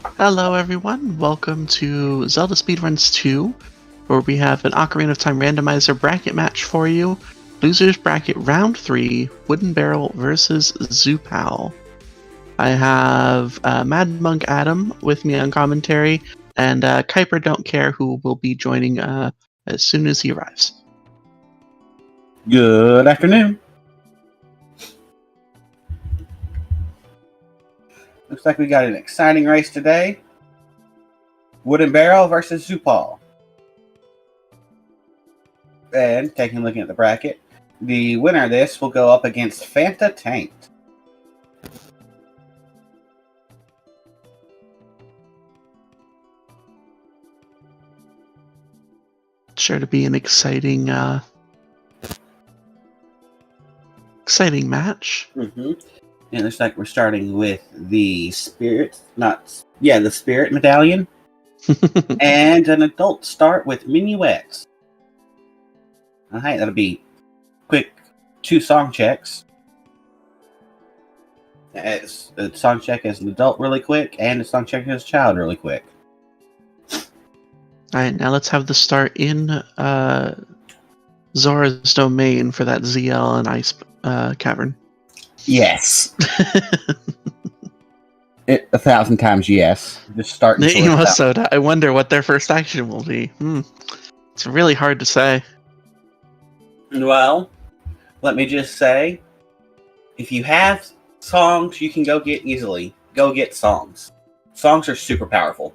Hello everyone, welcome to ZeldaSpeedRuns 2, where we have an Ocarina of Time Randomizer bracket match for you. Losers bracket round 3, WoodenBarrel versus Zoopal. I have Mad Monk Adam with me on commentary, and Kuiper Don't Care, who will be joining as soon as he arrives. Good afternoon. Looks like we got an exciting race today. WoodenBarrel versus Zoopal. And taking a look at the bracket, the winner of this will go up against Fanta Tanked. Sure to be an exciting match. Mm-hmm. And it looks like we're starting with the Spirit, the Spirit Medallion. And an adult start with Minuets. Alright, that'll be quick 2 song checks. As a song check as an adult really quick, and a song check as a child really quick. Alright, now let's have the start in Zora's domain for that ZL and Ice Cavern. Yes. 1,000 times yes. Just starting. I wonder what their first action will be. It's really hard to say. Well, let me just say, if you have songs you can go get easily, go get songs. Songs are super powerful.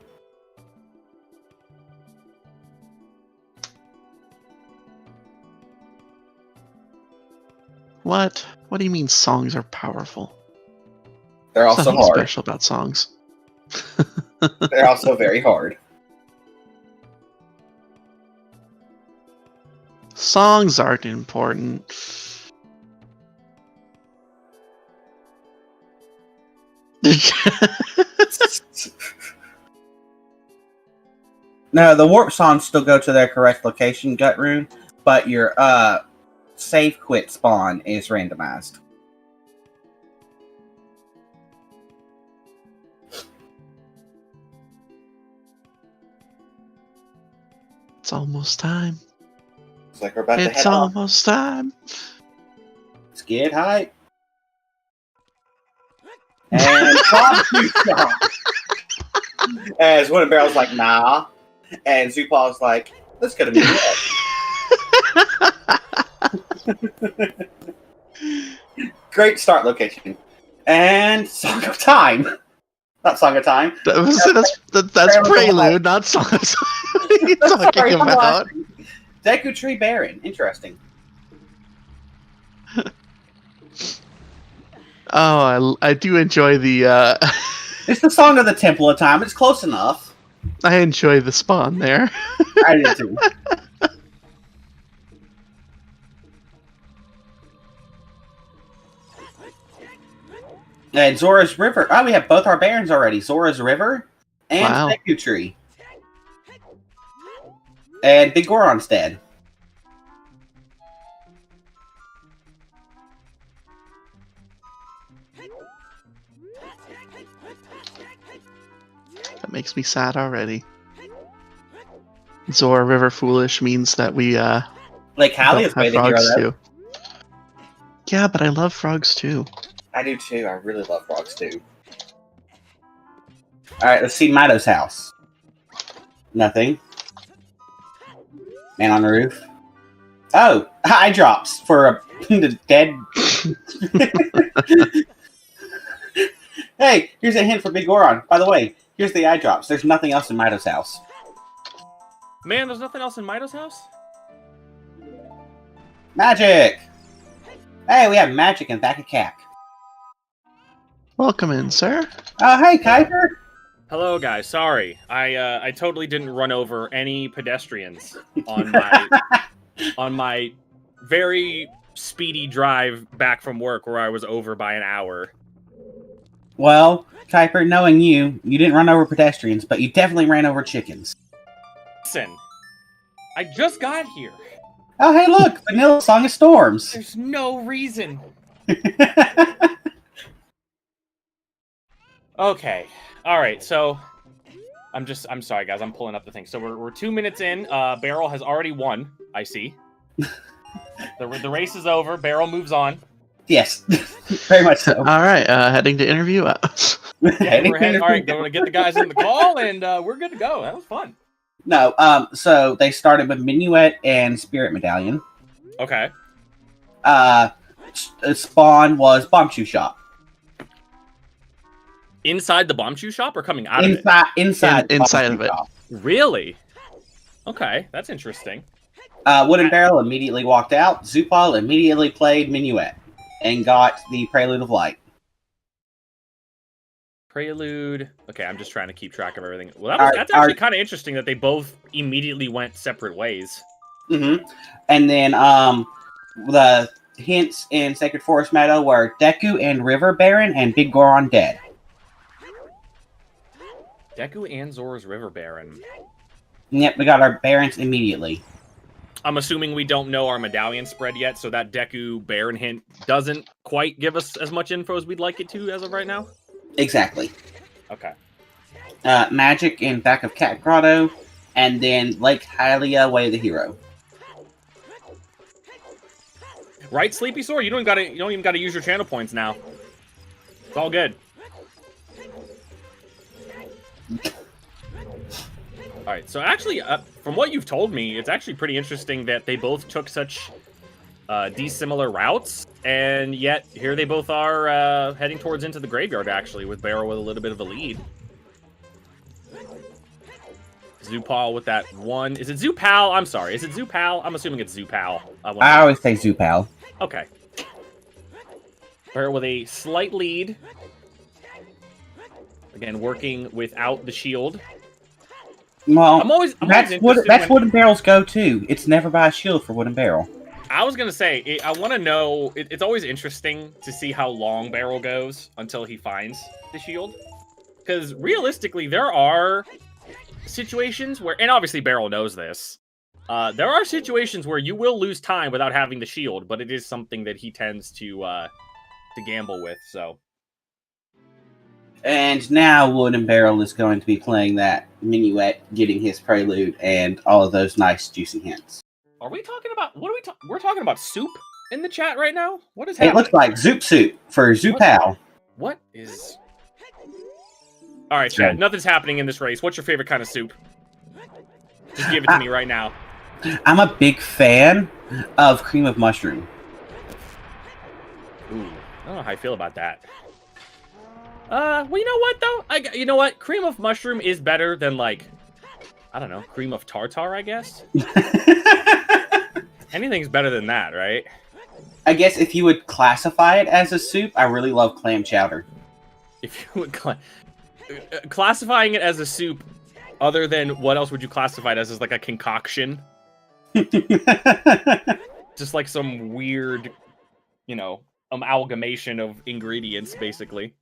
What? What do you mean songs are powerful? They're also Something hard. Special about songs. They're also very hard. Songs aren't important. No, the warp songs still go to their correct location, Gut Rune, but your save quit spawn is randomized. It's almost time. It's like we're about to head It's almost time. Let's get hype. And as WoodenBarrel's like, nah. And Zoopal's like, let's get a minute. Great start location. And Song of Time. Not Song of Time. That's Prelude, not Song of Time. What are you talking about? Deku Tree Baron. Interesting. Oh, I do enjoy the... It's the Song of the Temple of Time. It's close enough. I enjoy the spawn there. I did too. And Zora's River. Oh, we have both our Barons already. Zora's River and Deku Tree. And Big Goron's dead. That makes me sad already. Zora River Foolish means that we like Hallie is way the hero too. Yeah, but I love frogs too. I do too. I really love frogs too. Alright, let's see Mido's house. Nothing. Man on the roof. Oh, eye drops for the dead. Hey, here's a hint for Big Goron. By the way, here's the eye drops. There's nothing else in Mido's house. Man, there's nothing else in Mido's house? Magic! Hey, we have magic in back of Cap. Welcome in, sir. Oh, hey, Kuiper. Hello, guys. Sorry, I totally didn't run over any pedestrians on my on my very speedy drive back from work, where I was over by an hour. Well, Kuiper, knowing you didn't run over pedestrians, but you definitely ran over chickens. Listen, I just got here. Oh, hey, look, Vanilla Song of Storms. There's no reason. Okay. All right. So I'm sorry, guys. I'm pulling up the thing. So we're 2 minutes in. Barrel has already won. I see. The race is over. Barrel moves on. Yes, very much so. All right, heading to interview. Yeah, we're heading. All right, going to get the guys in the call, and we're good to go. That was fun. No, so they started with Minuet and Spirit Medallion. Okay. Spawn was Bomb Shoe Shop. Inside the bomb shoe shop or coming out of it? Inside of it. Shop. Really? Okay, that's interesting. WoodenBarrel immediately walked out. Zoopal immediately played Minuet and got the Prelude of Light. Prelude. Okay, I'm just trying to keep track of everything. Well, that's actually kind of interesting that they both immediately went separate ways. Mm-hmm. And then the hints in Sacred Forest Meadow were Deku and River Baron and Big Goron dead. Deku and Zora's River Baron. Yep, we got our Barons immediately. I'm assuming we don't know our medallion spread yet, so that Deku Baron hint doesn't quite give us as much info as we'd like it to as of right now? Exactly. Okay. Magic in Back of Cat Grotto, and then Lake Hylia, Way of the Hero. Right, Sleepy Sword? You don't even gotta use your channel points now. It's all good. Alright, so actually, from what you've told me, it's actually pretty interesting that they both took such dissimilar routes, and yet here they both are heading towards into the graveyard, actually, with Barrel with a little bit of a lead. Zoopal with that one. Is it Zoopal? I'm sorry. Is it Zoopal? I'm assuming it's Zoopal. I always say Zoopal. Okay. Barrel with a slight lead. Again, working without the shield. Well, that's WoodenBarrel's go-to. It's never buy a shield for WoodenBarrel. I was gonna say, I want to know. It's always interesting to see how long Barrel goes until he finds the shield, because realistically, there are situations where, and obviously Barrel knows this. There are situations where you will lose time without having the shield, but it is something that he tends to gamble with. So. And now WoodenBarrel is going to be playing that Minuet, getting his Prelude, and all of those nice juicy hints. Are we talking about, we're talking about soup in the chat right now? What is happening? It looks like Zoop Soup for Zoopal. What is... Alright, chat, nothing's happening in this race. What's your favorite kind of soup? Just give it to me right now. I'm a big fan of cream of mushroom. Ooh, I don't know how I feel about that. Well, you know what, though? You know what? Cream of mushroom is better than, like, I don't know, cream of tartar, I guess? Anything's better than that, right? I guess if you would classify it as a soup, I really love clam chowder. If you would classifying it as a soup, other than what else would you classify it as like a concoction? Just like some weird, amalgamation of ingredients, basically.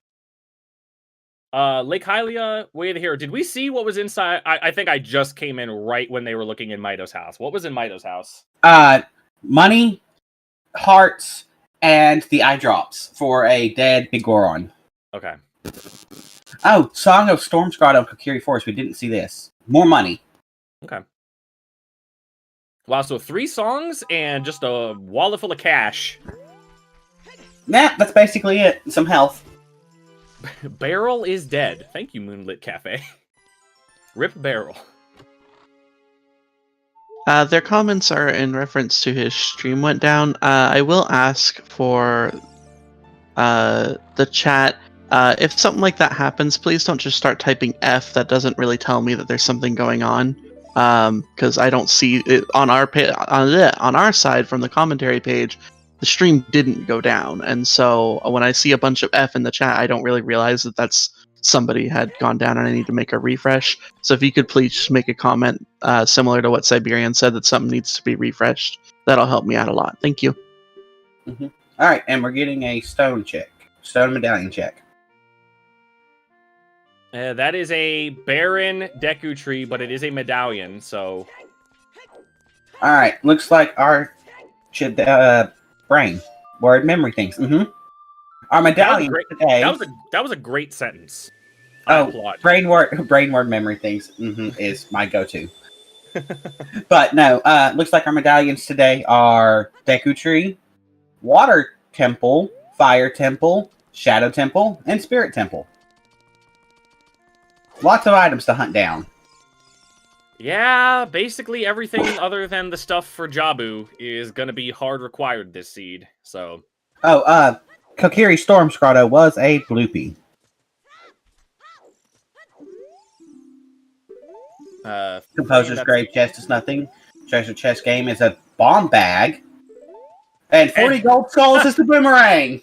Lake Hylia, Way of the Hero. Did we see what was inside? I think I just came in right when they were looking in Mito's house. What was in Mito's house? Money, hearts, and the eye drops for a dead Big Goron. Okay. Oh, Song of Storm's Grotto and Kokiri Forest. We didn't see this. More money. Okay. Wow, so 3 songs and just a wallet full of cash. Nah, that's basically it. Some health. Barrel is dead. Thank you, Moonlit Cafe. Rip Barrel. Their comments are in reference to his stream went down. I will ask for the chat. If something like that happens, please don't just start typing F. That doesn't really tell me that there's something going on. Because I don't see it on our side from the commentary page. The stream didn't go down, and so when I see a bunch of F in the chat, I don't really realize that that's somebody had gone down and I need to make a refresh. So if you could please just make a comment similar to what Siberian said, that something needs to be refreshed, that'll help me out a lot. Thank you. Mm-hmm. All right, and we're getting a stone medallion check. That is a barren Deku tree, but it is a medallion, so... All right, looks like our brain, word memory things. Mm-hmm. Our medallion today. That was a great sentence. I Oh, applaud. brain word memory things is my go-to. But no, looks like our medallions today are Deku Tree, Water Temple, Fire Temple, Shadow Temple, and Spirit Temple. Lots of items to hunt down. Yeah, basically everything other than the stuff for Jabu is gonna be hard required this seed. So. Oh, Kokiri Storm Grotto was a bloopy. Composer's Grave Chest is nothing. Treasure Chest Game is a bomb bag. And 40 gold skulls is the boomerang.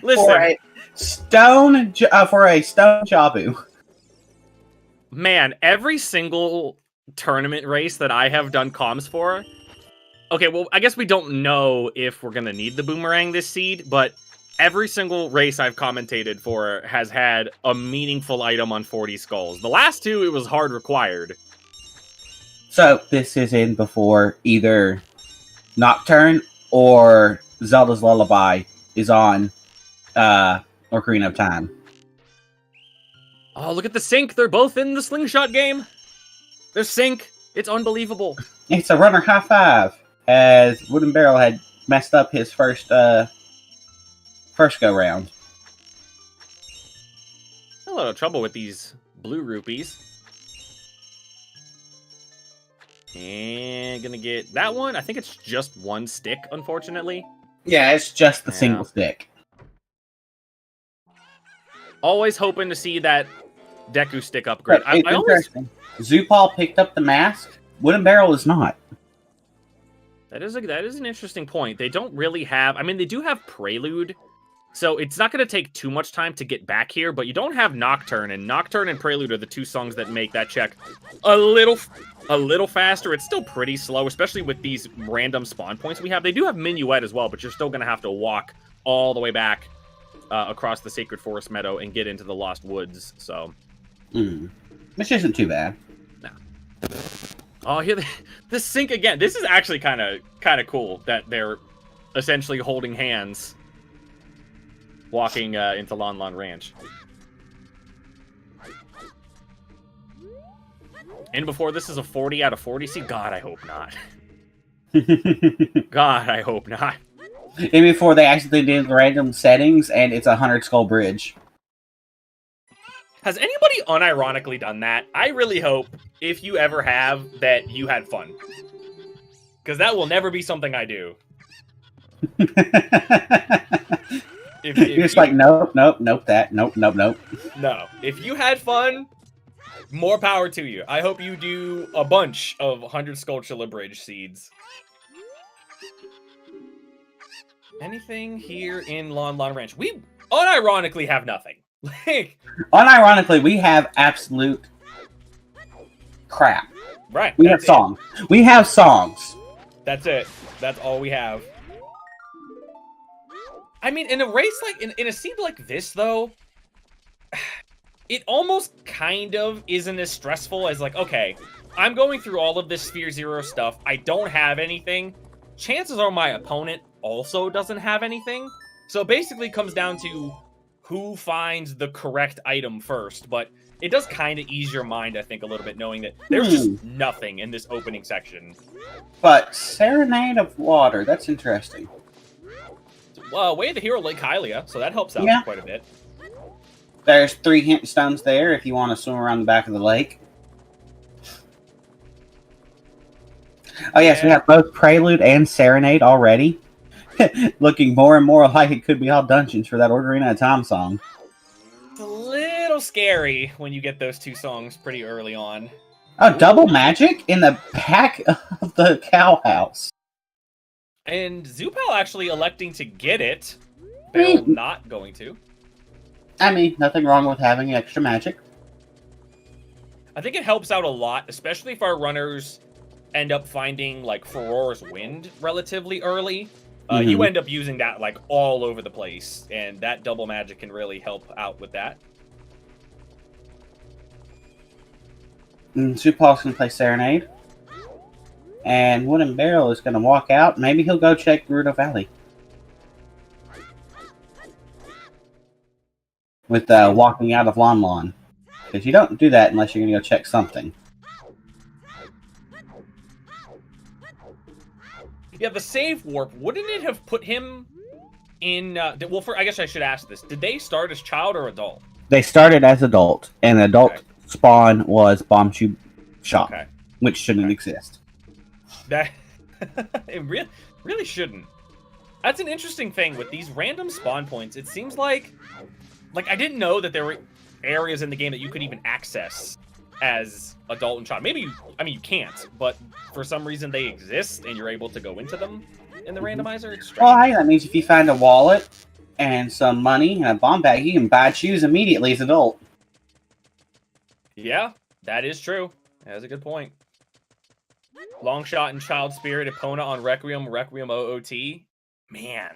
Listen. For a stone Jabu. Man, every single tournament race that I have done comms for... Okay, well, I guess we don't know if we're going to need the boomerang this seed, but every single race I've commentated for has had a meaningful item on 40 skulls. The last two, it was hard required. So, this is in before either Nocturne or Zelda's Lullaby is on Ocarina of Time. Oh, look at the sync. They're both in the slingshot game. They're sync. It's unbelievable. It's a runner high five, as WoodenBarrel had messed up his first go round. A lot of trouble with these blue rupees. And gonna get that one. I think it's just one stick, unfortunately. Yeah, it's just the single stick. Always hoping to see that Deku stick upgrade. I always... Zoopal picked up the mask. WoodenBarrel is not. That is an interesting point. They don't really have... I mean, they do have Prelude, so it's not going to take too much time to get back here, but you don't have Nocturne, and Nocturne and Prelude are the two songs that make that check a little faster. It's still pretty slow, especially with these random spawn points we have. They do have Minuet as well, but you're still going to have to walk all the way back across the Sacred Forest Meadow and get into the Lost Woods, so... Which isn't too bad. No. Oh, here the sync again. This is actually kind of cool that they're essentially holding hands, walking into Lon Lon Ranch. And before this is a 40 out of 40 seed. God, I hope not. God, I hope not. And before they actually did random settings, and it's a 100 skull bridge. Has anybody unironically done that? I really hope, if you ever have, that you had fun. Because that will never be something I do. if You're just like, nope, nope, nope, that, nope, nope, nope. No. If you had fun, more power to you. I hope you do a bunch of 100 Skulltula Bridge seeds. Anything here in Lon Lon Ranch? We unironically have nothing. Unironically, we have absolute crap. Right. We have songs. We have songs. That's it. That's all we have. I mean, in a race like in a seed like this, though, it almost kind of isn't as stressful as like, okay, I'm going through all of this Sphere Zero stuff. I don't have anything. Chances are my opponent also doesn't have anything. So it basically comes down to who finds the correct item first, but it does kind of ease your mind, I think, a little bit, knowing that there's just nothing in this opening section. But Serenade of Water, that's interesting. Way of the Hero Lake Hylia, so that helps out quite a bit. There's 3 hint stones there if you want to swim around the back of the lake. Oh yes, we have both Prelude and Serenade already. Looking more and more like it could be all dungeons for that Ocarina of Time song. It's a little scary when you get those two songs pretty early on. Oh, double magic in the back of the cow house. And Zoopal actually electing to get it. Barrel not going to. I mean, nothing wrong with having extra magic. I think it helps out a lot, especially if our runners end up finding, like, Furora's Wind relatively early. You end up using that, like, all over the place, and that double magic can really help out with that. Zoopal's going to play Serenade. And WoodenBarrel is going to walk out. Maybe he'll go check Gerudo Valley. with walking out of Lon. Because you don't do that unless you're going to go check something. Yeah, the save warp, wouldn't it have put him in... I guess I should ask this. Did they start as child or adult? They started as adult, and the adult spawn was Bomb Shoe Shop, which shouldn't exist. That it really shouldn't. That's an interesting thing with these random spawn points. It seems like I didn't know that there were areas in the game that you could even access as adult and child. Maybe you can't, but for some reason they exist and you're able to go into them in the randomizer. It's strange. Well, hey, that means if you find a wallet and some money and a bomb bag, you can buy shoes immediately as adult. Yeah, that is true. That's a good point. Long shot and child spirit, Epona on Requiem OOT. Man.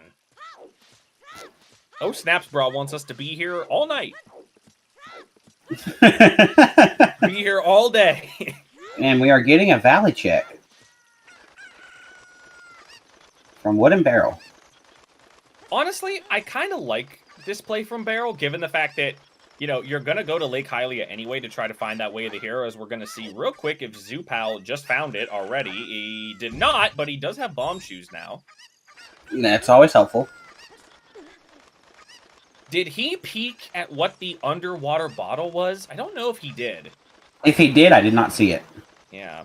Oh, Snaps Bra wants us to be here all night. Be here all day. And we are getting a valley check from WoodenBarrel. Honestly, I kind of like this play from Barrel, given the fact that, you're going to go to Lake Hylia anyway to try to find that way of the hero, as we're going to see real quick if Zoopal just found it already. He did not, but he does have bomb shoes now. That's always helpful. Did he peek at what the underwater bottle was? I don't know if he did. If he did, I did not see it. Yeah.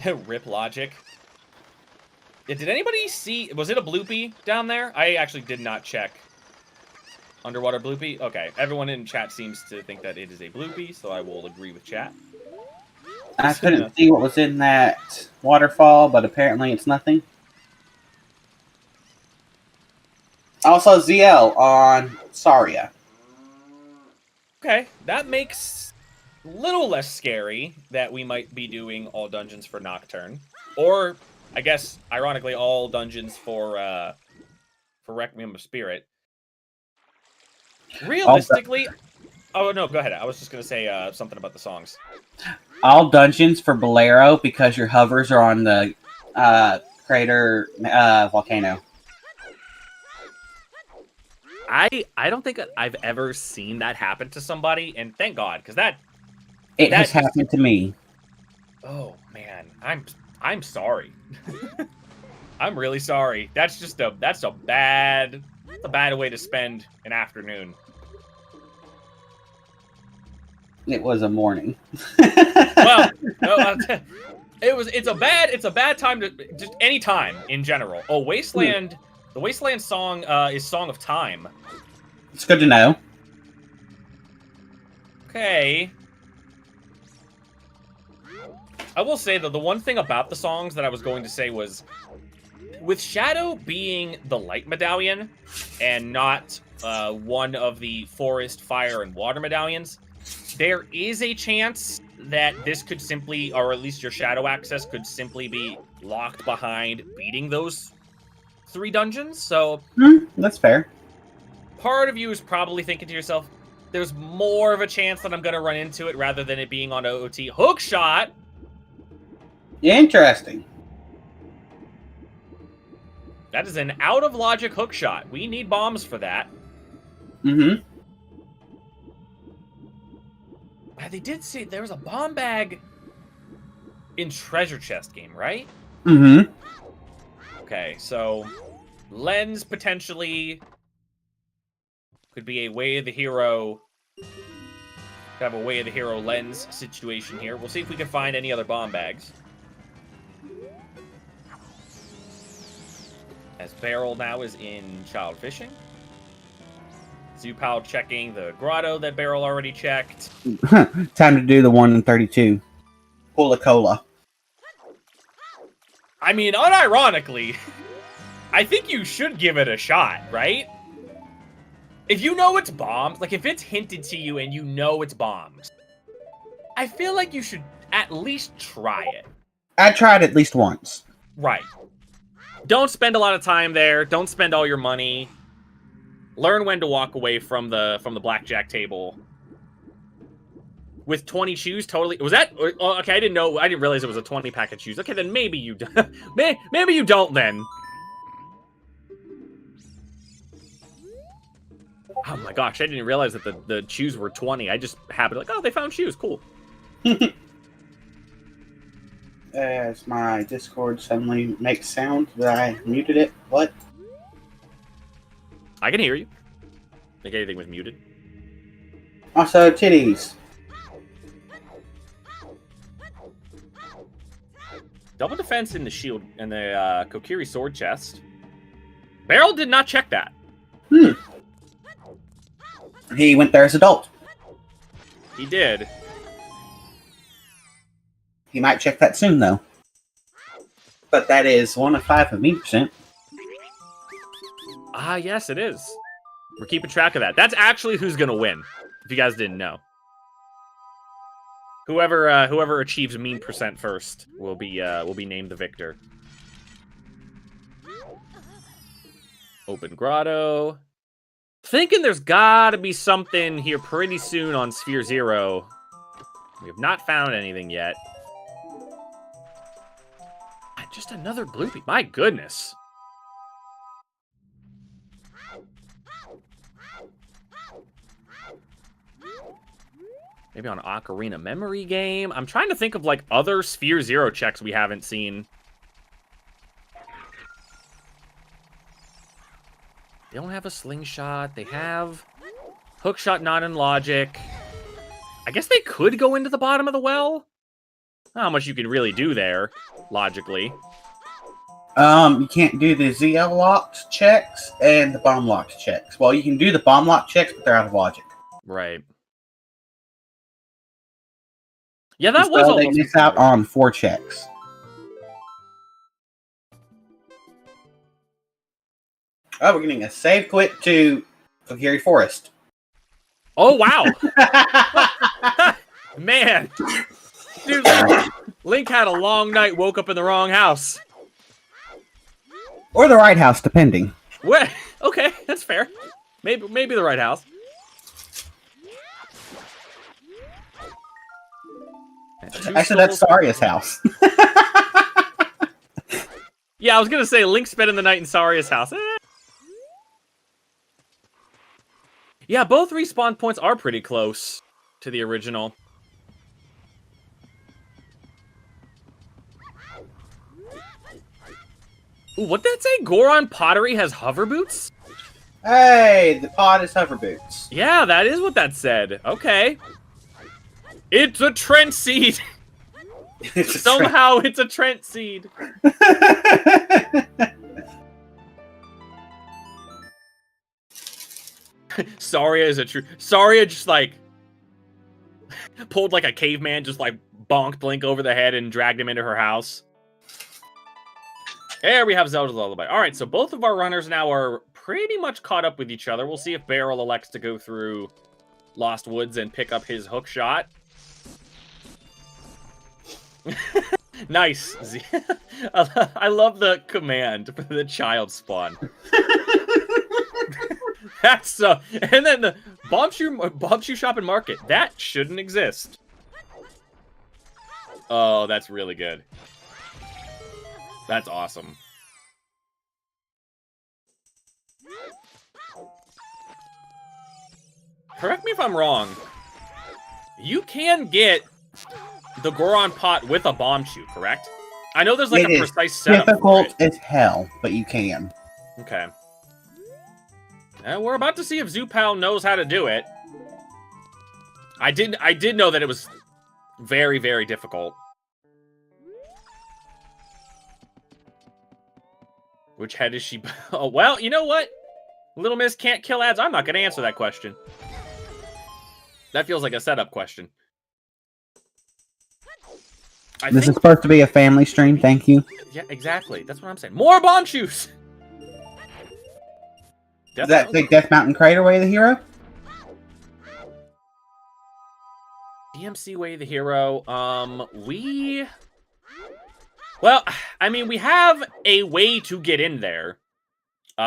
Rip logic. Yeah, did anybody see... Was it a bloopy down there? I actually did not check. Underwater bloopy? Okay. Everyone in chat seems to think that it is a bloopy, so I will agree with chat. I couldn't see what was in that waterfall, but apparently it's nothing. Also, ZL on Saria. Okay, that makes a little less scary that we might be doing all dungeons for Nocturne. Or, I guess, ironically, all dungeons for Requiem of Spirit. Realistically... Oh, no, go ahead. I was just going to say something about the songs. All dungeons for Bolero because your hovers are on the crater volcano. I don't think I've ever seen that happen to somebody, and thank God, because that has happened to me. Oh man, I'm sorry. I'm really sorry. That's a bad way to spend an afternoon. It was a morning. Well, it's a bad time to just any time in general. Oh, Wasteland. The Wasteland song is Song of Time. It's good to know. Okay. I will say, though, the one thing about the songs that I was going to say was, with Shadow being the light medallion and not one of the forest, fire, and water medallions, there is a chance that this could simply, or at least your Shadow access could simply be locked behind beating those 3 dungeons, so... that's fair. Part of you is probably thinking to yourself, there's more of a chance that I'm going to run into it rather than it being on OOT. Hookshot! Interesting. That is an out-of-logic hookshot. We need bombs for that. Mm-hmm. They did say there was a bomb bag in Treasure Chest game, right? Mm-hmm. Okay, so lens potentially could be a way of the hero. Could have a way of the hero lens situation here. We'll see if we can find any other bomb bags. As Barrel now is in child fishing. Zoopal checking the grotto that Barrel already checked. Time to do the 1 in 32. Cola Cola. I mean, unironically, I think you should give it a shot, right? If you know it's bombs, like if it's hinted to you and you know it's bombs, I feel like you should at least try it. I tried at least once. Right. Don't spend a lot of time there. Don't spend all your money. Learn when to walk away from the blackjack table. With 20 shoes, totally. Was that okay? I didn't know. I didn't realize it was a 20 pack of shoes. Okay, then maybe you maybe you don't then. Oh my gosh, I didn't realize that the shoes were 20. I just happened like, oh, they found shoes. Cool. As my Discord suddenly makes sound that I muted it. What? I can hear you. I think anything was muted. Also, titties. Double defense in the shield and the Kokiri sword chest. Barrel did not check that. He went there as adult. He did. He might check that soon, though. But that is 1 of 5 of me%. Ah, yes, it is. We're keeping track of that. That's actually who's going to win, if you guys didn't know. Whoever achieves mean percent first will be named the victor. Open grotto. Thinking there's gotta be something here pretty soon on Sphere 0. We have not found anything yet. Just another bloopy. My goodness. Maybe on Ocarina Memory Game. I'm trying to think of like other Sphere 0 checks we haven't seen. They don't have a slingshot. They have hookshot not in logic. I guess they could go into the bottom of the well. Not how much you can really do there, logically. You can't do the ZL locked checks and the bomb locked checks. Well, you can do the bomb locked checks, but they're out of logic. Right. Yeah, that was So almost... they miss out on 4 checks. Oh, we're getting a save quit to Kokiri Forest. Oh, wow. Man. Dude, Link had a long night, woke up in the wrong house. Or the right house, depending. What? Okay, that's fair. Maybe the right house. Actually, that's Saria's house. Yeah, I was gonna say Link spending the night in Saria's house. Yeah, both respawn points are pretty close to the original. Ooh, what did that say? Goron Pottery has hover boots? Hey, the pod is hover boots. Yeah, that is what that said. Okay. It's a Trent seed. Somehow it's a Trent seed. Saria is a true... Saria just, like, pulled like a caveman, just, like, bonked Link over the head and dragged him into her house. There we have Zelda's Lullaby. All right, so both of our runners now are pretty much caught up with each other. We'll see if Barrel elects to go through Lost Woods and pick up his hook shot. Nice. I love the command for the child spawn. That's and then the bomb shoe shop and market. That shouldn't exist. Oh, that's really good. That's awesome. Correct me if I'm wrong. You can get the Goron pot with a bomb shoe, correct? I know there's like a precise setup. Difficult as hell, but you can. Okay. And we're about to see if Zoopal knows how to do it. I did know that it was very, very difficult. Which head is she? Oh, well, you know what? Little Miss can't kill ads. I'm not going to answer that question. That feels like a setup question. This is supposed to be a family stream, thank you. Yeah, exactly. That's what I'm saying. More bomb shoes! Is that Big Death Mountain Crater Way of the Hero? DMC Way of the Hero. Well, I mean, we have a way to get in there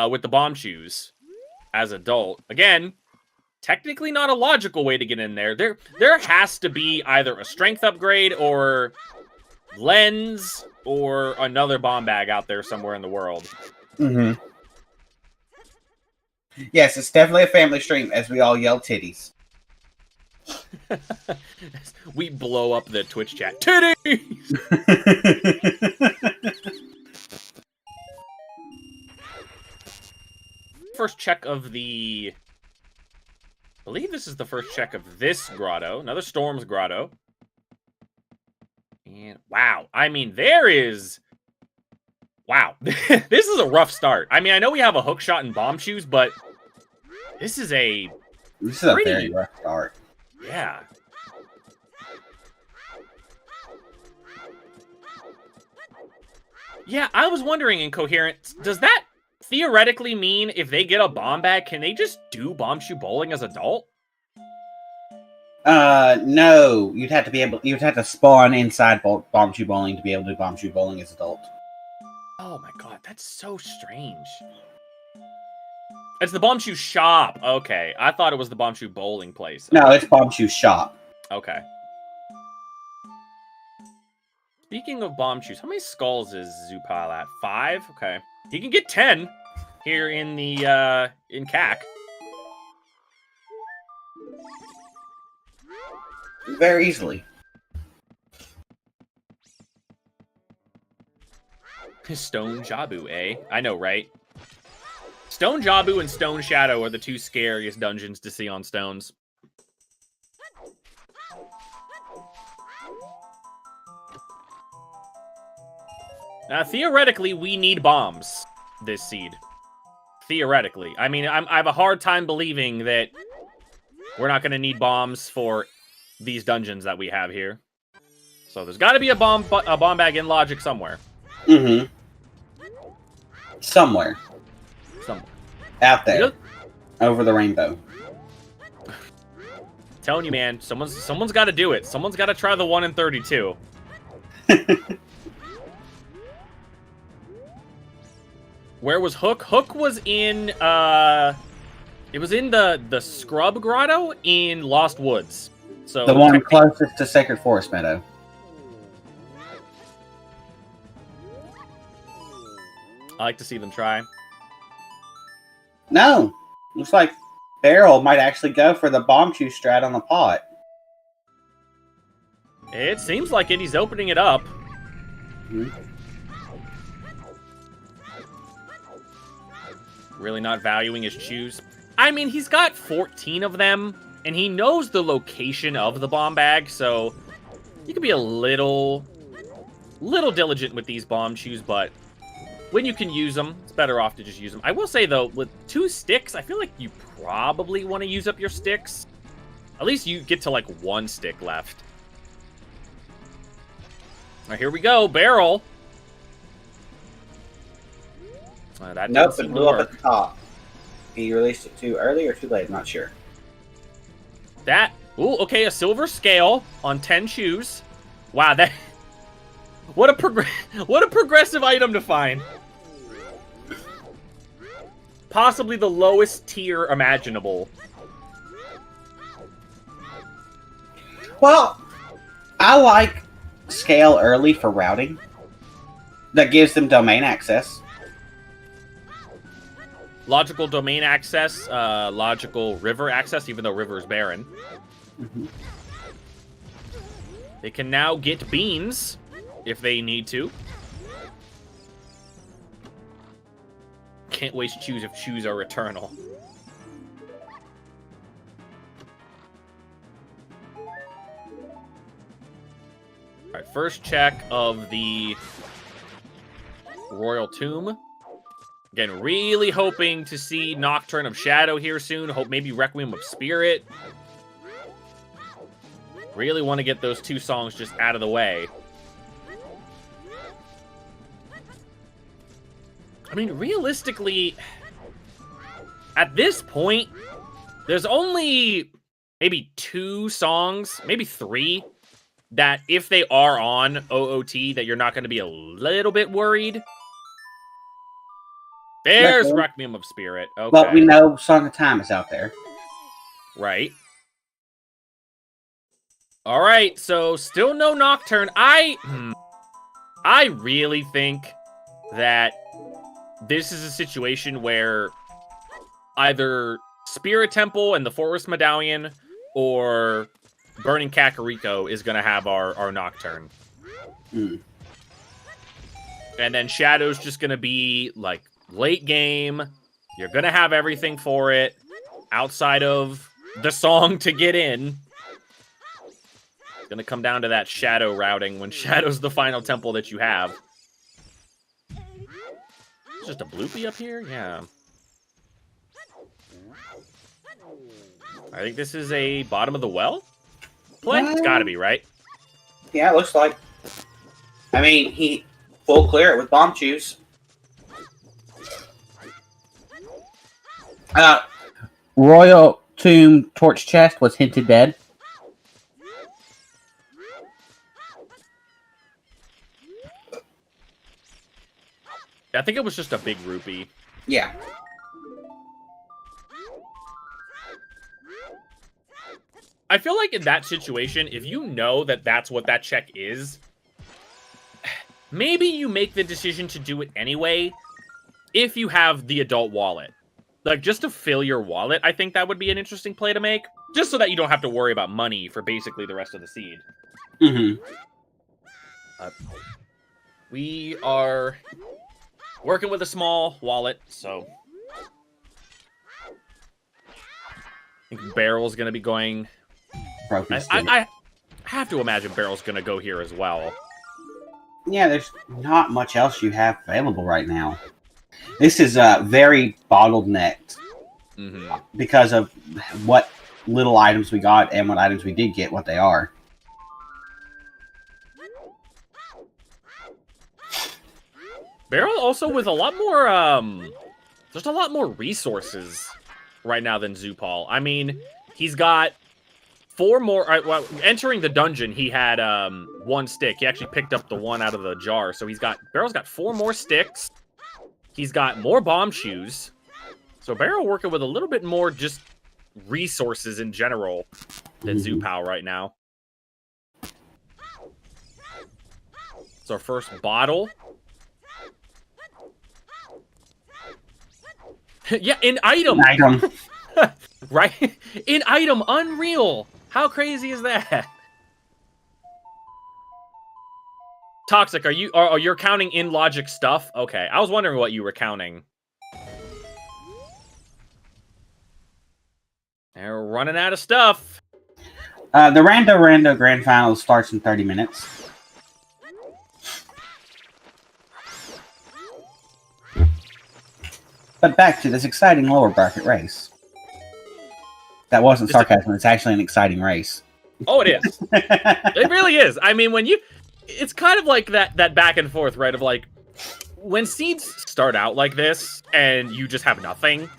with the bomb shoes as adult. Again, technically not a logical way to get in there. There has to be either a strength upgrade or lens or another bomb bag out there somewhere in the world. Mm-hmm. Yes, it's definitely a family stream as we all yell titties. We blow up the Twitch chat. Titties! First check of the... I believe this is the first check of this grotto. Another Storm's grotto. And wow. I mean, there is... Wow. This is a rough start. I mean, I know we have a hook shot and bomb shoes, but this is a... This is pretty... a very rough start. Yeah. Yeah, I was wondering, Incoherent, does that theoretically mean if they get a bomb bag, can they just do bomb shoe bowling as adult? No. You'd have to spawn inside bomb shoe bowling to be able to do bomb shoe bowling as adult. Oh my god, that's so strange. It's the bomb shoe shop. Okay, I thought it was the bomb shoe bowling place. No, it's bomb shoe shop. Okay. Speaking of bomb shoes, how many skulls is Zoopal at? 5? Okay. He can get 10 here in the, in CAC. Very easily. Stone Jabu, eh? I know, right? Stone Jabu and Stone Shadow are the two scariest dungeons to see on stones. Now, theoretically, we need bombs this seed. Theoretically. I mean, I have a hard time believing that we're not going to need bombs for these dungeons that we have here. So there's got to be a bomb bag in logic somewhere. Mm-hmm. Somewhere. Out there. Over the rainbow. Telling you, man, someone's got to do it. Someone's got to try the 1 in 32. Where was Hook? Hook was in, it was in the Scrub Grotto in Lost Woods. So the one closest to Sacred Forest Meadow. I like to see them try. No. Looks like Barrel might actually go for the bomb shoe strat on the pot. It seems like it. He's opening it up. Mm-hmm. Really not valuing his shoes. I mean, he's got 14 of them, and he knows the location of the bomb bag, so you can be a little diligent with these bomb shoes, but when you can use them, it's better off to just use them. I will say, though, with 2 sticks, I feel like you probably want to use up your sticks. At least you get to, like, 1 stick left. All right, here we go. Barrel. That nope, it blew up at the top. He released it too early or too late, I'm not sure. That... Ooh, okay, a silver scale on 10 shoes. Wow, that... What a progressive item to find. Possibly the lowest tier imaginable. Well, I like scale early for routing. That gives them domain access. Logical domain access, logical river access, even though river is barren. Mm-hmm. They can now get beans if they need to. Can't waste shoes if shoes are eternal. Alright, first check of the Royal Tomb. Again, really hoping to see Nocturne of Shadow here soon. Hope maybe Requiem of Spirit. Really want to get those 2 songs just out of the way. I mean, realistically, at this point, there's only maybe 2 songs, maybe 3, that if they are on OOT, that you're not going to be a little bit worried. There's Requiem of Spirit. Okay. But we know Song of Time is out there. Right. All right, so still no Nocturne. I really think that this is a situation where either Spirit Temple and the Forest Medallion, or Burning Kakariko is going to have our Nocturne. Mm. And then Shadow's just going to be, like, late game. You're going to have everything for it outside of the song to get in. It's going to come down to that Shadow routing when Shadow's the final temple that you have. It's just a bloopy up here? Yeah. I think this is a bottom of the well play. It's got to be, right? Yeah, it looks like. I mean, he full clear it with bomb shoes. Royal Tomb Torch Chest was hinted dead. I think it was just a big rupee. Yeah. I feel like in that situation, if you know that that's what that check is, maybe you make the decision to do it anyway if you have the adult wallet. Like, just to fill your wallet, I think that would be an interesting play to make. Just so that you don't have to worry about money for basically the rest of the seed. Mm-hmm. We are working with a small wallet, so I think Barrel's going to be going... I have to imagine Barrel's going to go here as well. Yeah, there's not much else you have available right now. This is very bottlenecked because of what little items we got and what items we did get, what they are. Barrel also with a lot more, just a lot more resources right now than Zoopal. I mean, he's got 4 more. Well, entering the dungeon, he had 1 stick. He actually picked up the one out of the jar, so Barrel's got 4 more sticks. He's got more bomb shoes. So Barrel working with a little bit more just resources in general than Zoopal right now. It's our first bottle. Yeah, in item. Right? In item, unreal. How crazy is that? Toxic, you're counting in logic stuff? Okay, I was wondering what you were counting. They're running out of stuff. The Rando Grand Final starts in 30 minutes. But back to this exciting lower bracket race. That wasn't sarcasm, it's actually an exciting race. Oh, it is. It really is. I mean, it's kind of like that back and forth, right? Of like, when seeds start out like this, and you just have nothing,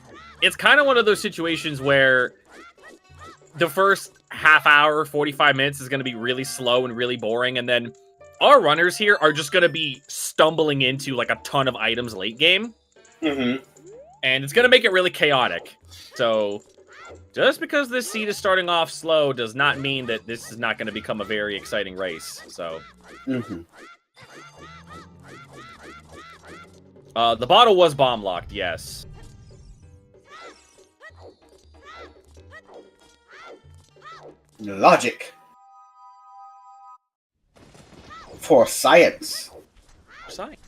it's kind of one of those situations where the first half hour, 45 minutes is going to be really slow and really boring, and then our runners here are just going to be stumbling into like a ton of items late game. Mm-hmm. And it's going to make it really chaotic. So, just because this seed is starting off slow does not mean that this is not going to become a very exciting race. So, the bottle was bomb locked, yes. Logic. For science. Science.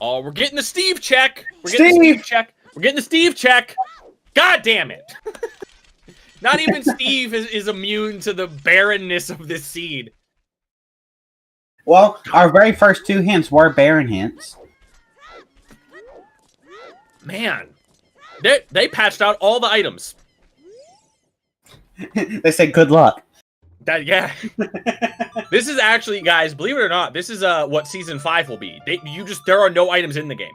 Oh, we're getting the Steve check. We're getting the Steve check. God damn it. Not even Steve is immune to the barrenness of this seed. Well, our very first 2 hints were barren hints. Man. They patched out all the items. They said good luck. Yeah. This is actually, guys, believe it or not, this is what Season 5 will be. There are no items in the game.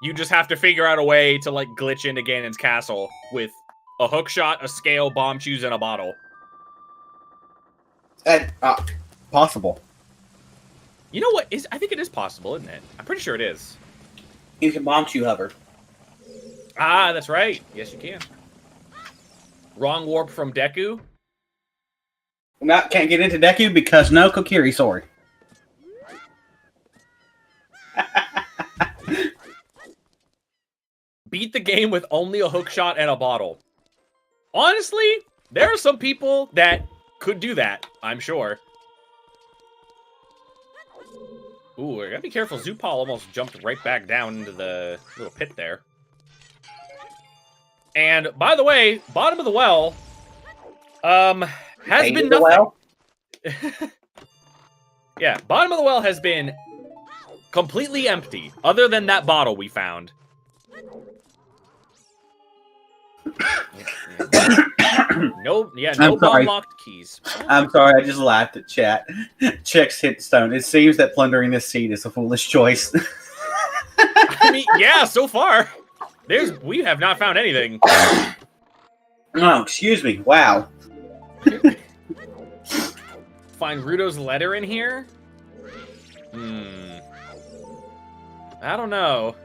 You just have to figure out a way to, like, glitch into Ganon's castle with a hookshot, a scale, bomb shoes, and a bottle. And, possible. You know what? I think it is possible, isn't it? I'm pretty sure it is. You can bomb shoe hover. Ah, that's right. Yes, you can. Wrong warp from Deku. Can't get into Deku because no Kokiri sword. beat the game with only a hook shot and a bottle. Honestly, there are some people that could do that, I'm sure. Ooh, I gotta be careful. Zoopal almost jumped right back down into the little pit there. And, by the way, bottom of the well, has been nothing. Well? Yeah, bottom of the well has been completely empty, other than that bottle we found. No unlocked keys. I'm sorry, I just laughed at chat. Check's Hitstone. It seems that plundering this seed is a foolish choice. I mean, yeah, so far. We have not found anything. Oh, excuse me. Wow. Find Rudo's letter in here? I don't know.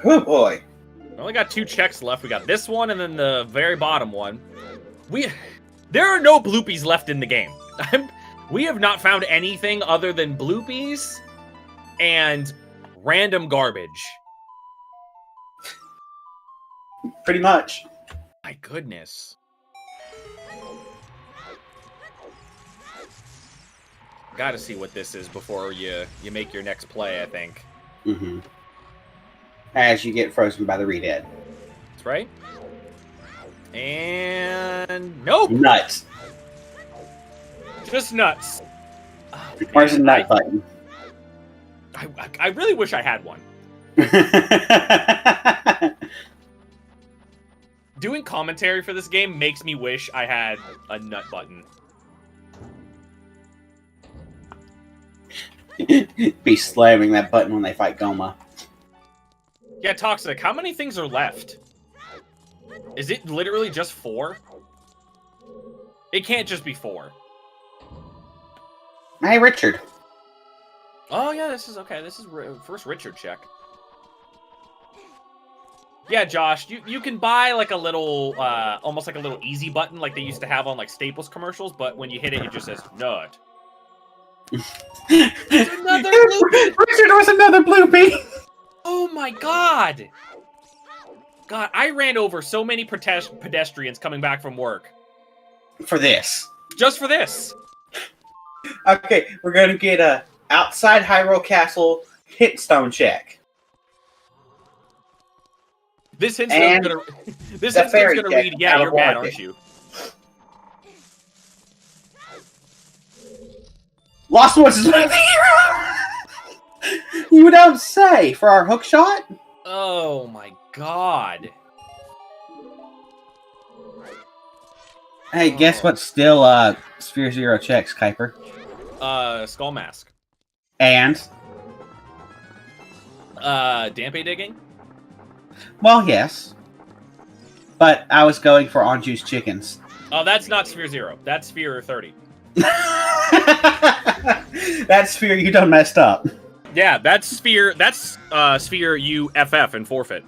Oh boy. We only got 2 checks left. We got this one and then the very bottom one. There are no bloopies left in the game. We have not found anything other than bloopies and random garbage. Pretty much. My goodness. Gotta see what this is before you make your next play, I think. Mm-hmm. As you get frozen by the redead. That's right. And nope. Nuts. Just nuts. Oh, Where's the nut button? I really wish I had one. Doing commentary for this game makes me wish I had a nut button. Be slamming that button when they fight Goma. Yeah, Toxic, how many things are left? Is it literally just 4? It can't just be 4. Hey, Richard. Oh, yeah, this is okay. This is first Richard check. Yeah, Josh, you can buy like a little, almost like a little easy button like they used to have on like Staples commercials, but when you hit it, it just says nut. Another bloopy! Richard was another bloopy! Oh my god! God, I ran over so many pedestrians coming back from work. For this. Just for this. Okay, we're going to get a outside Hyrule Castle hitstone check. This hitstone's gonna read, yeah, you're mad, aren't you? Lost Woods is one of the hero! You don't say! For our hook shot? Oh my god. Hey, guess what's still Sphere Zero checks, Kuiper? Skull Mask. And? Dampe digging? Well, yes. But I was going for on juice chickens. Oh, that's not Sphere 0. That's Sphere 30. That's Sphere you done messed up. Yeah, that's Sphere you FF and forfeit.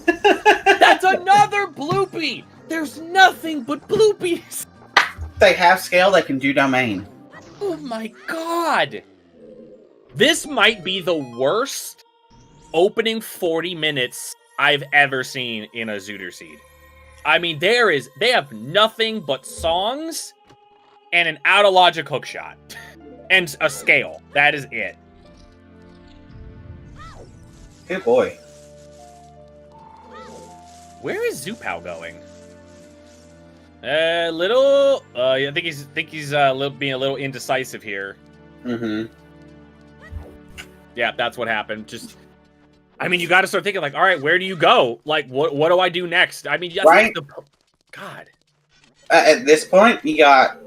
That's another bloopy! There's nothing but bloopies! They have scale, they can do domain. Oh my god! This might be the worst opening 40 minutes I've ever seen in a Zooter Seed. I mean, they have nothing but songs and an out of logic hookshot. And a scale. That is it. Good boy. Where is Zoopal going? I think he's being a little indecisive here. Mm-hmm. Yeah, that's what happened. Just, I mean, you got to start thinking like, all right, where do you go? Like, what do I do next? I mean, that's right? God. At this point, you got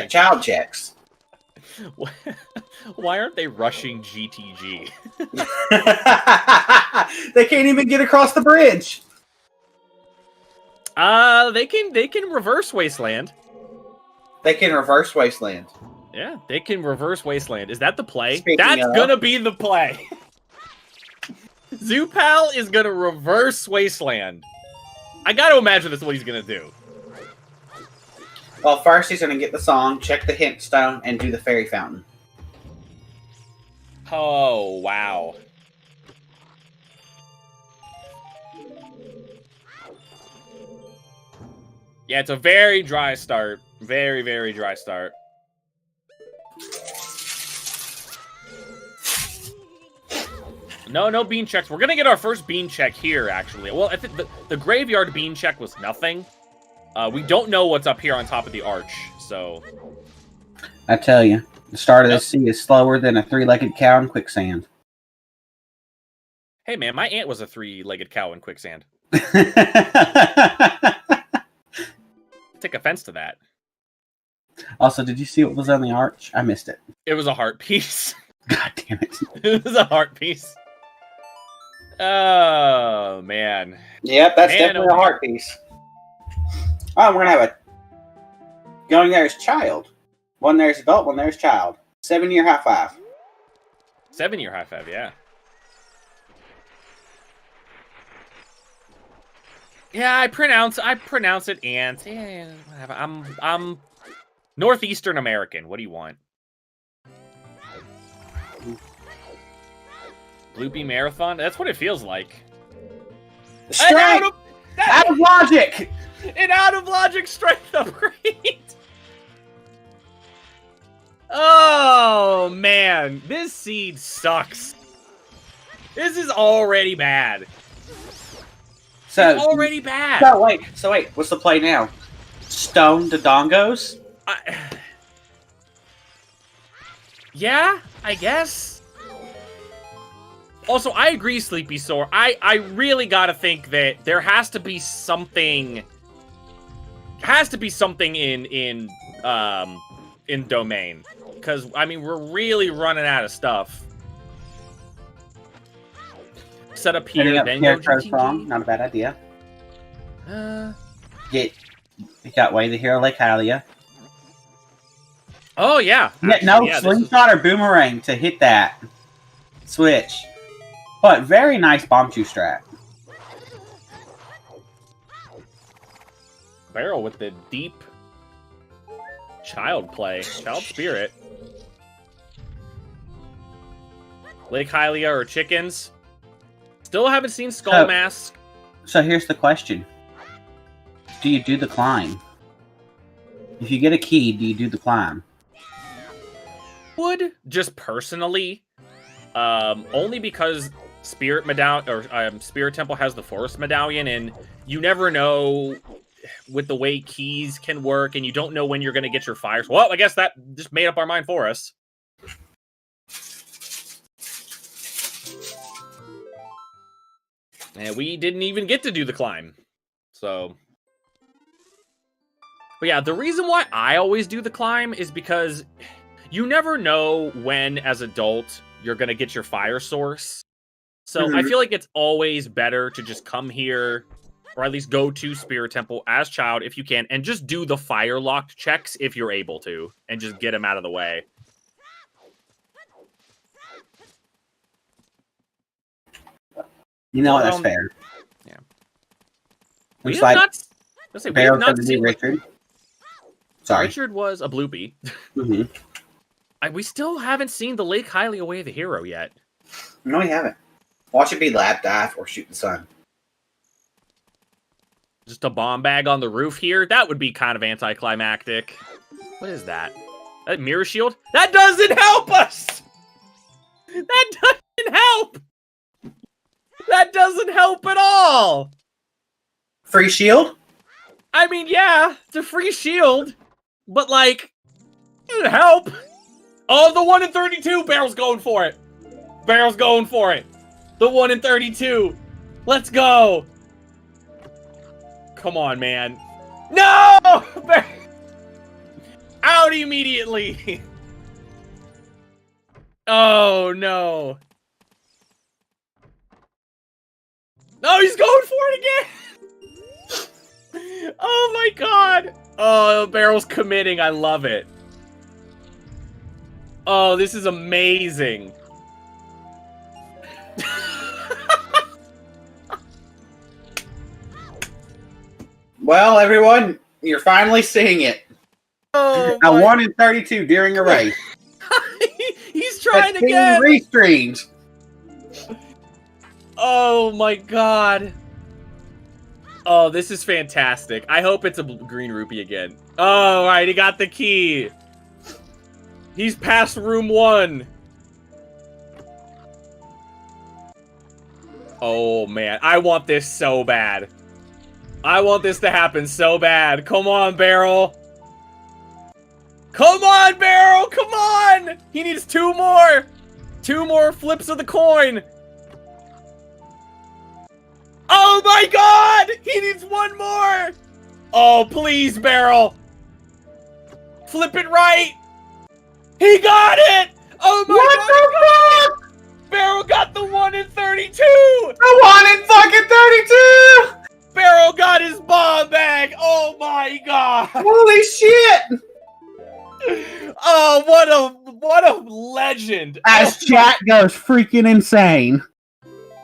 child checks. Why aren't they rushing GTG? They can't even get across the bridge. They can reverse Wasteland. They can reverse Wasteland. Yeah, they can reverse Wasteland. Is that the play? That's gonna be the play. Zoopal is gonna reverse Wasteland. I gotta imagine that's what he's gonna do. Well, first he's gonna get the song, check the hint stone, and do the fairy fountain. Oh, wow. Yeah, it's a very dry start. Very, very dry start. No bean checks. We're gonna get our first bean check here, actually. Well, I think the graveyard bean check was nothing. We don't know what's up here on top of the arch, so... I tell you, the start of the sea is slower than a three-legged cow in quicksand. Hey, man, my aunt was a three-legged cow in quicksand. Take offense to that. Also, did you see what was on the arch? I missed it. It was a heart piece. God damn it. It was a heart piece. Oh, man. Yep, that's definitely a heart piece. Oh, we're going to have a... Going there's child. One there's adult, one there's child. 7-year high five. 7-year high five, yeah. Yeah, I pronounce it ant. Yeah, I'm Northeastern American. What do you want? Bloopy Marathon? That's what it feels like. Strength! Out of logic! An out of logic strength upgrade! Oh, man. This seed sucks. This is already bad. It's already bad. So wait. What's the play now? Stone the dongos? Yeah, I guess. Also, I agree, Sleepy Sore. I really gotta think that there has to be something. Has to be something in Domain, because I mean we're really running out of stuff. Set up here, then go GTG. Not a bad idea. You got way to hero like Hylia. Oh yeah. Slingshot or boomerang to hit that switch. But very nice bomb 2 strat. Barrel with the deep child play, child spirit. Lake Hylia or chickens. Still haven't seen Skull Mask. So here's the question. Do you do the climb? If you get a key, do you do the climb? Would, just personally. Only because Spirit Medallion or Spirit Temple has the Forest Medallion, and you never know with the way keys can work, and you don't know when you're going to get your fires. Well, I guess that just made up our mind for us. And we didn't even get to do the climb. So. But yeah, the reason why I always do the climb is because you never know when, as adult, you're going to get your fire source. So I feel like it's always better to just come here, or at least go to Spirit Temple as child if you can, and just do the fire locked checks if you're able to, and just get them out of the way. You know, that's fair. Yeah. We have not... we have not seen Richard. Sorry. Richard was a bloopy. We still haven't seen the Lake Hylia Way of the Hero yet. No, we haven't. Watch it be lap dive or shoot the sun. Just a bomb bag on the roof here? That would be kind of anticlimactic. What is that? That mirror shield? That doesn't help us! That doesn't help! That doesn't help at all! Free shield? I mean, yeah, it's a free shield. But, like, it doesn't help. Oh, the 1 in 32! Barrel's going for it! Barrel's going for it! The 1 in 32! Let's go! Come on, man. No! Out immediately! Oh, no. No, he's going for it again! Oh my god! Oh, Barrel's committing. I love it. Oh, this is amazing. Well, everyone, you're finally seeing it. Oh, a 1 in 32 during a race. He's trying again. Restreams. Oh my god. Oh, this is fantastic. I hope it's a green rupee again. Oh, all right, he got the key. He's past room 1. Oh, man. I want this so bad. I want this to happen so bad. Come on, Barrel. Come on, Barrel. Come on. He needs 2 more. 2 more flips of the coin. Oh, my God. He needs 1 more. Oh, please, Barrel. Flip it right. He got it. Oh, my God. What the fuck? Barrel got the 1 in 32! The 1 in fucking 32! Barrel got his bomb back! Oh my god! Holy shit! Oh, what a legend! As chat goes freaking insane.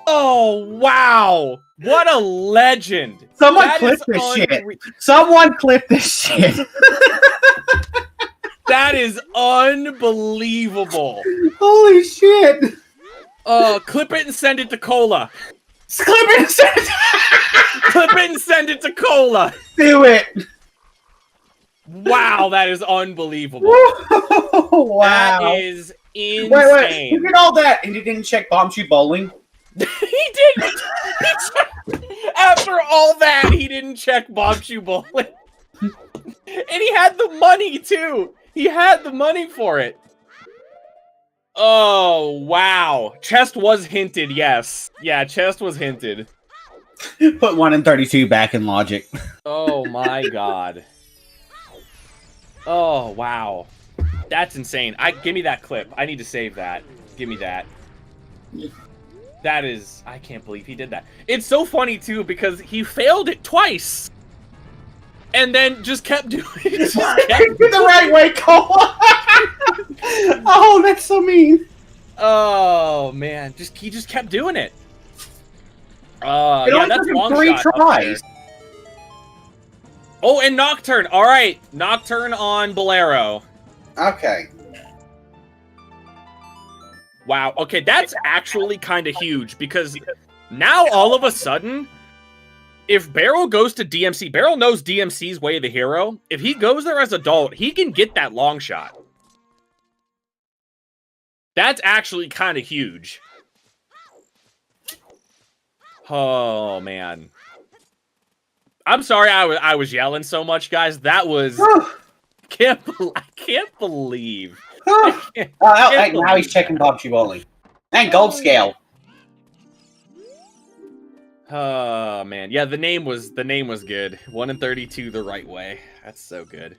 Oh, wow! What a legend! Someone That clip is this shit. Someone clip this shit. That is unbelievable! Holy shit! Clip it and send it to Cola. Clip it and send it. Clip it and send it to Cola. Do it. Wow, that is unbelievable. Wow. That is insane. Wait. You did all that and you didn't check Bomb Shoot Bowling? He didn't. After all that, he didn't check Bomb Shoe Bowling. And he had the money, too. He had the money for it. Oh, wow. Chest was hinted, yes. Yeah, chest was hinted. Put 1 in 32 back in logic. Oh, my God. Oh, wow. That's insane. Give me that clip. I need to save that. Give me that. That is... I can't believe he did that. It's so funny, too, because he failed it twice. And then just kept doing it. The right way, Cole. Oh, that's so mean. Oh, man. He just kept doing it. Yeah, that's long 3 shot tries. Oh, and Nocturne. All right. Nocturne on Bolero. Okay. Wow. Okay, that's actually kind of huge because now all of a sudden, if Barrel goes to DMC, Barrel knows DMC's way of the hero. If he goes there as adult, he can get that long shot. That's actually kind of huge. Oh, man. I'm sorry I was yelling so much, guys. That was... I can't believe. Now he's checking Bob Chiboli. And Gold Scale. Oh, man. Yeah, the name was good. 1 in 32 the right way. That's so good.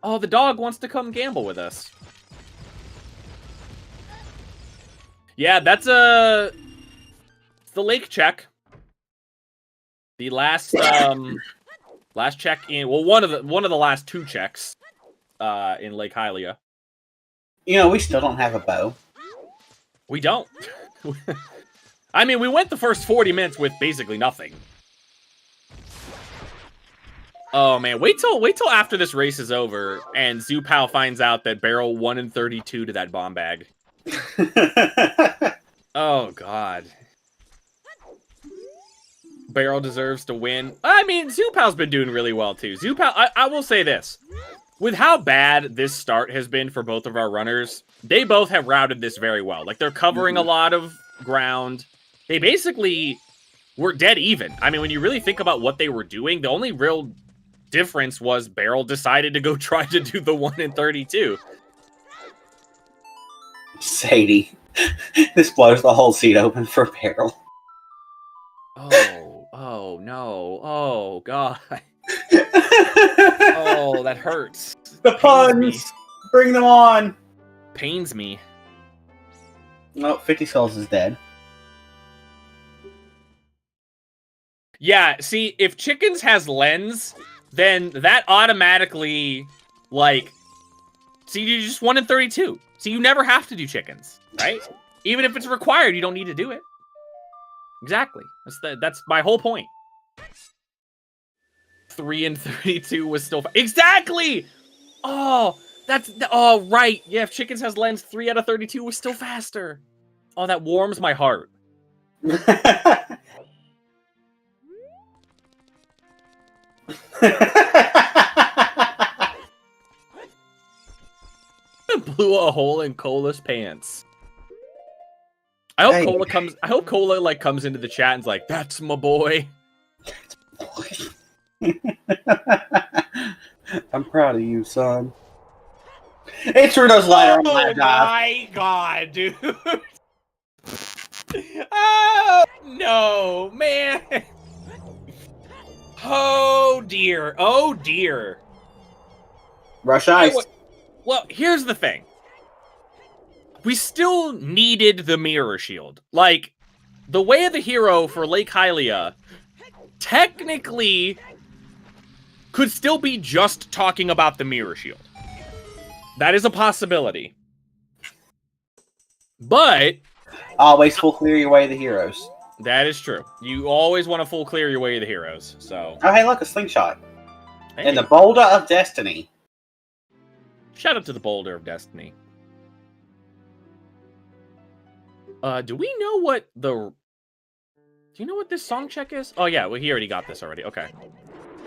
Oh, the dog wants to come gamble with us. Yeah, that's the lake check. The last last check in one of the last 2 checks in Lake Hylia. You know, we still don't have a bow. We don't. I mean, we went the first 40 minutes with basically nothing. Oh man, wait till after this race is over and Zoopal finds out that Barrel 1 in 32 to that bomb bag. Oh god. Barrel deserves to win. I mean, Zoopal's been doing really well too. Zoopal, I will say this. With how bad this start has been for both of our runners, they both have routed this very well. Like, they're covering a lot of ground. They basically were dead even. I mean, when you really think about what they were doing, the only real difference was Barrel decided to go try to do the 1 in 32. Sadie. This blows the whole seat open for Barrel. Oh no. Oh, God. Oh, that hurts. The puns! Bring them on! Pains me. No, 50 Souls is dead. Yeah, see, if Chickens has lens, then that automatically, like... See, you just 1 in 32. So you never have to do Chickens, right? Even if it's required, you don't need to do it. Exactly. That's my whole point. 3 in 32 was still... Exactly! Oh, oh, right. Yeah, if Chickens has lens, 3 out of 32 was still faster. Oh, that warms my heart. Blew a hole in Cola's pants. I hope Hey. Cola comes. I hope Cola like comes into the chat and's like, "That's my boy." I'm proud of you, son. It's Rudo's lighter. Oh my god, dude! Oh no, man! Oh dear! Oh dear! Rush ice. Well, here's the thing. We still needed the mirror shield. Like, the way of the hero for Lake Hylia technically could still be just talking about the mirror shield. That is a possibility. But Always full clear your way to the heroes. that is true. You always want to full clear your way to the heroes. So, Oh, hey, look, a slingshot. hey, And the boulder of destiny. shout out to the Boulder of Destiny. Do we know what the... Do you know what this song check is? Oh yeah, well, he already got this already. Okay.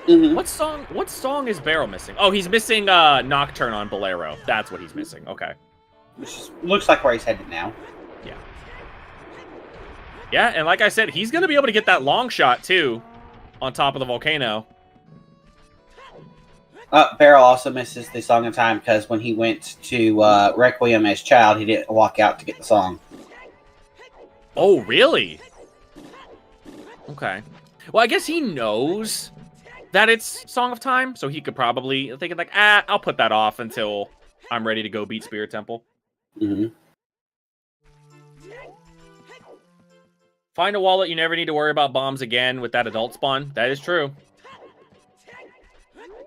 Mm-hmm. What song is Barrel missing? Oh, he's missing Nocturne on Bolero. That's what he's missing. Okay. Which looks like where he's headed now. Yeah. Yeah, and like I said, he's going to be able to get that long shot too on top of the volcano. Barrel also misses the Song of Time because when he went to Requiem as child, he didn't walk out to get the song. Oh, really? Okay. Well, I guess he knows that it's Song of Time, so he could probably think like, I'll put that off until I'm ready to go beat Spirit Temple. Mm-hmm. Find a wallet, you never need to worry about bombs again with that adult spawn. That is true.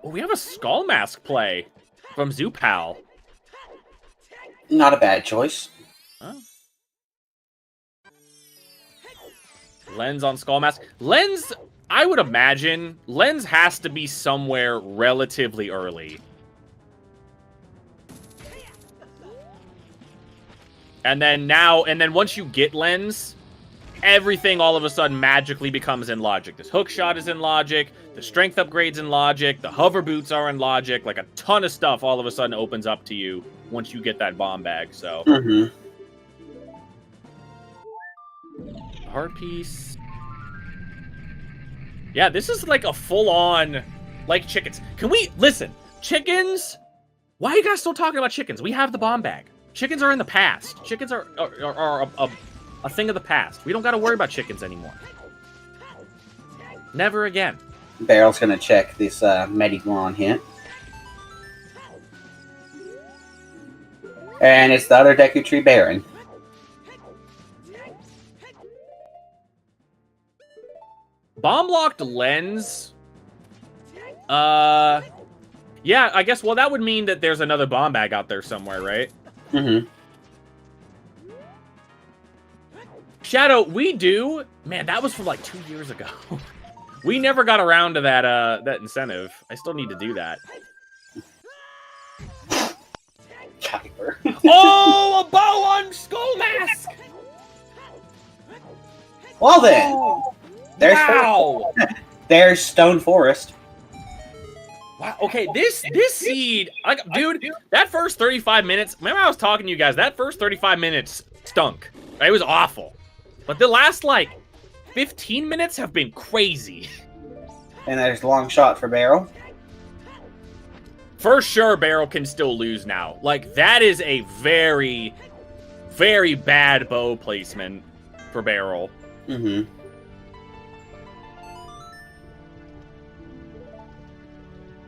Oh, we have a Skull Mask play from Zoopal. Not a bad choice. Oh. Lens on Skull Mask. Lens, I would imagine, Lens has to be somewhere relatively early. And then once you get Lens, everything all of a sudden magically becomes in logic. This hook shot is in logic, the strength upgrade's in logic, the hover boots are in logic, like a ton of stuff all of a sudden opens up to you once you get that bomb bag, so. Mm-hmm. Heart piece. Yeah, this is like a full-on, like chickens. Can we, listen, chickens? Why are you guys still talking about chickens? We have the bomb bag. Chickens are in the past. Chickens are a thing of the past. We don't got to worry about chickens anymore. Never again. Barrel's gonna check this Mediguan hint. And it's the other Deku Tree Baron. Bomb-locked Lens. Yeah, I guess, well, that would mean that there's another bomb bag out there somewhere, right? Mm-hmm. Shadow, we do... Man, that was from like 2 years ago. We never got around to that incentive. I still need to do that. Kyber. Oh, a bow on Skull Mask! Well then, Oh, there's wow! there's Stone Forest. Wow. Okay, this seed, like, dude, that first 35 minutes. Remember, I was talking to you guys. That first 35 minutes stunk. It was awful. But the last like 15 minutes have been crazy. And there's long shot for Barrel. For sure, Barrel can still lose now. Like, that is a very, very bad bow placement for Barrel. Mm-hmm.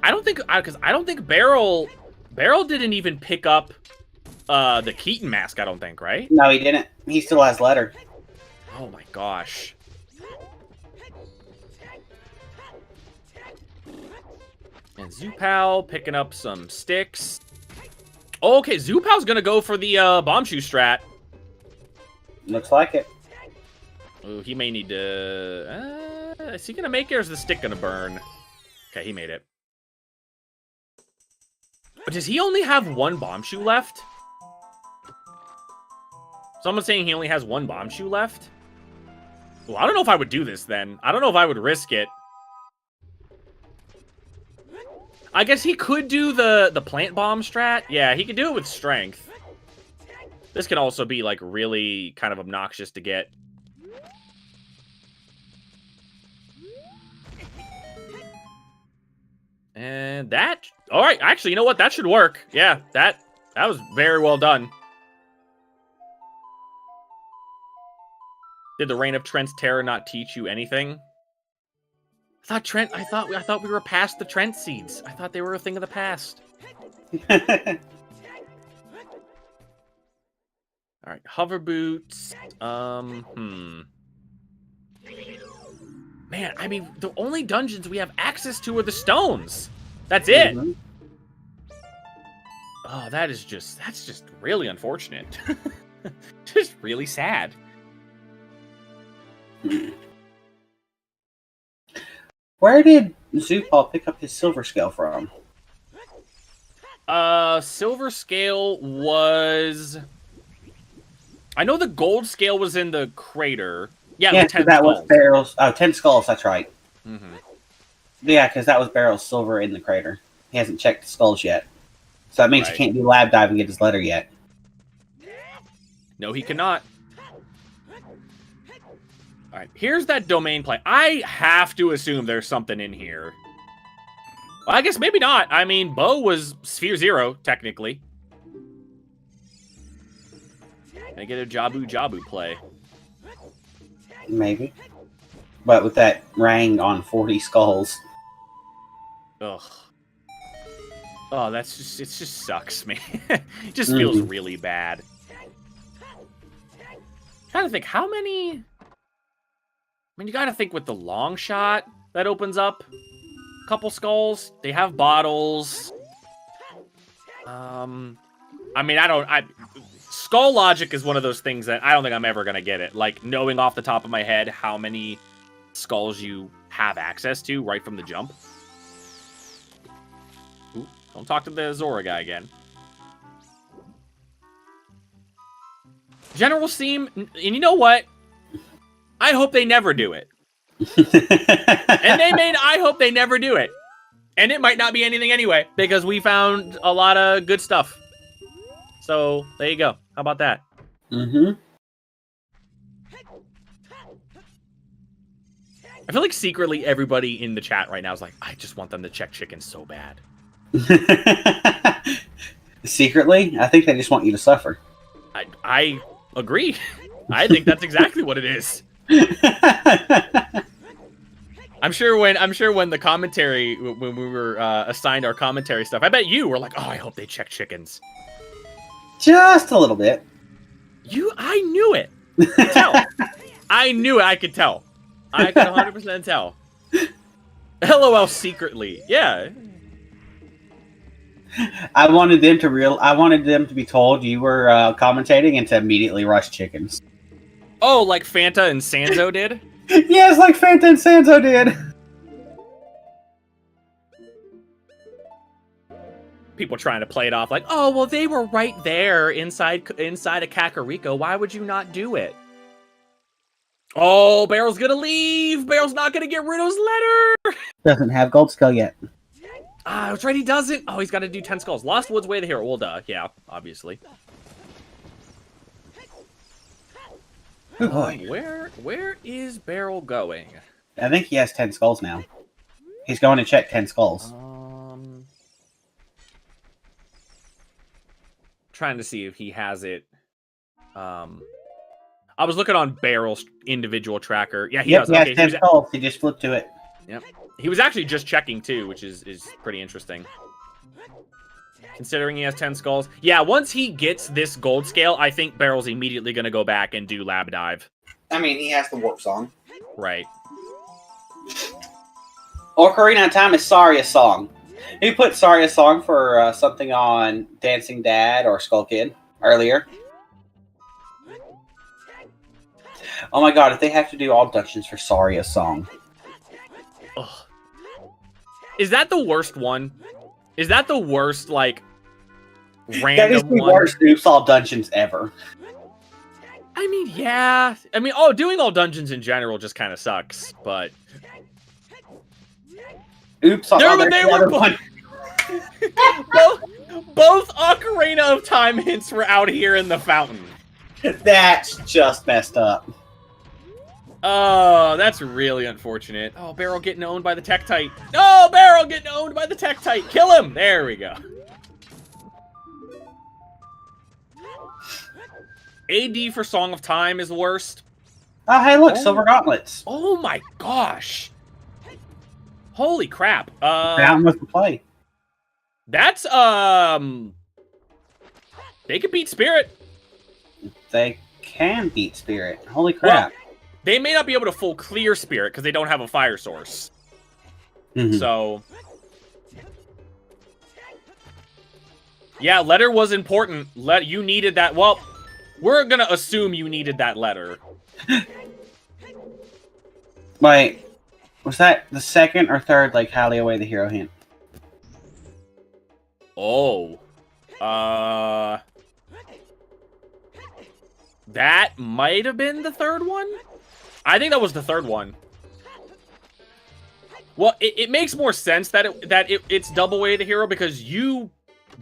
I don't think Barrel didn't even pick up the Keaton mask, I don't think, right? No, he didn't. He still has letter. Oh my gosh. And Zoopal picking up some sticks. Oh, okay, Zoopal's gonna go for the bomb shoe strat. Looks like it. Oh, he may need to... is he gonna make it, or is the stick gonna burn? Okay, he made it. But does he only have one bomb shoe left? Someone's saying he only has one bomb shoe left? Well, I don't know if I would do this then. I don't know if I would risk it. I guess he could do the plant bomb strat. Yeah, he could do it with strength. This can also be, like, really kind of obnoxious to get. And that... Alright, actually, you know what? That should work. Yeah, that was very well done. Did the Reign of Trent's Terror not teach you anything? I thought we were past the Trent seeds. I thought they were a thing of the past. Alright, hover boots. Man, I mean, the only dungeons we have access to are the stones. That's it. Mhm. Oh, that's just really unfortunate. Just really sad. Where did Zoopal pick up his silver scale from? Silver scale was... I know the gold scale was in the crater. Yeah, Yeah, the 10 that was skulls. Barrel's. Oh, 10 skulls, that's right. Mm-hmm. Yeah, because that was Barrel's silver in the crater. He hasn't checked the skulls yet. So that means Right. he can't do lab dive and get his letter yet. No, he cannot. Alright, here's that domain play. I have to assume there's something in here. Well, I guess maybe not. I mean, Bo was Sphere 0, technically. Gonna get a Jabu play. Maybe. But with that rang on 40 skulls. Ugh. Oh, it just sucks, man. It just feels really bad. Trying to think, how many... I mean, you gotta think with the long shot that opens up a couple skulls. They have bottles. I mean, skull logic is one of those things that I don't think I'm ever gonna get it. Like, knowing off the top of my head how many skulls you have access to right from the jump. Ooh, don't talk to the Zora guy again. General theme, and you know what? I hope they never do it. I hope they never do it. And it might not be anything anyway, because we found a lot of good stuff. So, there you go. How about that? Mm-hmm. I feel like secretly everybody in the chat right now is like, I just want them to check chickens so bad. Secretly? I think they just want you to suffer. I agree. I think that's exactly what it is. I'm sure when the commentary, when we were assigned our commentary stuff, I bet you were like, oh, I hope they check chickens. Just a little bit. I knew it. Tell. I knew it. I could tell. I could 100% tell. LOL secretly. Yeah. I wanted them to be told you were commentating and to immediately rush chickens. Oh, like Fanta and Sanzo did? Yes, like Fanta and Sanzo did. People trying to play it off like, oh, well, they were right there inside a Kakariko. Why would you not do it? Oh, Barrel's gonna leave. Barrel's not gonna get Runo's letter. Doesn't have gold skull yet. Ah, that's right, he doesn't. Oh, he's got to do 10 skulls. Lost Woods way to hero. Well, duh. Yeah, obviously. Oh, boy. Where is Barrel going? I think he has 10 skulls now. He's going to check 10 skulls. Trying to see if he has it. I was looking on Barrel's individual tracker. Yeah, he does. He has Okay, 10 skulls. He just flipped to it. Yep. He was actually just checking too, which is pretty interesting. Considering he has 10 skulls. Yeah, once he gets this gold scale, I think Barrel's immediately going to go back and do lab dive. I mean, he has the warp song. Right. Ocarina of Time is Saria's song. He put Saria's song for something on Dancing Dad or Skull Kid earlier. Oh my god, if they have to do all dungeons for Saria's song. Ugh. Is that the worst one? Is that the worst, like, random That is the one? worst Oops All Dungeons ever. I mean, yeah. I mean, doing all dungeons in general just kind of sucks, but... Oops All They were both Ocarina of Time hints were out here in the fountain. That's just messed up. Oh, that's really unfortunate. Oh, Barrel getting owned by the Tektite. No, Barrel getting owned by the Tektite. Kill him. There we go. AD for Song of Time is the worst. Oh, hey, look, Silver Gauntlets. Oh my gosh. Holy crap. Down with the play. That's, they could beat Spirit. They can beat Spirit. Holy crap. Well, they may not be able to full clear Spirit because they don't have a fire source. So... yeah, letter was important. You needed that. Well, we're gonna assume you needed that letter. Wait, was that the second or third, like, Halley Away the Hero hint? Oh. That might have been the third one? I think that was the third one. Well, it makes more sense that it's Double Way the Hero because you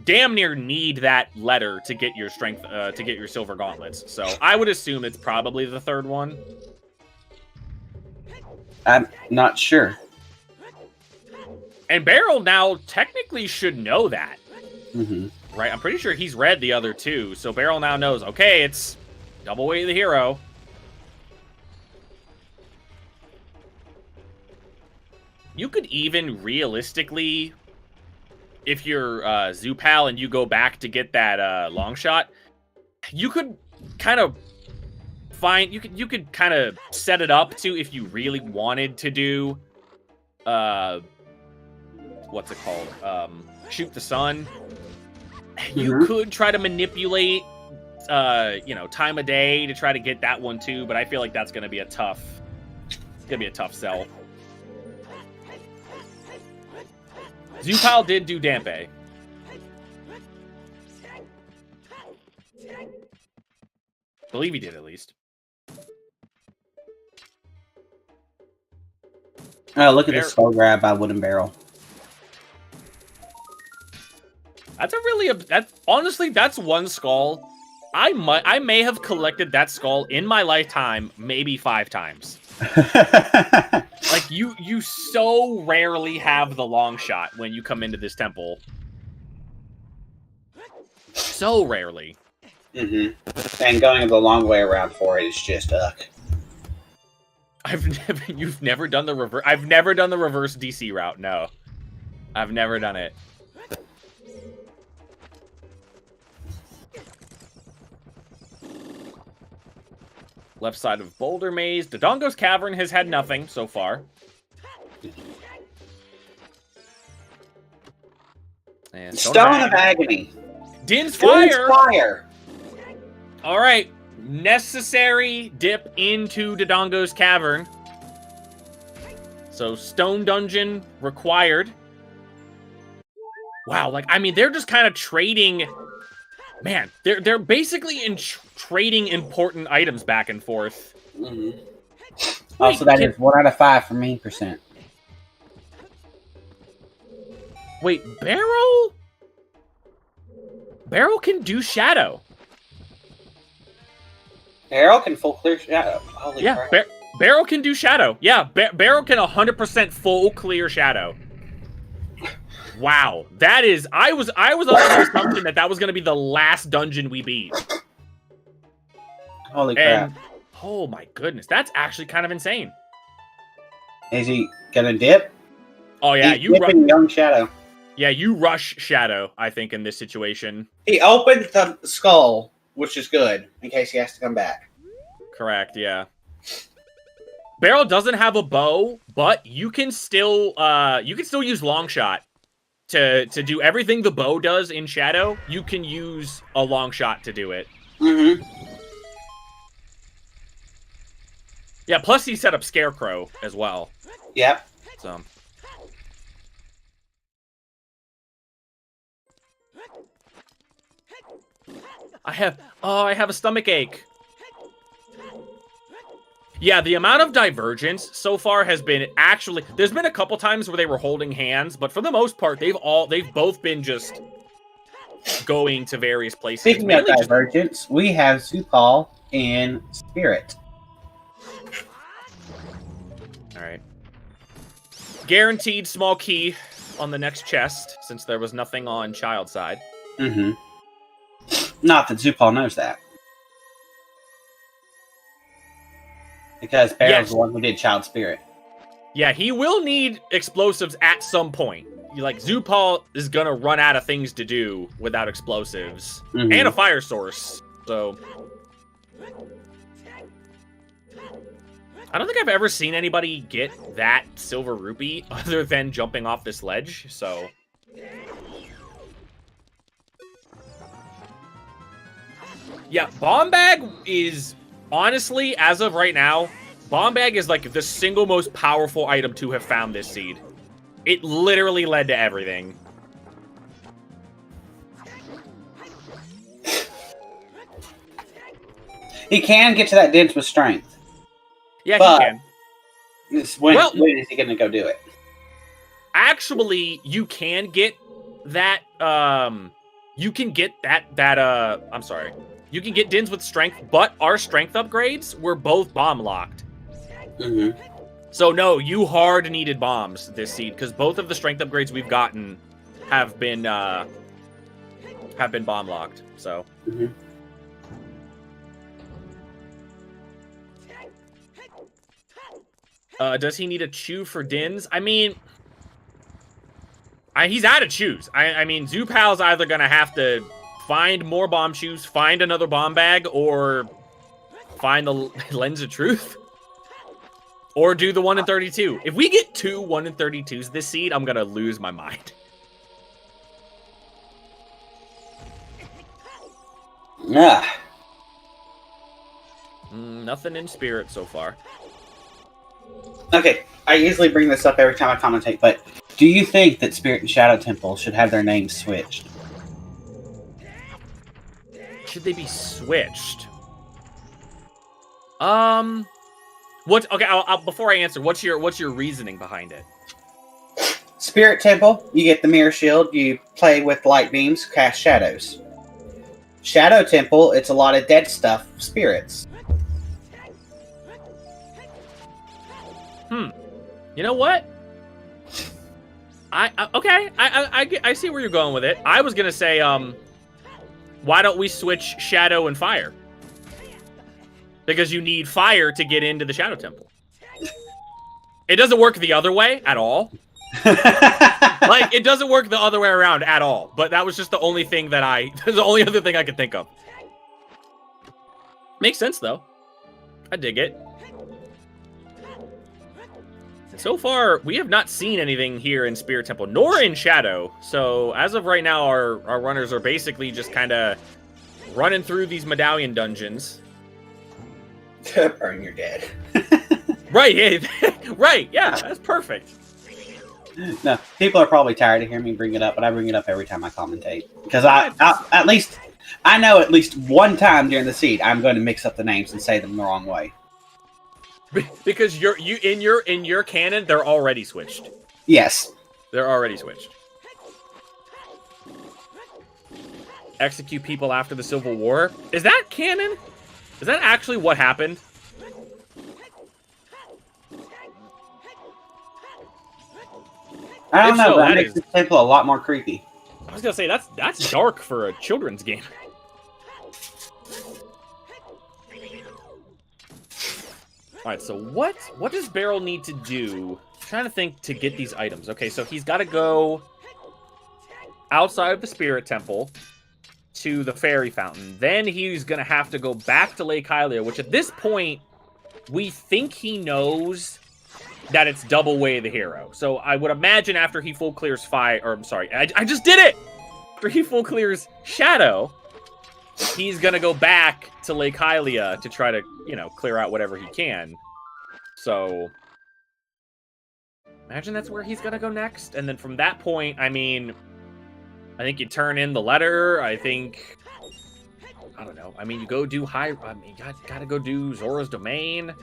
damn near need that letter to get your strength, to get your Silver Gauntlets. So I would assume it's probably the third one. I'm not sure. And Barrel now technically should know that. Right? I'm pretty sure he's read the other two. So Barrel now knows, okay, it's Double Way the Hero. You could even realistically, if you're Zoopal and you go back to get that long shot, you could kind of find you could kind of set it up to if you really wanted to do what's it called? Shoot the sun. You could try to manipulate you know, time of day to try to get that one too, but I feel like that's gonna be a tough sell. Zoopal did do Dampe. Believe he did, at least. Oh, look at this skull grab by WoodenBarrel. That's a really... honestly, that's one skull. I may have collected that skull in my lifetime maybe 5 times. Like, you so rarely have the long shot when you come into this temple. So rarely. And going the long way around for it is just uck. You've never done the reverse... I've never done the reverse DC route, no. I've never done it. Left side of Boulder Maze. Dodongo's Cavern has had nothing so far. And Stone of Agony. Din's Fire. Fire. All right. Necessary dip into Dodongo's Cavern. So Stone Dungeon required. Wow, like, I mean, they're just kind of trading... Man, they're basically trading important items back and forth. Also, that is 1 out of 5 for mean percent. Wait, Barrel? Barrel can do Shadow. Barrel can full clear Shadow. Holy crap. Barrel can do Shadow. Yeah, Barrel can 100% full clear Shadow. Wow, that is... I was under the assumption that was going to be the last dungeon we beat. Holy crap. Oh my goodness, that's actually kind of insane. Is he gonna dip? Oh yeah, He's dipping Young Shadow. Yeah, you rush Shadow, I think, in this situation. He opened the skull, which is good, in case he has to come back. Correct, yeah. Barrel doesn't have a bow, but you can still use long shot. To do everything the bow does in Shadow, you can use a long shot to do it. Yeah, plus he set up Scarecrow as well. Yep. So. I have a stomach ache. Yeah, the amount of divergence so far has been actually. There's been a couple times where they were holding hands, but for the most part, they've both been just going to various places. Speaking of divergence, we have Zoopal in Spirit. All right. Guaranteed small key on the next chest, since there was nothing on child side. Mm-hmm. Not that Zoopal knows that. Because Barrel's the one who did Child Spirit. Yeah, he will need explosives at some point. Like, Zoopal is gonna run out of things to do without explosives. Mm-hmm. And a fire source, so... I don't think I've ever seen anybody get that silver rupee other than jumping off this ledge, so... Yeah, Bomb Bag is, honestly, as of right now, Bomb Bag is like the single most powerful item to have found this seed. It literally led to everything. He can get to that dense with strength. Yeah, but he can. When is he going to go do it? Actually, you can get that, you can get I'm sorry. You can get Dins with strength, but our strength upgrades were both bomb locked. Mm-hmm. So no, you hard needed bombs this seed, because both of the strength upgrades we've gotten have been bomb locked. So. Mm-hmm. Does he need a chew for Dins? I mean, he's out of chews. I mean, Zoopal's either gonna have to find more bomb chews, find another bomb bag, or find the lens of truth, or do the 1 in 32. If we get 2 1 in 32s this seed, I'm gonna lose my mind. Yeah. Nothing in spirit so far. Okay, I usually bring this up every time I commentate, but do you think that Spirit and Shadow Temple should have their names switched? Should they be switched? What? Okay, I'll before I answer, what's your reasoning behind it? Spirit Temple, you get the Mirror Shield, you play with light beams, cast shadows. Shadow Temple, it's a lot of dead stuff, spirits. You know what? I see where you're going with it. I was gonna say, why don't we switch Shadow and Fire? Because you need Fire to get into the Shadow Temple. It doesn't work the other way at all. Like, it doesn't work the other way around at all. But that was just the only thing that the only other thing I could think of. Makes sense, though. I dig it. So far, we have not seen anything here in Spirit Temple, nor in Shadow. So, as of right now, our runners are basically just kind of running through these medallion dungeons. Burn, you're dead. Right, yeah, right, yeah, that's perfect. No, people are probably tired of hearing me bring it up, but I bring it up every time I commentate. Because I know at least one time during the seed, I'm going to mix up the names and say them the wrong way. Because in your canon, they're already switched. Yes. They're already switched. Execute people after the Civil War. Is that canon? Is that actually what happened? I don't know, so, but that makes the temple a lot more creepy. I was gonna say that's dark for a children's game. Alright, so what does Barrel need to do? I'm trying to think to get these items. Okay, so he's got to go outside of the Spirit Temple to the Fairy Fountain. Then he's going to have to go back to Lake Hylia, which at this point, we think he knows that it's double way the hero. So I would imagine after he full clears fire, or I'm sorry, I just did it! After he full clears Shadow, he's going to go back to Lake Hylia to try to, clear out whatever he can. So, imagine that's where he's going to go next. And then from that point, I mean, I think you turn in the letter. I don't know. I mean, you go do you gotta go do Zora's Domain.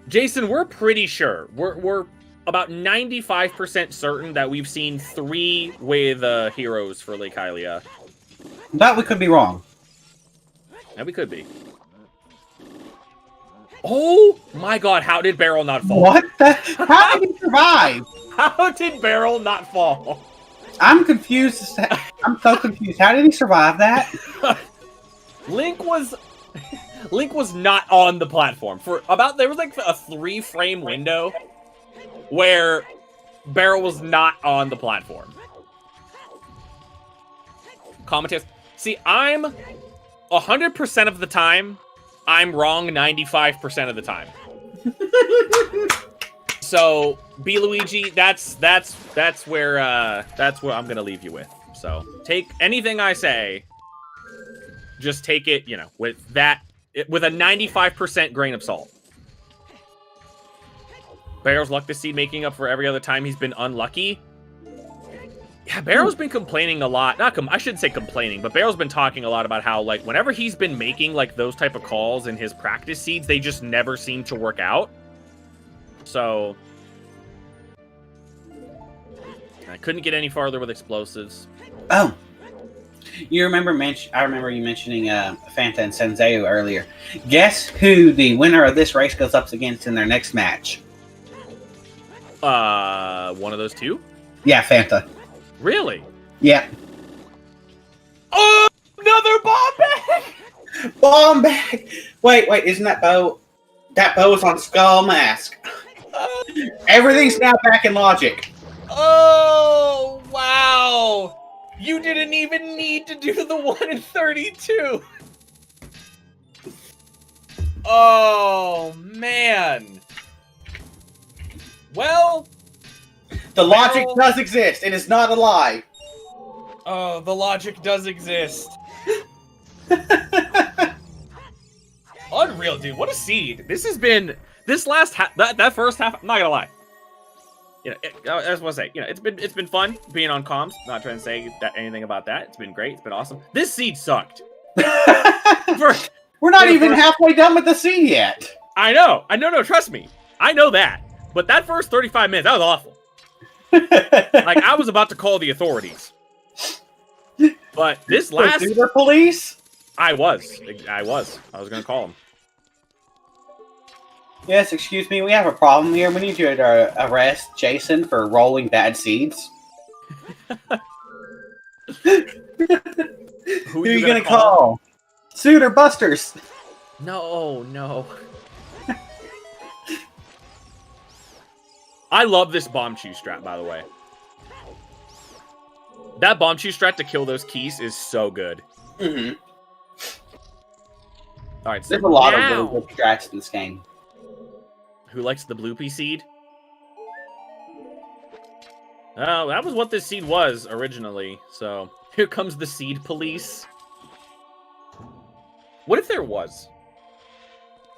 Jason, we're pretty sure. We're about 95% certain that we've seen 3 with heroes for Lake Hylia. But we could be wrong. Yeah, we could be. Oh my god, how did Barrel not fall? What the? How did he survive? How did Barrel not fall? I'm confused. I'm so confused. How did he survive that? Link was not on the platform for about, there was like a 3-frame window where Barrel was not on the platform. Commentators, see, I'm 100% of the time, I'm wrong 95% of the time. So, B. Luigi, that's where I'm gonna leave you with. So, take anything I say, just take it, you know, with a 95% grain of salt. Barrel's luck this seed making up for every other time he's been unlucky. Yeah, Barrel's been complaining a lot. I shouldn't say complaining, but Barrel's been talking a lot about how, like, whenever he's been making, like, those type of calls in his practice seeds, they just never seem to work out. So, I couldn't get any farther with explosives. Oh. You remember I remember you mentioning Fanta and Senseo earlier. Guess who the winner of this race goes up against in their next match? One of those two? Yeah, Fanta. Really? Yeah. Oh, another bomb bag! Bomb bag! Wait, isn't that bow? That bow is on Skull Mask. Everything's now back in logic. Oh, wow! You didn't even need to do the 1 in 32! Oh, man. Well... The logic does exist. It is not a lie. Oh, the logic does exist. Unreal, dude. What a seed. This has been... This last half... That first half... I'm not gonna lie. You know, I just want to say, you know, it's been fun being on comms. Not trying to say anything about that. It's been great. It's been awesome. This seed sucked. We're not even halfway done with the scene yet. I know. No, trust me. I know that. But that first 35 minutes, that was awful. Like, I was about to call the authorities. But this last... The police? I was going to call them. Yes, excuse me, we have a problem here. We need you to arrest Jason for rolling bad seeds. Who are you gonna call? Suitor Busters! No. I love this bomb chew strat, by the way. That bomb chew strat to kill those keys is so good. Mm-hmm. Alright, so there's a lot of really good strats in this game. Who likes the bloopy seed? Oh, that was what this seed was originally. So, here comes the seed police. What if there was?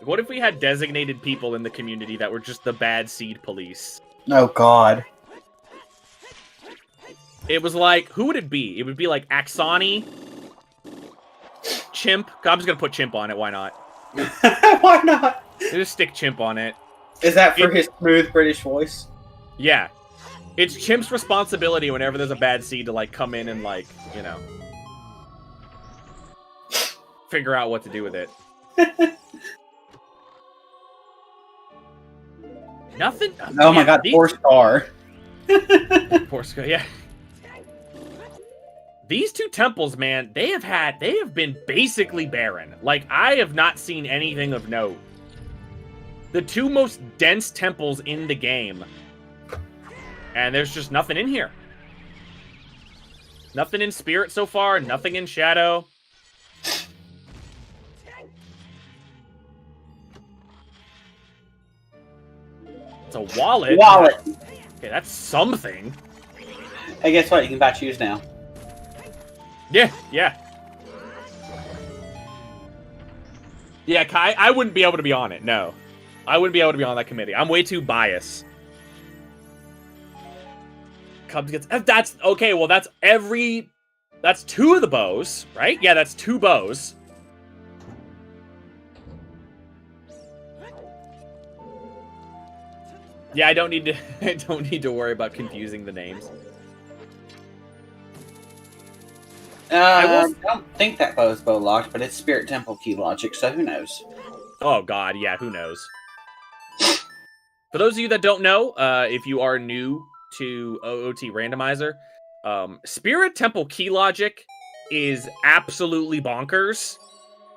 What if we had designated people in the community that were just the bad seed police? Oh, God. It was like, who would it be? It would be like Axani, Chimp. I'm just going to put Chimp on it. Why not? Why not? Just stick Chimp on it. Is that for his smooth British voice? Yeah. It's Chimp's responsibility whenever there's a bad seed to, like, come in and, like, you know, figure out what to do with it. Nothing? Oh my god, poor Scar. Poor Scar, yeah. These two temples, man, they have been basically barren. Like, I have not seen anything of note. The two most dense temples in the game. And there's just nothing in here. Nothing in Spirit so far, nothing in Shadow. It's a wallet. Okay, that's something. Hey, guess what? You can buy shoes now. Yeah. Yeah, Kai, I wouldn't be able to be on it, no. I wouldn't be able to be on that committee. I'm way too biased. Cubs gets... That's... Okay, well, that's every... That's 2 of the bows, right? Yeah, that's 2 bows. Yeah, I don't need to. I don't need to worry about confusing the names. I don't think that bow is bow locked, but it's Spirit Temple key logic, so who knows? Oh God, yeah, who knows? For those of you that don't know, if you are new to OoT Randomizer, Spirit Temple key logic is absolutely bonkers.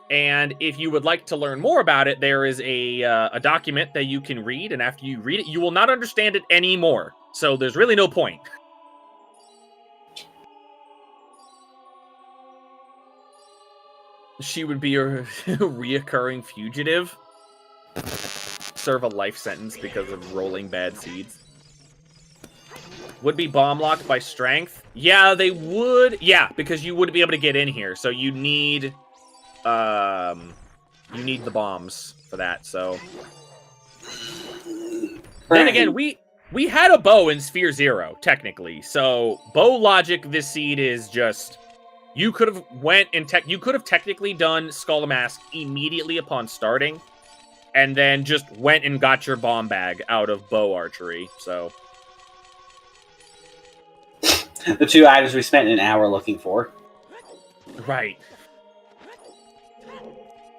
And if you would like to learn more about it, there is a document that you can read, and after you read it, you will not understand it anymore. So there's really no point. She would be a reoccurring fugitive. Serve a life sentence because of rolling bad seeds. Would be bomb locked by strength. Yeah, they would. Yeah, because you wouldn't be able to get in here. So you need the bombs for that. So then again, we had a bow in Sphere 0 technically. So bow logic this seed is just you could have went and you could have technically done Skull Mask immediately upon starting, and then just went and got your bomb bag out of bow archery. So the two items we spent an hour looking for. Right.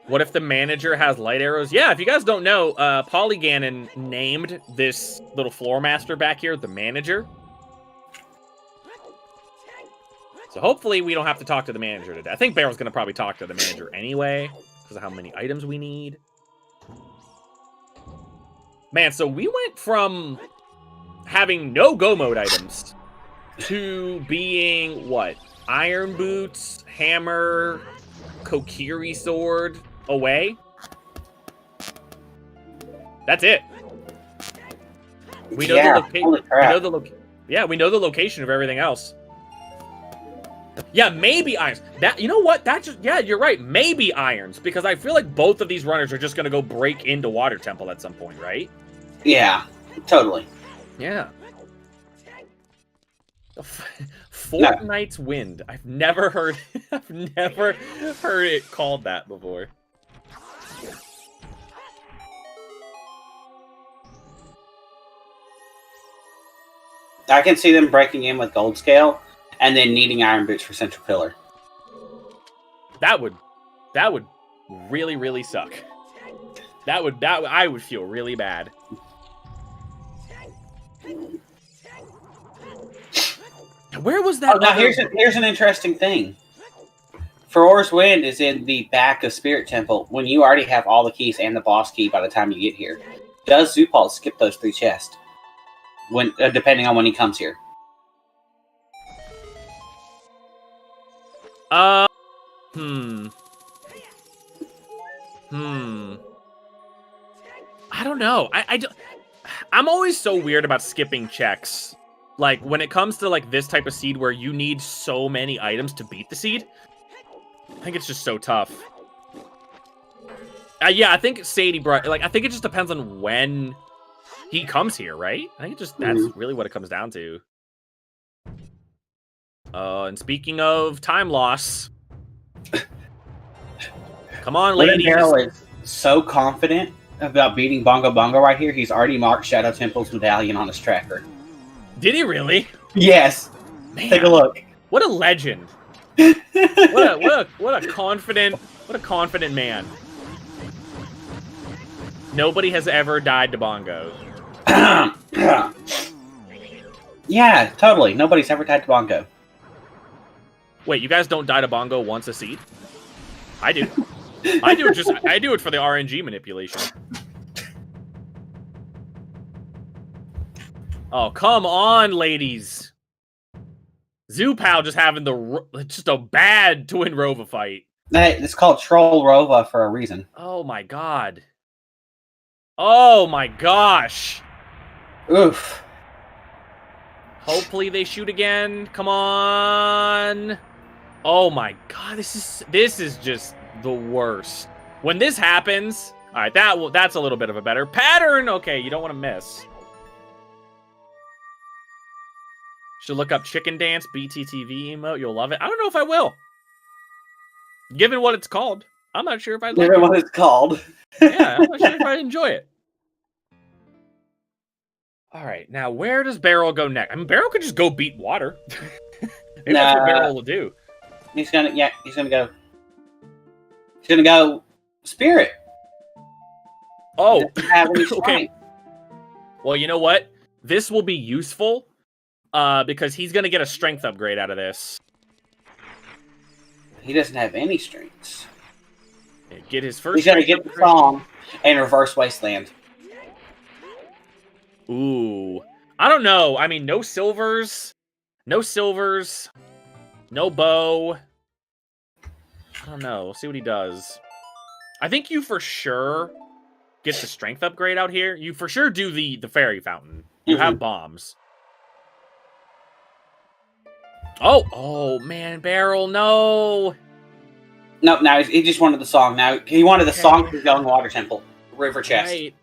What if the manager has light arrows? Yeah, if you guys don't know, Polyganon named this little floor master back here the manager. So hopefully we don't have to talk to the manager today. I think Barrel's going to probably talk to the manager anyway, because of how many items we need. Man, so we went from having no go mode items to being, what? Iron boots, hammer, Kokiri sword away. That's it. We know the location. We know the location of everything else. Yeah, maybe irons. You know what? You're right. Maybe irons, because I feel like both of these runners are just going to go break into Water Temple at some point, right? Yeah, totally. Yeah. Fortnite's Wind. I've never heard it called that before. I can see them breaking in with Gold Scale and then needing Iron Boots for Central Pillar. That would really, really suck. I would feel really bad. Where was that? Oh, now here's an interesting thing. Ferore's Wind is in the back of Spirit Temple when you already have all the keys and the boss key by the time you get here. Does Zoopal skip those 3 chests? When depending on when he comes here. I don't know. I'm always so weird about skipping checks. Like, when it comes to, like, this type of seed where you need so many items to beat the seed, I think it's just so tough. Yeah, I think Sadie brought... Like, I think it just depends on when he comes here, right? I think that's really what it comes down to. And speaking of time loss... Come on, ladies. WoodenBarrel is so confident about beating Bongo Bongo right here, he's already marked Shadow Temple's medallion on his tracker. Did he really? Yes. Man, take a look. What a legend. what a confident man. Nobody has ever died to Bongo. Yeah, totally. Nobody's ever died to Bongo. Wait, you guys don't die to Bongo once a seed? I do. I do it for the RNG manipulation. Oh, come on, ladies. Zoopal just having just a bad Twin Rova fight. Hey, it's called Troll Rova for a reason. Oh my god. Oh my gosh. Oof. Hopefully they shoot again. Come on. Oh my god, this is just the worst. When this happens, all right, that's a little bit of a better pattern. Okay, you don't want to miss. Should look up Chicken Dance BTTV emote. You'll love it. I don't know if I will. Given what it's called, I'm not sure if I'd like it. Given what it's called. Yeah, I'm not sure if I'd enjoy it. All right, now where does Barrel go next? I mean, Barrel could just go beat water. Maybe that's what Barrel will do. He's gonna go Spirit. Oh, Have any okay. strength. Well, you know what? This will be useful because he's going to get a strength upgrade out of this. He doesn't have any strengths. Get his first. He's gonna get the song and reverse Wasteland. Ooh, I don't know. I mean, no silvers, no bow. I don't know. We'll see what he does. I think you for sure get the strength upgrade out here. You for sure do the fairy fountain. You have bombs. Oh man, Barrel, no. No, now he just wanted the song. Now he wanted the song for going Water Temple, River Chest. Right.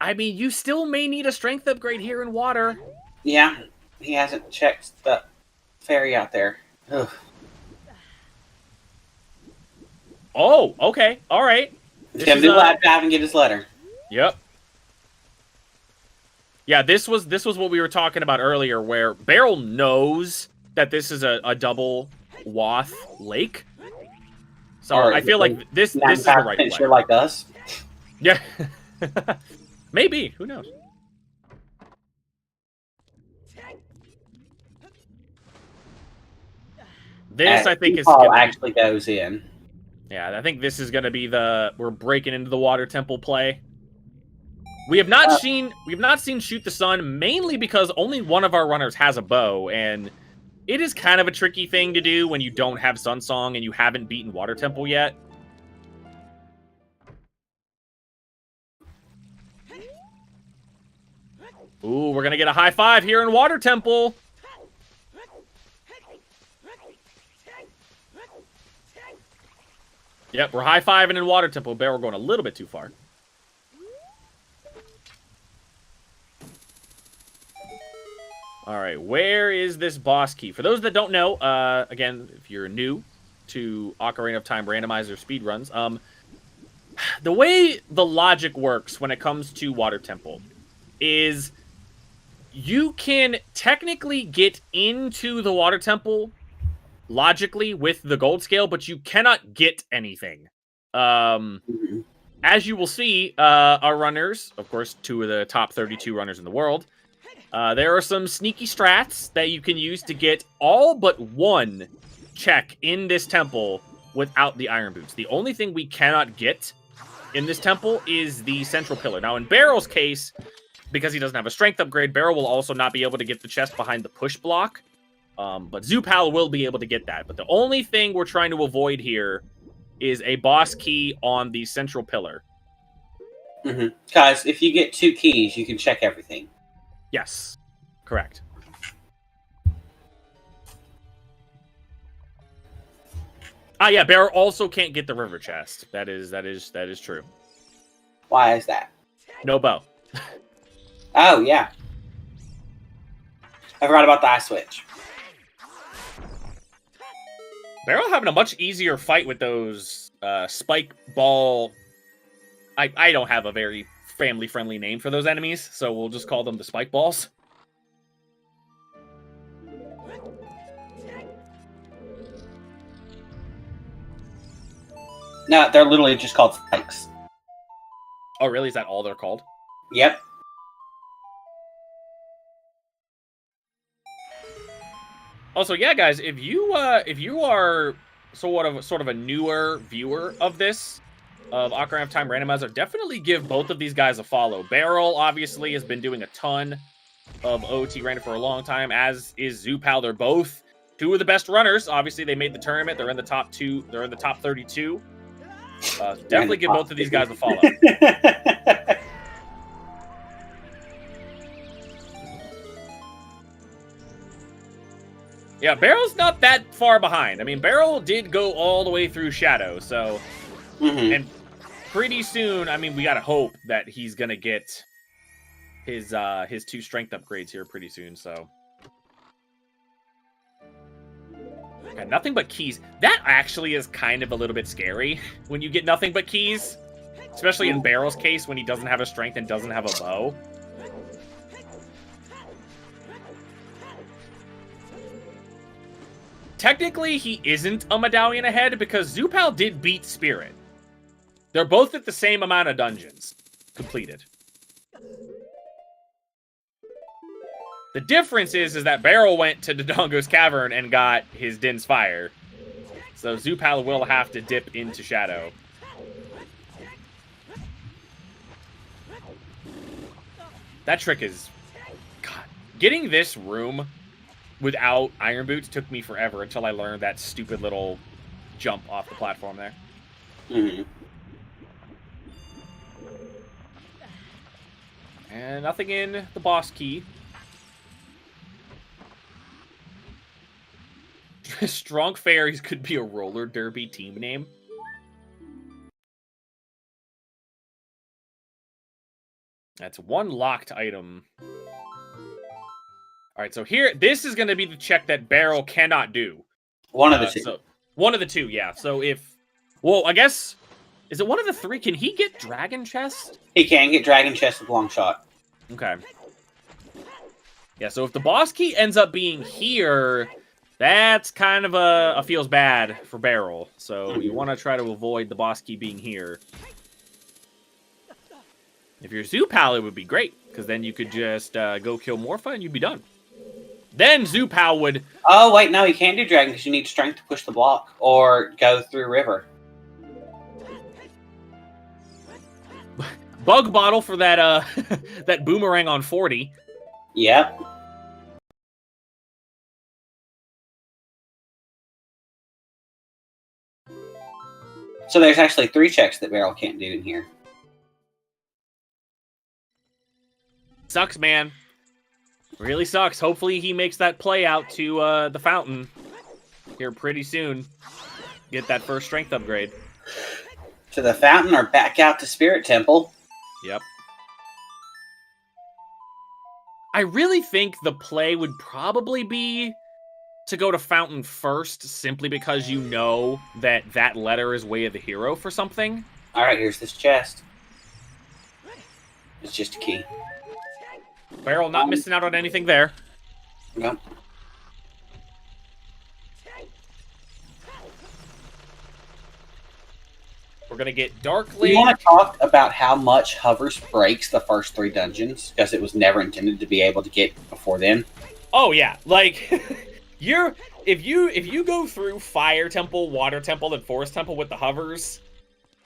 I mean, you still may need a strength upgrade here in water. Yeah, he hasn't checked the fairy out there. Ugh. Oh, okay, all right. He's gonna do lap dive and get his letter. Yep. Yeah, this was what we were talking about earlier, where Barrel knows that this is a double Wath lake. So I feel like this is the right play. Like us. Yeah. Maybe. Who knows? This, I think, is actually goes in. Yeah, I think this is going to be we're breaking into the water temple play. We have not seen Shoot the Sun, mainly because only one of our runners has a bow, and it is kind of a tricky thing to do when you don't have Sun Song and you haven't beaten Water Temple yet. Ooh, we're going to get a high five here in Water Temple. Yep, we're high-fiving in Water Temple. Bear, we're going a little bit too far. All right, where is this boss key? For those that don't know, again, if you're new to Ocarina of Time Randomizer speedruns, the way the logic works when it comes to Water Temple is you can technically get into the Water Temple logically with the gold scale, but you cannot get anything. As you will see, our runners, of course, 2 of the top 32 runners in the world, there are some sneaky strats that you can use to get all but one check in this temple without the iron boots. The only thing we cannot get in this temple is the central pillar. Now, in Barrel's case, because he doesn't have a strength upgrade, Barrel will also not be able to get the chest behind the push block. But Zoopal will be able to get that. But the only thing we're trying to avoid here is a boss key on the central pillar. Guys, if you get 2 keys, you can check everything. Yes, correct. Yeah, Bear also can't get the river chest. That is true. Why is that? No bow. Oh yeah, I forgot about the ice switch. Barrel having a much easier fight with those spike ball. I don't have a very family-friendly name for those enemies, so we'll just call them the spike balls. No, they're literally just called spikes. Oh, really? Is that all they're called? Yep. Also, yeah, guys, if you are sort of a newer viewer of this, of Ocarina of Time Randomizer, definitely give both of these guys a follow. Barrel, obviously, has been doing a ton of OoT random for a long time, as is Zoopal. They're both 2 of the best runners. Obviously, they made the tournament. They're in the top 2. They're in the top 32. Definitely give both of these guys a follow. Yeah, Barrel's not that far behind. I mean, Barrel did go all the way through Shadow, so... And pretty soon, I mean, we gotta hope that he's gonna get his 2 strength upgrades here pretty soon, so... Okay, nothing but keys. That actually is kind of a little bit scary when you get nothing but keys. Especially in Barrel's case when he doesn't have a strength and doesn't have a bow. technically he isn't a medallion ahead because Zoopal did beat Spirit. They're both at the same amount of dungeons completed. The difference is that Barrel went to Dodongo's Cavern and got his Din's Fire. So Zoopal will have to dip into Shadow. That trick is... God. Getting this room without Iron Boots took me forever until I learned that stupid little jump off the platform there. Mm-hmm. And nothing in the boss key. Strong Fairies could be a roller derby team name. That's one locked item. Alright, so here, this is going to be the check that Barrel cannot do. One of the two. So, one of the two, yeah. So if... Well, I guess... Is it one of the three? Can he get Dragon Chest? He can get Dragon Chest with Long Shot. Okay. Yeah, so if the boss key ends up being here, that's kind of a feels bad for Barrel. So you want to try to avoid the boss key being here. If you're Zoopal, it would be great, because then you could just go kill Morpha and you'd be done. Then Zoopal would... Oh, wait, no, you can't do Dragon because you need strength to push the block or go through river. Bug bottle for that that boomerang on 40. Yep. So there's actually 3 checks that Barrel can't do in here. Sucks, man. Really sucks. Hopefully he makes that play out to the fountain here pretty soon. Get that first strength upgrade. To the fountain or back out to Spirit Temple. Yep. I really think the play would probably be to go to Fountain first, simply because you know that that letter is Way of the Hero for something. Alright, here's this chest. It's just a key. Barrel not missing out on anything there. Yep. We're going to get Darkling. You want to talk about how much Hovers breaks the first 3 dungeons? Because it was never intended to be able to get before then. Oh, yeah. Like, if you go through Fire Temple, Water Temple, and Forest Temple with the Hovers,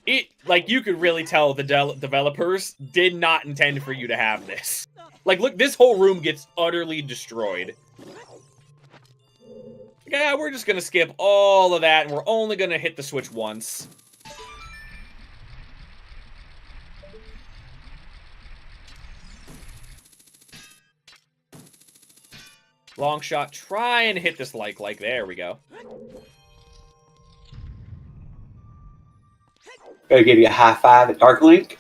you could really tell the developers did not intend for you to have this. Like, look, this whole room gets utterly destroyed. Yeah, we're just going to skip all of that, and we're only going to hit the switch once. Long shot, try and hit this like. There we go. Gonna give you a high five at Dark Link.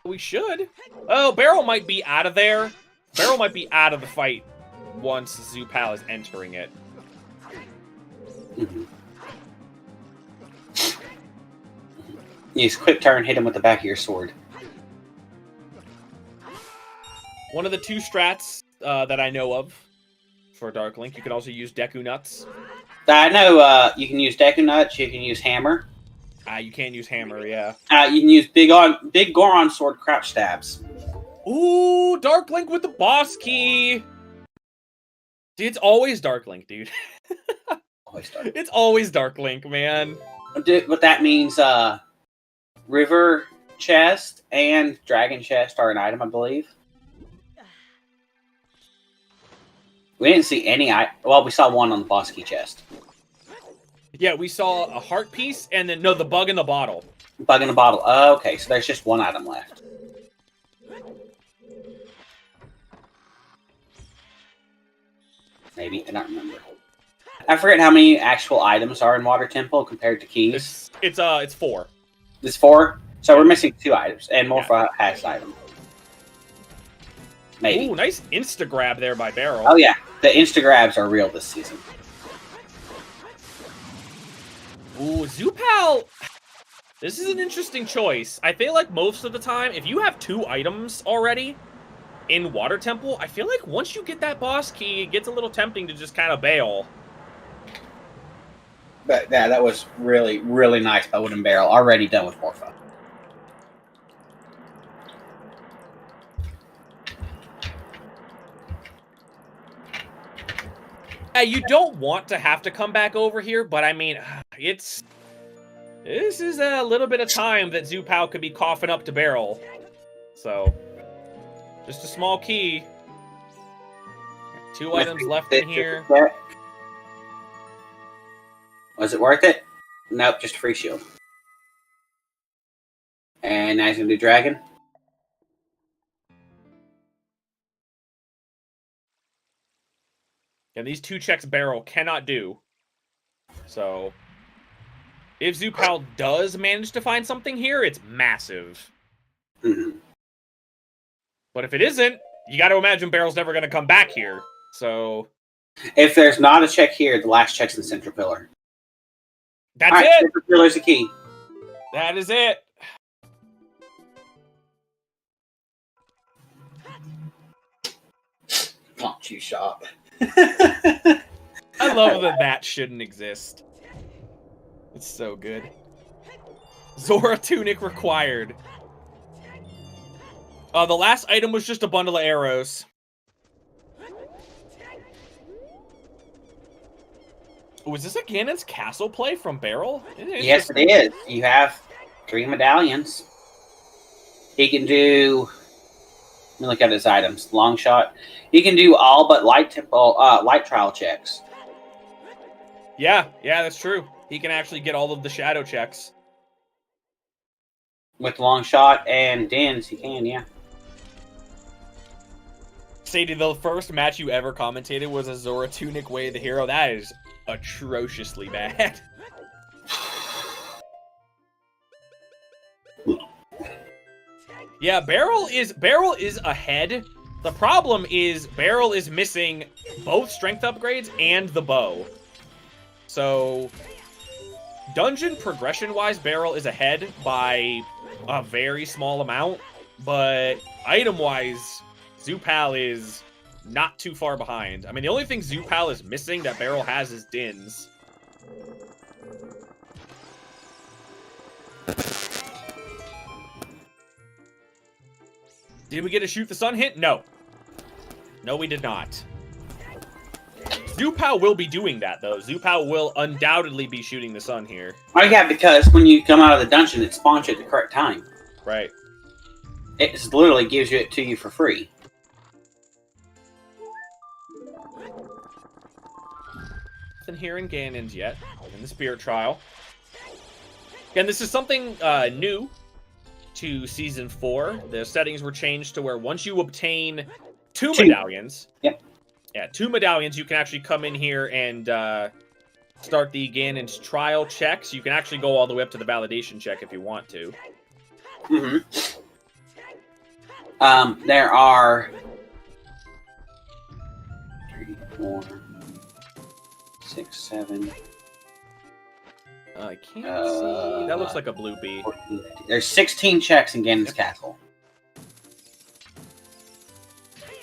We should. Oh, Barrel might be out of there. Barrel might be out of the fight once Zoopal is entering it. Mm-hmm. Use quick turn, hit him with the back of your sword. One of the 2 strats that I know of for Dark Link. You could also use Deku Nuts. I know you can use Deku Nuts, you can use Hammer. You can't use Hammer, yeah. You can use Big Goron Sword Crouch Stabs. Ooh, Dark Link with the boss key! Dude, it's always Dark Link, dude. Always Dark Link. It's always Dark Link, man. What that means, River Chest and Dragon Chest are an item, I believe. We didn't see any. Well, we saw one on the boss key chest. Yeah, we saw a heart piece, and then, no, the bug in the bottle. Bug in the bottle. Oh, okay, so there's just one item left. Maybe, I don't remember. I forget how many actual items are in Water Temple compared to keys. It's 4. It's 4? So we're missing 2 items, and Morpha has an item. Maybe. Ooh, nice insta-grab there by Barrel. Oh, yeah. The insta-grabs are real this season. Ooh, Zoopal! This is an interesting choice. I feel like most of the time, if you have 2 items already, in Water Temple, I feel like once you get that boss key, it gets a little tempting to just kind of bail. But yeah, that was really, really nice by WoodenBarrel. Already done with Morpho. Yeah, you don't want to have to come back over here, but I mean, this is a little bit of time that Zoopal could be coughing up to barrel. So, just a small key. 2 items left in here. Was it worth it? Nope, just a free shield. And now he's gonna do dragon. And these 2 checks barrel cannot do. So, if Zoopal does manage to find something here, it's massive. Mm-hmm. But if it isn't, you got to imagine barrel's never going to come back here. So, if there's not a check here, the last check's in the central pillar. That's right, it. Central pillar's the key. That is it. Punch you shop. I love that shouldn't exist. It's so good. Zora tunic required. The last item was just a bundle of arrows. Was this a Ganon's Castle play from Barrel? Yes, it is. You have 3 medallions. He can do... Let me look at his items. Long shot. He can do all but light trial checks. Yeah, that's true. He can actually get all of the shadow checks. With long shot and Dins, he can, yeah. Sadie, the first match you ever commentated was a Zora Tunic Way the Hero. That is atrociously bad. Yeah, Barrel is ahead. The problem is Barrel is missing both strength upgrades and the bow. So, dungeon progression-wise, Barrel is ahead by a very small amount, but item-wise, Zoopal is not too far behind. I mean, the only thing Zoopal is missing that Barrel has is Dins. Did we get a shoot the sun hint? No. No, we did not. Zoopal will be doing that, though. Zoopal will undoubtedly be shooting the sun here. Oh, yeah, because when you come out of the dungeon, it spawns you at the correct time. Right. It just literally gives it to you for free. Nothing here in Ganon's yet, in the Spirit Trial. Again, this is something new to Season 4. The settings were changed to where once you obtain 2 medallions... Yep. Yeah, 2 medallions, you can actually come in here and start the Ganon's trial checks. You can actually go all the way up to the validation check if you want to. Mm-hmm. There are 3, 4, 6, 7. I can't see. That looks like a bloopy. 14, there's 16 checks in Ganon's Castle.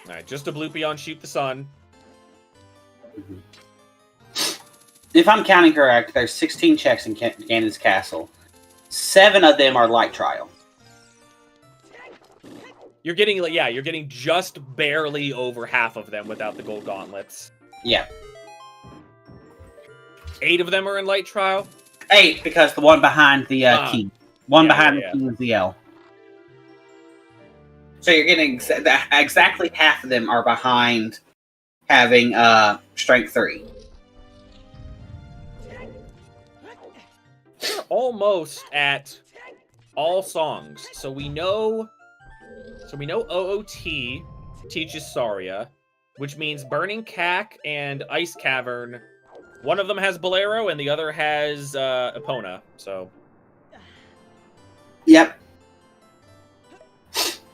Alright, just a bloopy on Shoot the Sun. Mm-hmm. If I'm counting correct, there's 16 checks in Ganon's Castle. 7 of them are light trial. You're getting, yeah, you're getting just barely over half of them without the gold gauntlets. Yeah. 8 of them are in light trial? 8, because the one behind the key. One behind the key is the L. So you're getting exactly half of them are behind having strength 3. We're almost at all songs. So we know OoT teaches Saria, which means Burning Cack and Ice Cavern. One of them has Bolero and the other has Epona. So. Yep.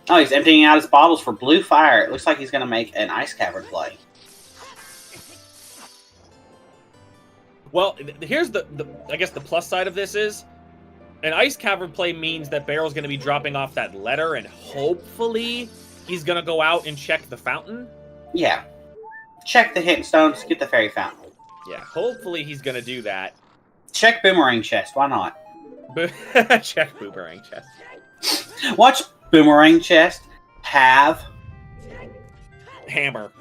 Oh, he's emptying out his bottles for blue fire. It looks like he's going to make an Ice Cavern play. Well, here's I guess the plus side of this is, an Ice Cavern play means that Barrel's going to be dropping off that letter, and hopefully he's gonna go out and check the fountain. Yeah. Check the hidden stones, get the fairy fountain. Yeah, hopefully he's gonna do that. Check boomerang chest, why not? Check boomerang chest. Watch boomerang chest have... Hammer.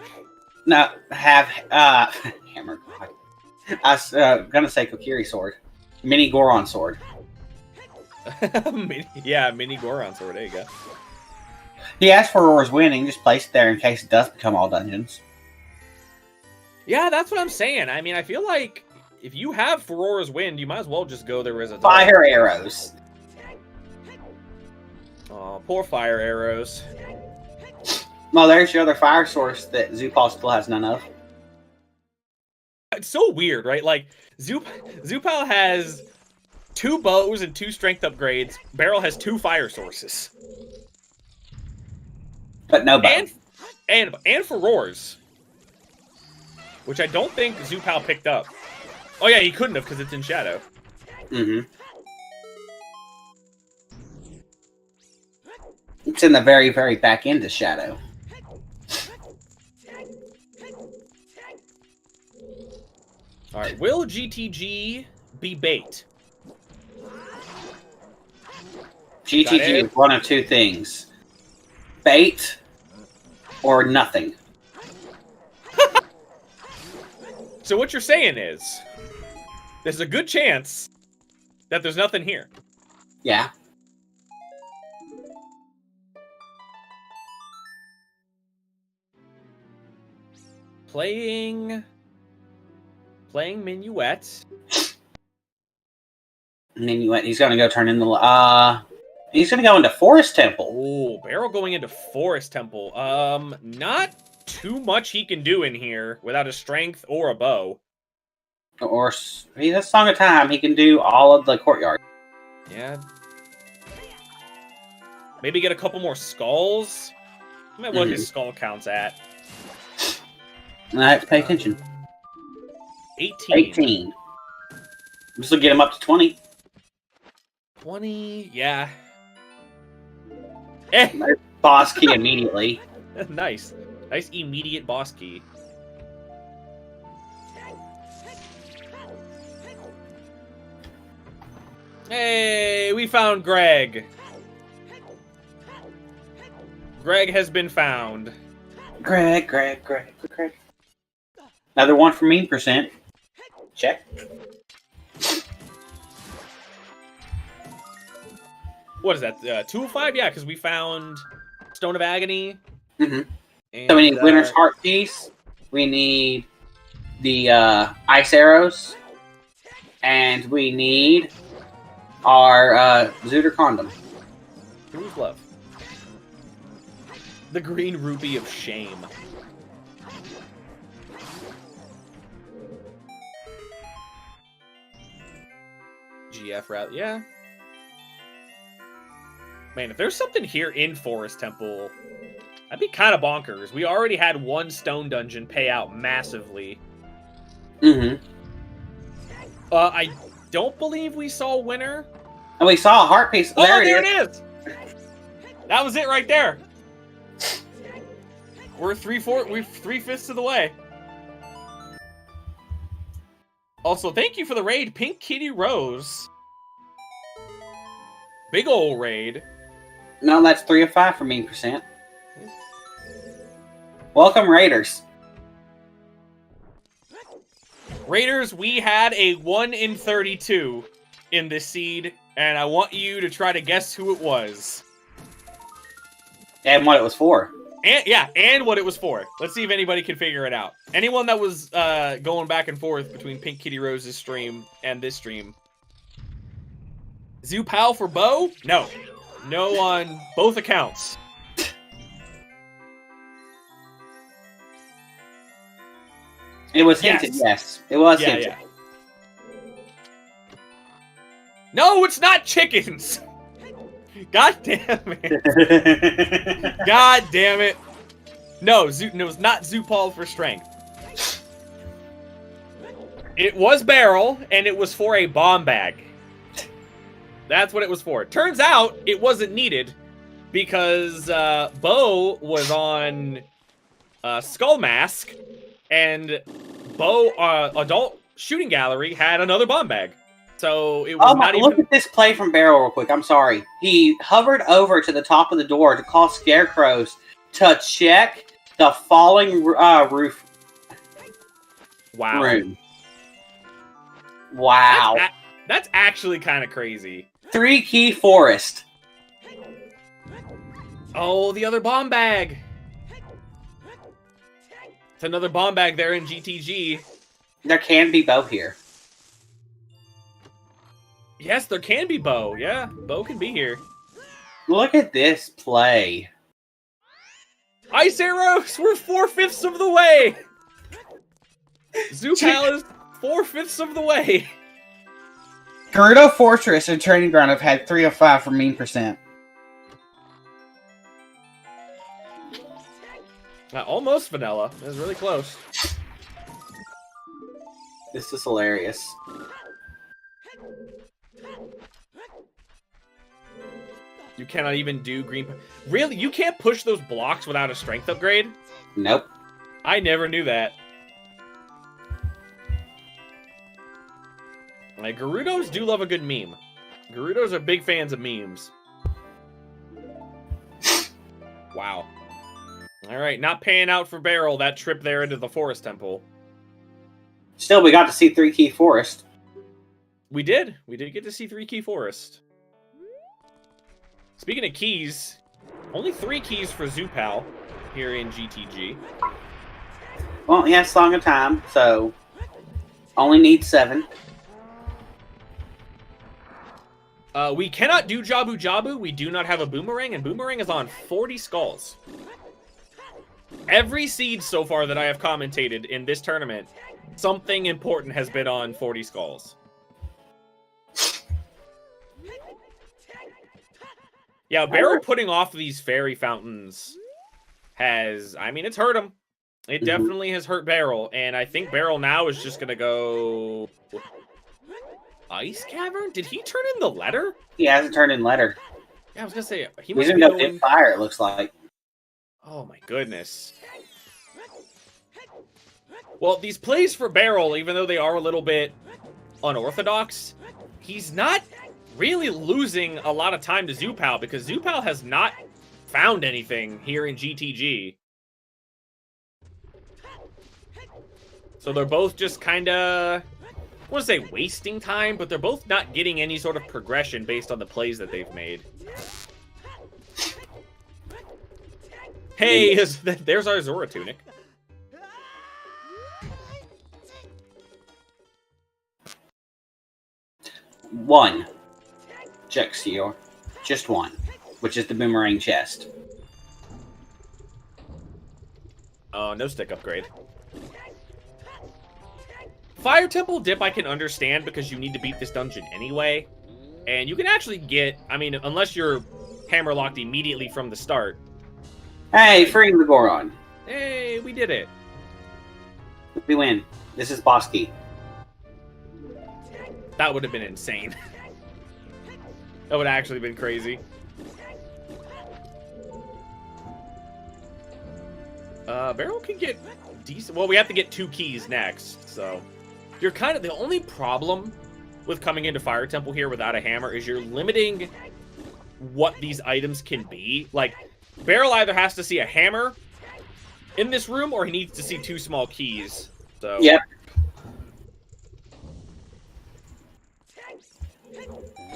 No, have, hammer, God. I was gonna say Kokiri sword. Mini Goron sword. Mini Goron sword, there you go. He asked for Aurora's winning, just place it there in case it does become all dungeons. Yeah, that's what I'm saying. I mean, I feel like if you have Aurora's Wind, you might as well just go there as a fire arrows. Oh, poor fire arrows. Well, there's your other fire source that Zoopal still has none of. It's so weird, right? Like, Zoopal has 2 bows and 2 strength upgrades. Barrel has 2 fire sources. But no bow. And for roars. Which I don't think Zoopal picked up. Oh yeah, he couldn't have because it's in shadow. Mm-hmm. It's in the very, very back end of shadow. Alright, will GTG be bait? GTG is one of 2 things. Bait or nothing. So what you're saying is, there's a good chance that there's nothing here. Yeah. Playing Minuet. Minuet. He's gonna go turn in the he's gonna go into Forest Temple. Oh, Barrel going into Forest Temple. Not too much he can do in here without a strength or a bow. Or he has Song of Time. He can do all of the courtyard. Yeah. Maybe get a couple more skulls. I might what his skull counts at. And I have to pay attention. 18. 18. This will get him up to 20. 20, yeah. Boss key immediately. Nice. Nice immediate boss key. Hey, we found Greg. Greg has been found. Greg. Another one for mean percent. Check. What is that? 2 of 5? Yeah, because we found Stone of Agony. Mm-hmm. And, so we need Winter's Heart Piece. We need the Ice Arrows. And we need our Zooter Condom. Who's love? The Green Ruby of Shame. GF route, yeah. Man, if there's something here in Forest Temple, that'd be kind of bonkers. We already had 1 stone dungeon pay out massively. Mm-hmm. I don't believe we saw Winter. And we saw a heart piece. Oh, there it is! That was it right there. We're 3/5 of the way. Also, thank you for the raid, Pink Kitty Rose. Big ol' raid. No, that's 3 of 5 for mean percent. Welcome, Raiders. Raiders, we had a 1 in 32 in this seed, and I want you to try to guess who it was. And what it was for. And what it was for. Let's see if anybody can figure it out. Anyone that was going back and forth between Pink Kitty Rose's stream and this stream. Zoopal for bow? No. No on both accounts. It was hinted, yes. It was hinted. Yeah. No, it's not chickens! God damn it. God damn it. No, it was not Zoopal for strength. It was Barrel, and it was for a bomb bag. That's what it was for. Turns out, it wasn't needed, because Bo was on Skull Mask, and Bo Adult Shooting Gallery had another bomb bag. So it was not even... Look at this play from Barrel real quick. I'm sorry. He hovered over to the top of the door to call Scarecrows to check the falling roof. Wow. Room. Wow. That's actually kind of crazy. 3-key forest. Oh, the other bomb bag. It's another bomb bag there in GTG. There can be Bo here. Yes, there can be Bo. Yeah, Bo can be here. Look at this play. Ice arrows! We're 4/5 of the way! Zoopal is 4/5 of the way. Gerudo Fortress and Training Ground have had 3 of 5 for mean percent. Almost vanilla. It was really close. This is hilarious. You cannot even do green... Really? You can't push those blocks without a strength upgrade? Nope. I never knew that. Like, Gerudos do love a good meme. Gerudos are big fans of memes. Wow. Alright, not paying out for Barrel that trip there into the Forest Temple. Still, we got to see 3-key forest. We did. We did get to see 3-key Forest. Speaking of keys, only 3 keys for Zoopal here in GTG. Well, he has Song of Time, so only needs 7. We cannot do Jabu Jabu. We do not have a Boomerang, and Boomerang is on 40 skulls. Every seed so far that I have commentated in this tournament, something important has been on 40 skulls. Yeah, Barrel putting off these fairy fountains has... I mean, it's hurt him. It definitely has hurt Barrel, and I think Barrel now is just going to go... Ice Cavern? Did he turn in the letter? He hasn't turned in letter. Yeah, I was going to say... He's going to go in fire, it looks like. Oh my goodness. Well, these plays for Barrel, even though they are a little bit unorthodox, he's not really losing a lot of time to Zoopal, because Zoopal has not found anything here in GTG. So they're both just kind of, I want to say wasting time, but they're both not getting any sort of progression based on the plays that they've made. Hey, there's our Zora Tunic. One. Check Seor. Just one. Which is the Boomerang chest. Oh, no stick upgrade. Fire Temple Dip I can understand because you need to beat this dungeon anyway. And you can actually get, I mean, unless you're hammer locked immediately from the start. Hey, freeing the Goron. Hey, we did it. We win. This is boss key. That would have been insane. That would have actually been crazy. Barrel can get decent... Well, we have to get 2 keys next, so... You're kind of... The only problem with coming into Fire Temple here without a hammer is you're limiting what these items can be. Like, Barrel either has to see a hammer in this room, or he needs to see 2 small keys. So... Yep.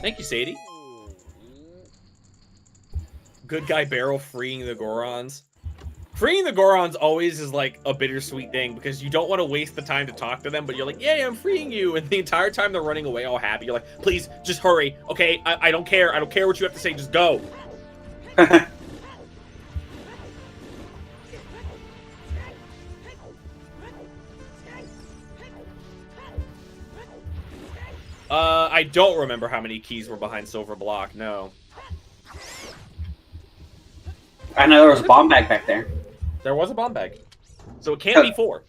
Thank you, Sadie. Good guy Barrel freeing the Gorons. Freeing the Gorons always is like a bittersweet thing because you don't want to waste the time to talk to them, but you're like, yay, I'm freeing you. And the entire time they're running away all happy. You're like, please, just hurry. Okay, I don't care. I don't care what you have to say. Just go. I don't remember how many keys were behind Silver Block, no. I know there was a bomb bag back there. There was a bomb bag. So it can't be 4.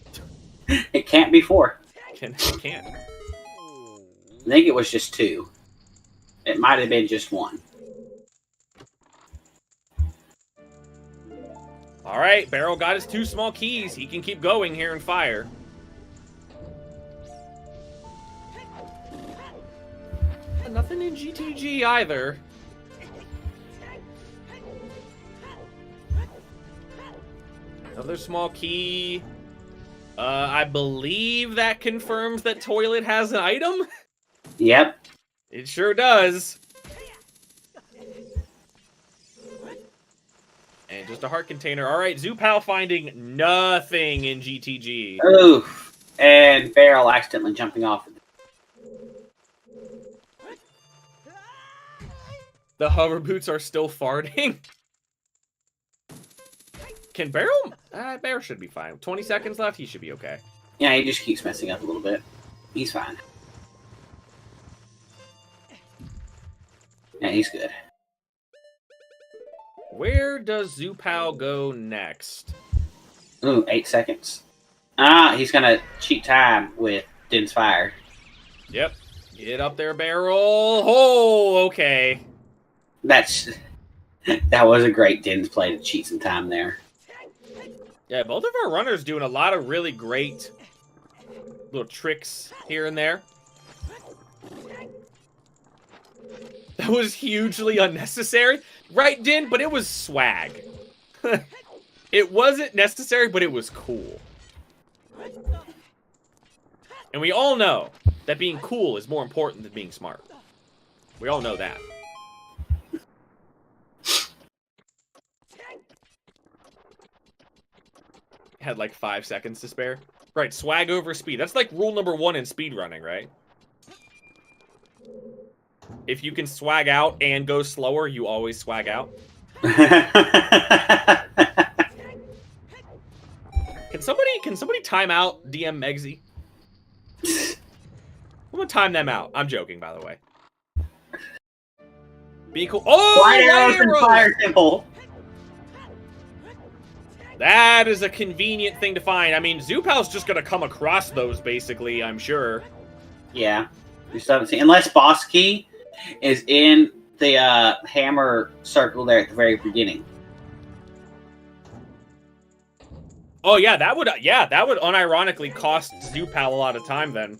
It can't be 4. It can't. I think it was just 2. It might have been just 1. All right, Barrel got his 2 small keys. He can keep going here and fire. Nothing in GTG either. Another small key. I believe that confirms that Toilet has an item. Yep. It sure does. And just a heart container. All right, Zoopal finding nothing in GTG. Oof. And Barrel accidentally jumping off. The hover boots are still farting. Can Barrel? Barrel should be fine. 20 seconds left. He should be okay. Yeah, he just keeps messing up a little bit. He's fine. Yeah, he's good. Where does Zoopal go next? Ooh, 8 seconds. Ah, he's gonna cheat time with Din's fire. Yep. Get up there, Barrel. Oh, okay. That was a great Din's play to cheat some time there. Yeah, both of our runners doing a lot of really great little tricks here and there. That was hugely unnecessary. Right, Din? But it was swag. It wasn't necessary, but it was cool. And we all know that being cool is more important than being smart. We all know that. Had like 5 seconds to spare. Right, swag over speed. That's like rule number 1 in speedrunning, right? If you can swag out and go slower, you always swag out. Can somebody time out DM Megsy? I'm gonna time them out. I'm joking, by the way. Be cool. Oh, Light arrows and fire temple. That is a convenient thing to find. I mean, Zoopal's just gonna come across those, basically, I'm sure. Yeah. We still haven't seen, unless Boss Key is in the hammer circle there at the very beginning. Oh yeah, that would unironically cost Zoopal a lot of time then.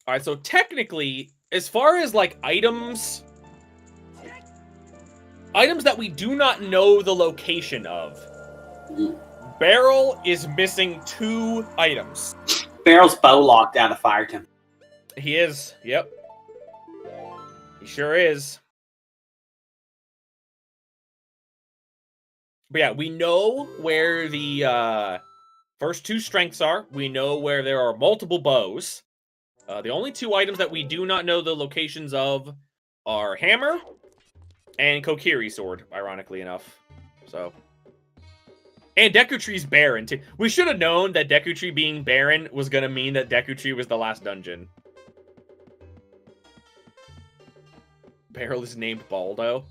All right, so technically, as far as like items that we do not know the location of, Barrel is missing 2 items. Barrel's bow locked out of fire temple. He is. Yep. He sure is. But yeah, we know where the first 2 strengths are. We know where there are multiple bows. The only 2 items that we do not know the locations of are hammer and Kokiri sword, ironically enough. So, and Deku Tree's barren too. We should have known that Deku Tree being barren was gonna mean that Deku Tree was the last dungeon. Barrel is named Baldo.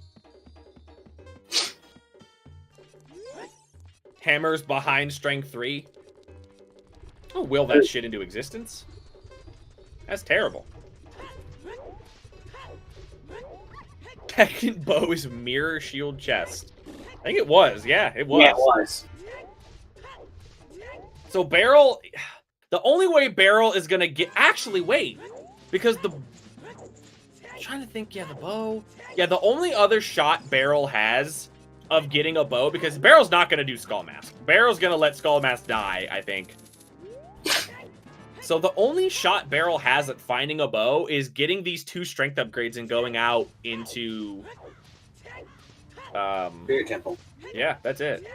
Hammer's behind strength 3. Oh, will that shit into existence? That's terrible. Second bow is mirror shield chest. I think it was. Yeah, it was. Yeah, it was. So Barrel, the only way Barrel is gonna get. Actually, wait, because I'm trying to think. Yeah, the bow. Yeah, the only other shot Barrel has of getting a bow, because Barrel's not gonna do Skull Mask. Barrel's gonna let Skull Mask die, I think. So the only shot Barrel has at finding a bow is getting these 2 strength upgrades and going out into Spirit Temple. Yeah, that's it.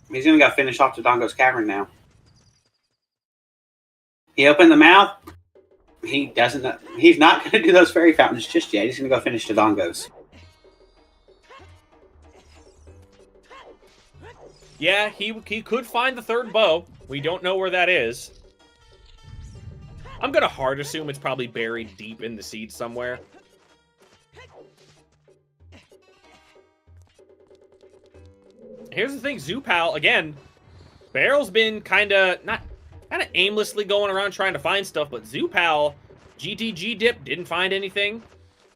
He's gonna go finish off Dodongo's cavern now. He opened the mouth. He doesn't. He's not gonna do those fairy fountains just yet. He's gonna go finish Dodongo's. Yeah, he could find the 3rd bow. We don't know where that is. I'm gonna hard assume it's probably buried deep in the seed somewhere. Here's the thing, Zoopal, again, Barrel's been kind of aimlessly going around trying to find stuff, but Zoopal GTG dip, didn't find anything.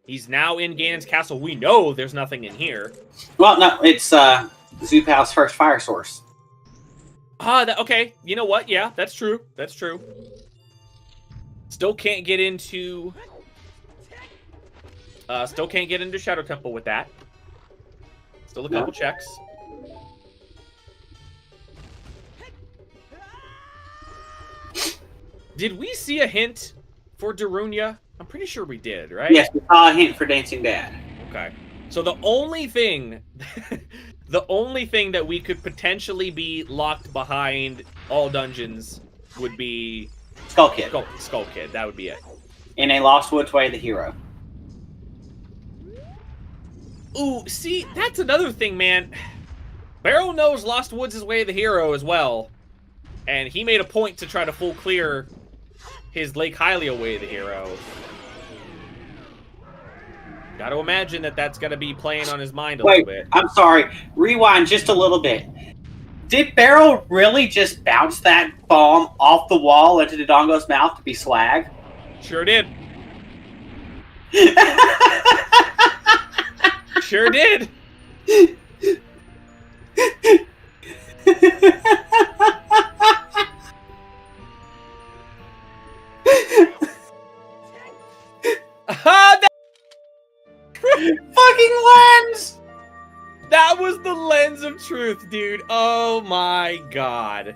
He's now in Ganon's castle. We know there's nothing in here. Well, no, it's Zoopal's first fire source. Okay. You know what? Yeah, that's true. That's true. Still can't get into... still can't get into Shadow Temple with that. Still a couple checks. Did we see a hint for Darunia? I'm pretty sure we did, right? Yes, we saw a hint for Dancing Dad. Okay. So the only thing... the only thing that we could potentially be locked behind all dungeons would be... Skull Kid. Skull Kid. That would be it. In a Lost Woods Way, the hero. Ooh, see, that's another thing, man. Barrel knows Lost Woods' way the hero as well. And he made a point to try to full clear his Lake Hylia way the hero. Gotta imagine that that's gonna be playing on his mind a little bit. I'm sorry. Rewind just a little bit. Did Barrel really just bounce that bomb off the wall into Dodongo's mouth to be swag? Sure did. Sure did. Fucking lens! That was the lens of truth, dude. Oh my god.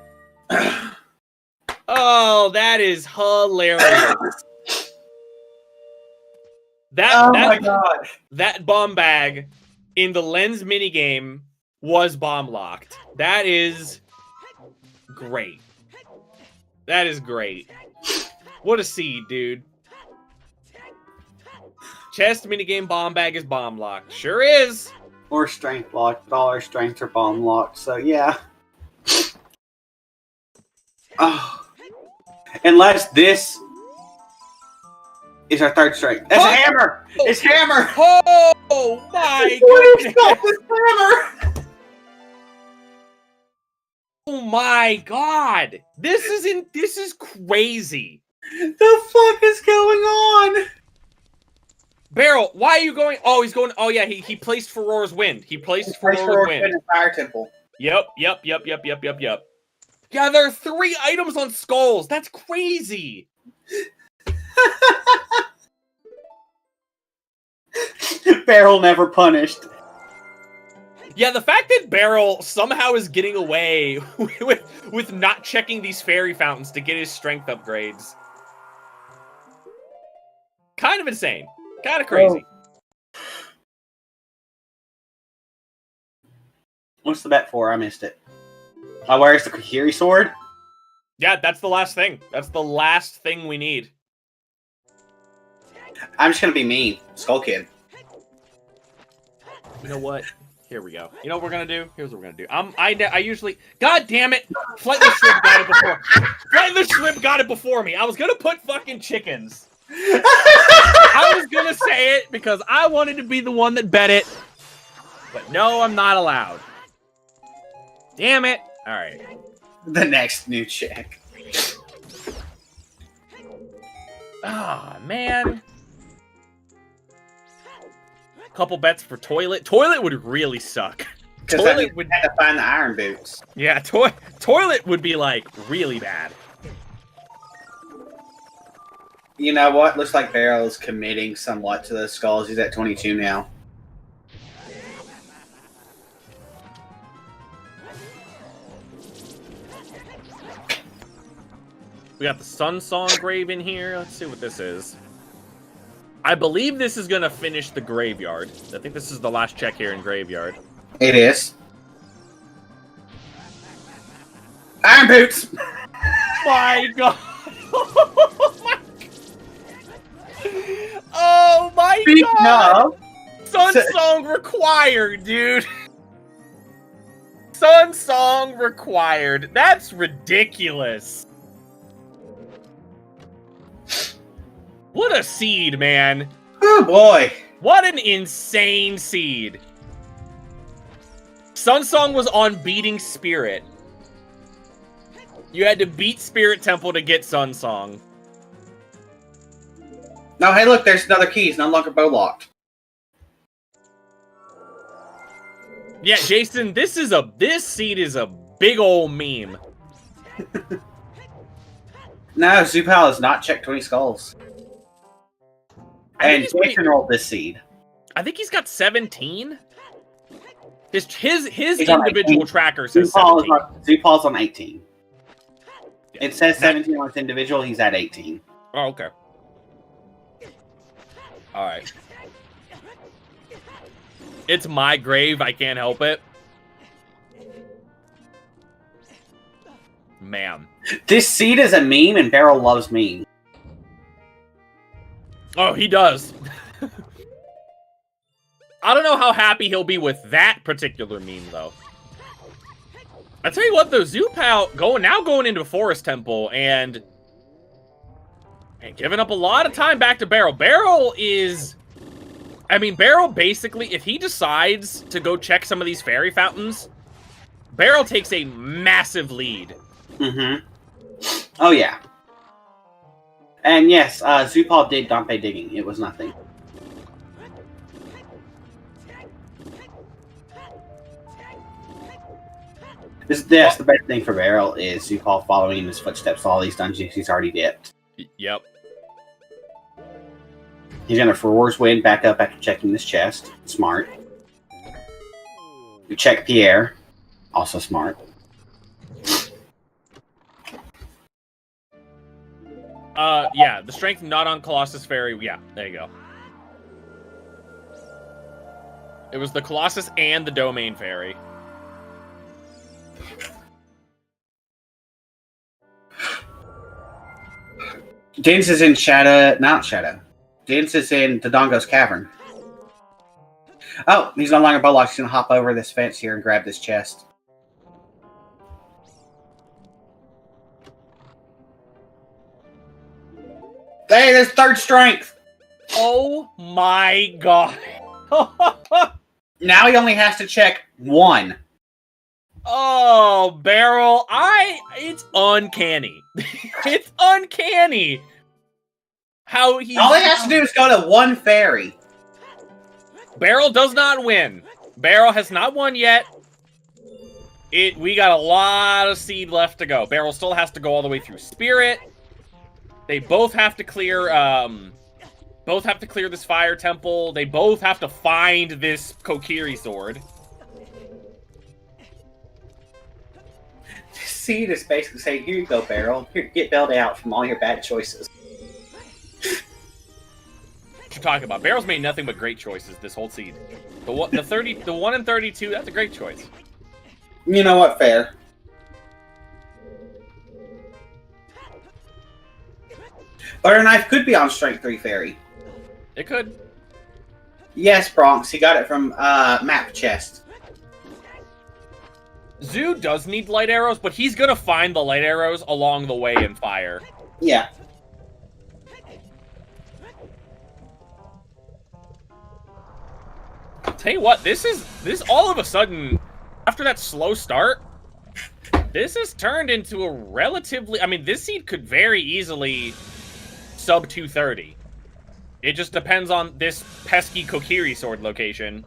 Oh, that is hilarious. My god. That bomb bag in the lens minigame was bomb locked. That is great. That is great. What a seed, dude. Chest minigame bomb bag is bomb locked. Sure is. Or strength locked, but all our strengths are bomb locked, so yeah. Oh. Unless this is our third strength. That's a hammer! It's hammer! Oh my goodness! god! Oh my god! This is crazy. The fuck is going on? Barrel, why are you going? Oh, he's going. Oh yeah, he placed Ferora's Wind. He placed Ferora's Wind. In Fire Temple. Yep. Yeah, there are 3 items on skulls. That's crazy. Barrel never punished. Yeah, the fact that Barrel somehow is getting away with not checking these fairy fountains to get his strength upgrades. Kind of insane. Kind of crazy. What's the bet for? I missed it. Oh, where's the Kahiri sword? Yeah, that's the last thing. That's the last thing we need. I'm just gonna be mean. Skull Kid. You know what? Here we go. You know what we're gonna do? Here's what we're gonna do. I usually... God damn it! Flightless Shrimp got it before. Flightless Shrimp got it before me. I was gonna put fucking chickens. I was gonna say it because I wanted to be the one that bet it. But no, I'm not allowed. Damn it. Alright. The next new check. Ah, man. Couple bets for Toilet. Toilet would really suck. Toilet would have to find the iron boots. Yeah, Toilet would be, like, really bad. You know what? Looks like Barrel is committing somewhat to the skulls. He's at 22 now. We got the Sun Song grave in here. Let's see what this is. I believe this is going to finish the graveyard. I think this is the last check here in graveyard. It is. Iron boots! My god! Oh my god! Sun Song required, dude! Sun Song required. That's ridiculous. What a seed, man. Oh boy. What an insane seed. Sun Song was on beating Spirit. You had to beat Spirit Temple to get Sun Song. No, hey, look, there's another key. It's no longer bow locked. Yeah, Jason, this seed is a big old meme. No, Zoopal has not checked 20 skulls. And Jason rolled this seed. I think he's got 17. His He's individual tracker says 17. Zoopal's on 18. It says 17 on his individual. He's at 18. Oh, okay. All right. It's my grave. I can't help it. Man. This seed is a meme, and Barrel loves memes. Oh, he does. I don't know how happy he'll be with that particular meme, though. I tell you what, though, Zoopal going into Forest Temple and giving up a lot of time back to Barrel. Barrel basically, if he decides to go check some of these fairy fountains, Barrel takes a massive lead. Mm-hmm. Oh, yeah. And yes, Zoopal did Dompe digging. It was nothing. Yes, the best thing for Barrel is Zoopal following in his footsteps all these dungeons he's already dipped. Yep. He's gonna Forwards win back up after checking this chest. Smart. You check Pierre. Also smart. Yeah, the strength not on Colossus Fairy. Yeah, there you go. It was the Colossus and the Domain Fairy. Dance is in not Shadow. Dance is in Dodongo's Cavern. Oh, he's no longer bowlocked. He's gonna hop over this fence here and grab this chest. Hey, there's third strength! Oh my god. Now he only has to check one. Oh, Barrel, it's uncanny. It's uncanny. How he... All he has to do is go to one fairy. Barrel does not win. Barrel has not won yet. We got a lot of seed left to go. Barrel still has to go all the way through Spirit. They both have to clear, this fire temple. They both have to find this Kokiri sword. This seed is basically saying, here you go, Barrel. Here, get bailed out from all your bad choices. What you talking about? Barrel's made nothing but great choices this whole seed. The 1 in 32, that's a great choice. You know what? Fair. Butter Knife could be on Strength 3 Fairy. It could. Yes, Bronx. He got it from map chest. Zoo does need light arrows, but he's gonna find the light arrows along the way in fire. Yeah. Tell you what, this all of a sudden, after that slow start, this has turned into a relatively... I mean, this seed could very easily sub 230. It just depends on this pesky Kokiri sword location.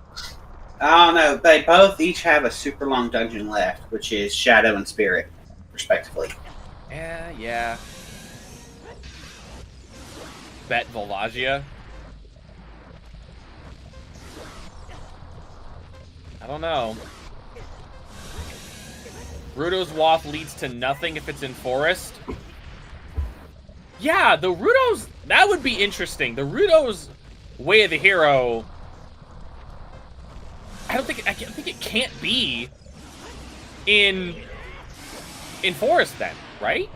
I don't know. They both each have a super long dungeon left, which is Shadow and Spirit, respectively. Yeah. Bet Volvagia. I don't know. Rudo's Waft leads to nothing if it's in Forest. Yeah, the Rudo's... That would be interesting. The Rudo's Way of the Hero... I think it can't be in Forest then, right?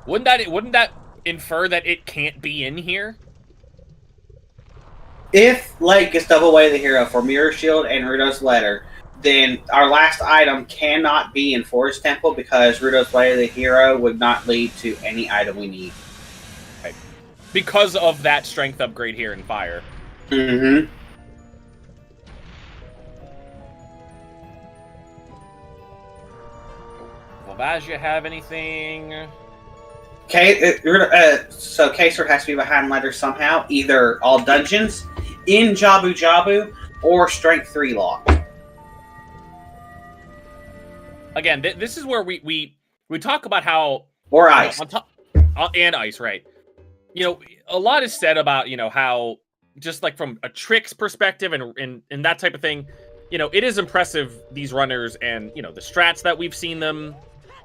Wouldn't that infer that it can't be in here? If Lake is double Way of the Hero for Mirror Shield and Rudo's Letter, then our last item cannot be in Forest Temple because Rudo's Way of the Hero would not lead to any item we need. Right. Because of that strength upgrade here in Fire. Mm-hmm. Volvagia have anything? So K-Sword has to be behind letters somehow. Either all dungeons, in Jabu Jabu, or Strength 3 lock. Again, this is where we talk about how... Or ice. And ice, right. You know, a lot is said about, you know, how just like from a tricks perspective and that type of thing, you know, it is impressive, these runners and, you know, the strats that we've seen them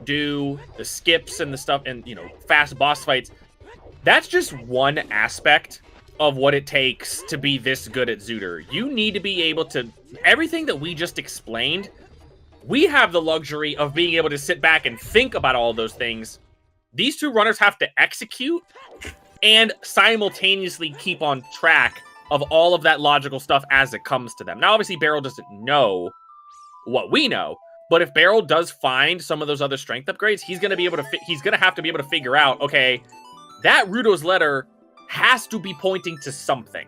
do, the skips and the stuff, and, you know, fast boss fights. That's just one aspect of what it takes to be this good at Zooter. You need to be able to... Everything that we just explained, we have the luxury of being able to sit back and think about all those things. These two runners have to execute and simultaneously keep on track of all of that logical stuff as it comes to them. Now, obviously, Barrel doesn't know what we know, but if Barrel does find some of those other strength upgrades, he's going to be able to. He's going to have to be able to figure out, okay, that Rudo's letter has to be pointing to something,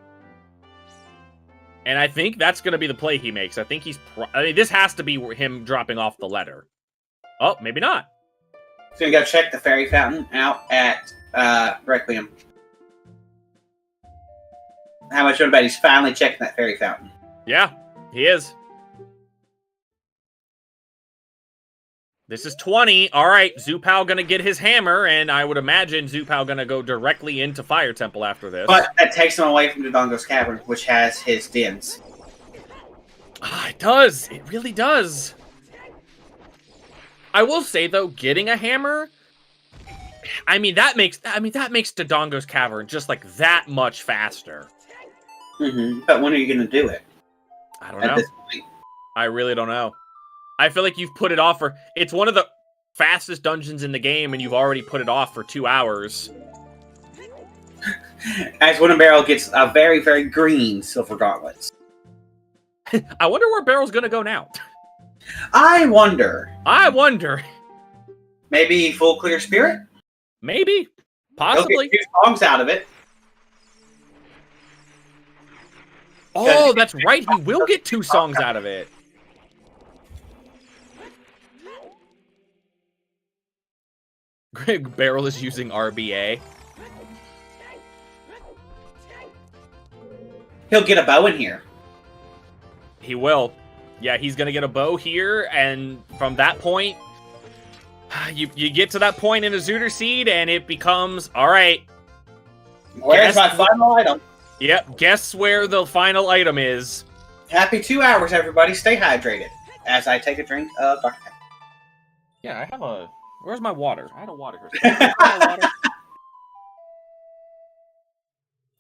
and I think that's going to be the play he makes. I think I mean, this has to be him dropping off the letter. Oh, maybe not. So we go check the fairy fountain out at Requiem. How much of bet he's finally checking that fairy fountain? Yeah, he is. This is 20. All right, Zoopal gonna get his hammer, and I would imagine Zoopal gonna go directly into Fire Temple after this. But that takes him away from Dodongo's Cavern, which has his dens. Ah, it does. It really does. I will say though, getting a hammer, I mean that makes Dodongo's Cavern just like that much faster. Mm-hmm. But when are you going to do it? I don't know. I really don't know. I feel like you've put it off for... It's one of the fastest dungeons in the game, and you've already put it off for 2 hours. As WoodenBarrel gets a very, very green silver gauntlets. I wonder where Barrel's going to go now. I wonder. Maybe full clear spirit? Maybe. Possibly. He'll get 2 songs out of it. Oh, that's right. He will get 2 songs out of it. Greg Barrel is using RBA. He'll get a bow in here. He will. Yeah, he's going to get a bow here, and from that point, you get to that point in a Zooter Seed, and it becomes, all right. Where's my final item? Yep, guess where the final item is. Happy 2 hours, everybody. Stay hydrated. As I take a drink of Dr. Pepper. Yeah, I have a... Where's my water? I had a water here.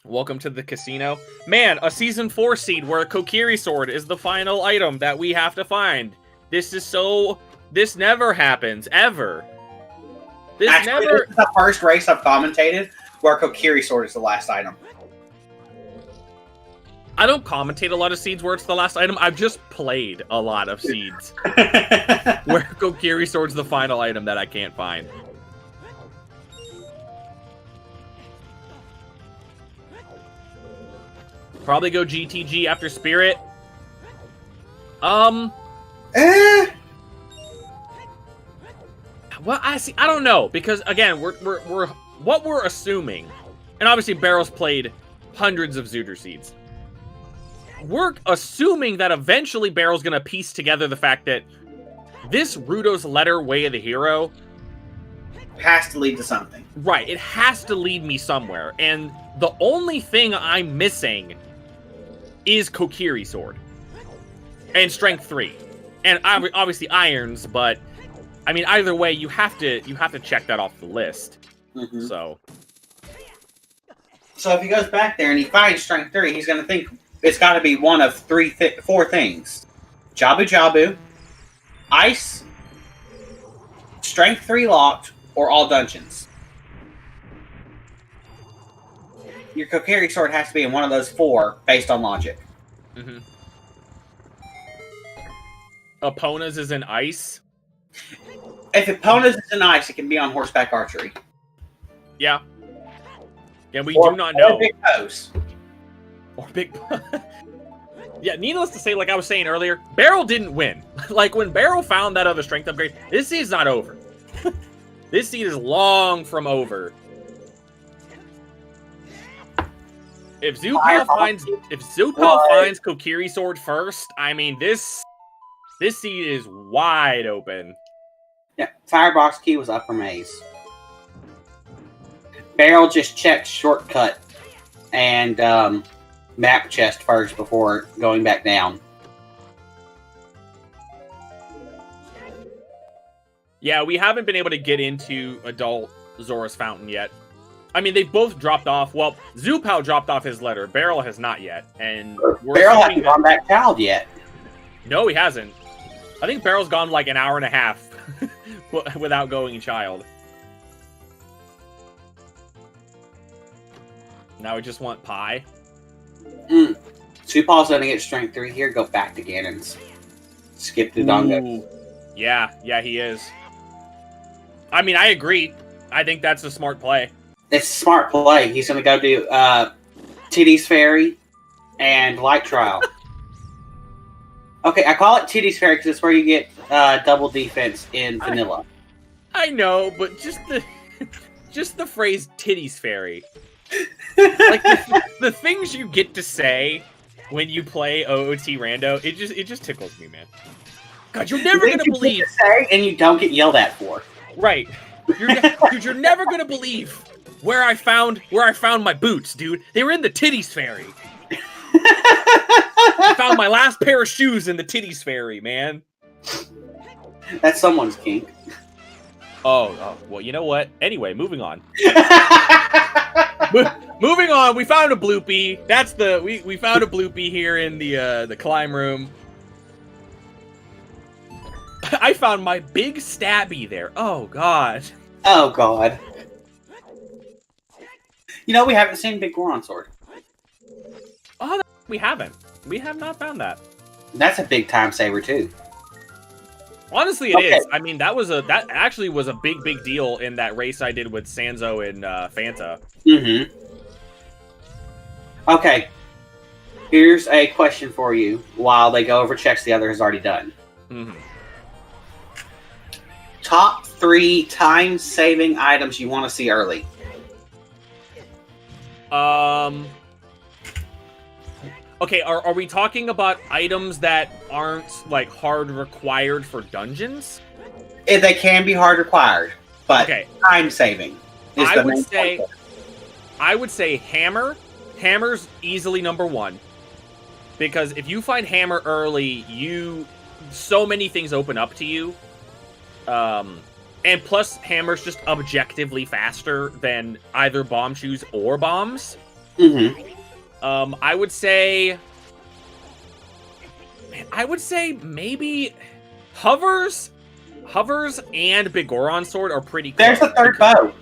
Welcome to the casino. Man, a Season 4 seed where a Kokiri sword is the final item that we have to find. This is so... This never happens, ever. This Actually, never... This is the first race I've commentated where a Kokiri sword is the last item. I don't commentate a lot of seeds where it's the last item. I've just played a lot of seeds where Kokiri Sword's the final item that I can't find. Probably go GTG after Spirit. Well, I don't know, because again, we're what we're assuming, and obviously Barrel's played hundreds of Zooter seeds. We're assuming that eventually Barrel's going to piece together the fact that this Rudo's letter, Way of the Hero, has to lead to something. Right, it has to lead me somewhere. And the only thing I'm missing is Kokiri Sword. And Strength 3. And obviously Irons, but I mean either way you have to check that off the list. Mm-hmm. So if he goes back there and he finds Strength 3, he's going to think it's got to be one of 4 things. Jabu Jabu, Ice, Strength 3 locked, or all dungeons. Your Kokiri sword has to be in one of those 4 based on logic. Mm-hmm. Epona's is in Ice. If Epona's is in Ice, it can be on horseback archery. Yeah. Yeah, we do not know. Or big pose. Or big... Yeah, needless to say, like I was saying earlier, Barrel didn't win. Like, when Barrel found that other strength upgrade, this season's not over. This seed is long from over. If Zoopal finds Kokiri Sword first, I mean this seed is wide open. Yeah, Firebox key was upper maze. Barrel just checked shortcut and map chest first before going back down. Yeah, we haven't been able to get into adult Zora's Fountain yet. I mean, they both dropped off. Well, Zoopal dropped off his letter. Barrel has not yet. And Barrel hasn't gone back child yet. No, he hasn't. I think Barrel's gone like an hour and a half without going child. Now we just want pie. Zoopal's gonna get strength 3 here, go back to Ganon's. Skip the Dongo. Yeah, he is. I mean, I agree. I think that's a smart play. It's a smart play. He's gonna go do Titty's Fairy and Light Trial. Okay, I call it Titty's Fairy because it's where you get double defense in vanilla. I know, but just the phrase "titties fairy," like the things you get to say when you play OOT Rando, it just tickles me, man. God, you're never gonna believe. Say and you don't get yelled at for. Right, you're never gonna believe where I found my boots, dude. They were in the Titties Fairy. I found my last pair of shoes in the Titties Fairy, man. That's someone's kink. Oh, well, you know what? Anyway, moving on. Moving on, we found a bloopy. That's we found a bloopy here in the climb room. I found my big stabby there. Oh god. Oh god. You know we haven't seen Big Goron Sword. Oh, we haven't. We have not found that. That's a big time saver too. Honestly, it is. I mean, that actually was a big deal in that race I did with Sanzo and Fanta. Mm-hmm. Okay. Here's a question for you while they go over checks the other has already done. Mm-hmm. Top 3 time-saving items you want to see early. Okay, are we talking about items that aren't, like, hard required for dungeons? They can be hard required, but okay. Time-saving is the main point. I would say hammer. Hammer's easily number 1. Because if you find hammer early, so many things open up to you. And plus, hammer's just objectively faster than either bomb shoes or bombs. Mm-hmm. I would say maybe hovers and Big Goron Sword are pretty close. There's a third bow.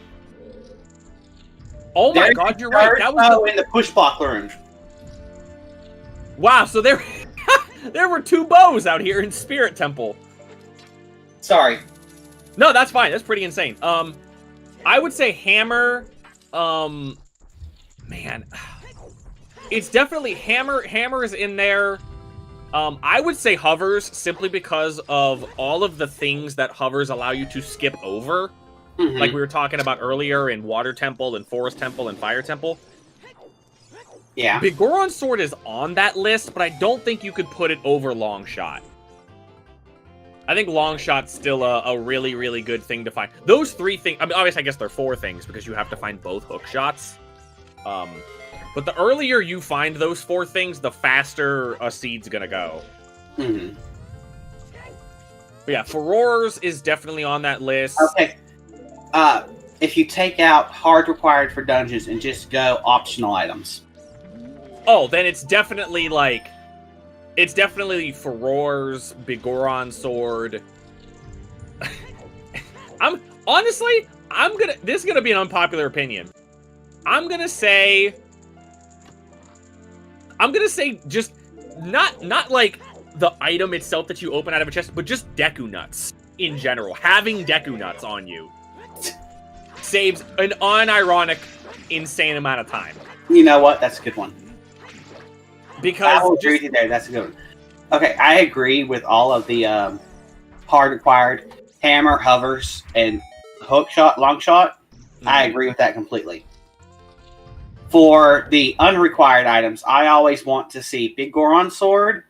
Oh my god, you're right. That was in the push block room. Wow, so there were 2 bows out here in Spirit Temple. Sorry. No, that's fine. That's pretty insane. I would say hammer. Man, it's definitely hammer. Hammer is in there. I would say hovers simply because of all of the things that hovers allow you to skip over. Mm-hmm. Like we were talking about earlier in Water Temple and Forest Temple and Fire Temple. Yeah. Big Goron Sword is on that list, but I don't think you could put it over Long Shot. I think Long Shot's still a really good thing to find. Those 3 things, I mean, obviously I guess they're 4 things because you have to find both hook shots. But the earlier you find those 4 things, the faster a seed's gonna go. Mm-hmm. But yeah, Furores is definitely on that list. Okay. If you take out hard required for dungeons and just go optional items. Oh, then it's definitely like... It's definitely Furores, Big Goron Sword. This is gonna be an unpopular opinion. I'm gonna say just not like the item itself that you open out of a chest, but just Deku Nuts in general. Having Deku Nuts on you saves an unironic insane amount of time. You know what? That's a good one. Because I will agree with you there. That's a good one. Okay, I agree with all of the hard required hammer, hovers, and hook shot, long shot, I agree with that completely. For the unrequired items, I always want to see Big Goron Sword,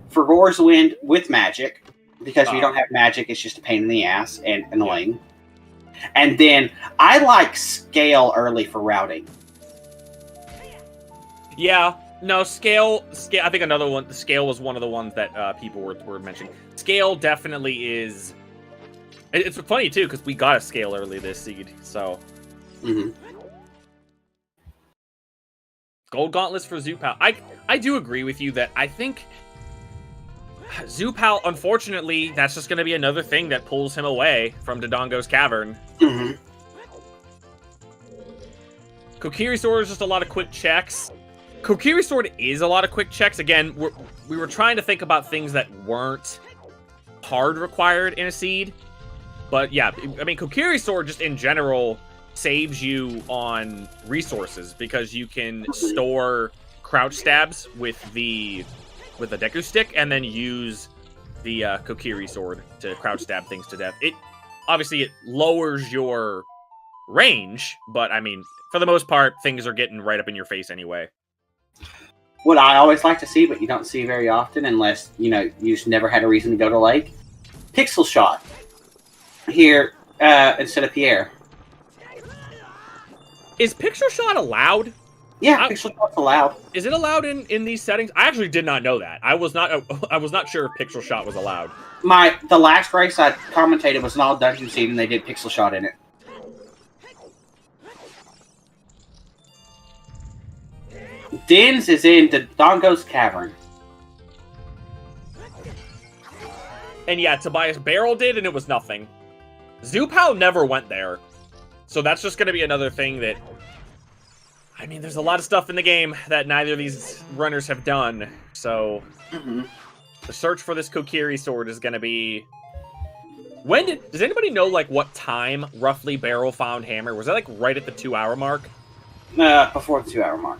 Fergor's Wind with magic, because if you don't have magic, it's just a pain in the ass and annoying. Yeah. And then I like Scale early for routing. Yeah, no, Scale. I think another one. The Scale was one of the ones that people were mentioning. Scale definitely is. It's funny too because we got a Scale early this seed, so. Gold Gauntlets for Zoopal. I do agree with you that I think Zoopal, unfortunately, that's just going to be another thing that pulls him away from Dodongo's Cavern. Kokiri Sword is just a lot of quick checks. Kokiri Sword is a lot of quick checks. Again, we were trying to think about things that weren't hard required in a seed. But yeah, I mean, Kokiri Sword just in general saves you on resources because you can store crouch stabs with the Deku Stick and then use the Kokiri Sword to crouch stab things to death. Obviously it lowers your range, but I mean, for the most part, things are getting right up in your face anyway. What I always like to see, but you don't see very often unless, you just never had a reason to go to Lake. Pixel Shot. Here, instead of Pierre. Is Pixel Shot allowed? Yeah, Pixel Shot's allowed. Is it allowed in these settings? I actually did not know that. I was not sure if Pixel Shot was allowed. The last race I commentated was an all dungeon seed, and they did Pixel Shot in it. Dins is in Dodongo's Cavern. And yeah, Tobias Barrel did, and it was nothing. Zoopal never went there. So that's just going to be another thing that... I mean, there's a lot of stuff in the game that neither of these runners have done. So the search for this Kokiri Sword is going to be... Does anybody know, like, what time roughly Barrel found Hammer? Was that, like, right at the 2-hour mark? Before the 2-hour mark.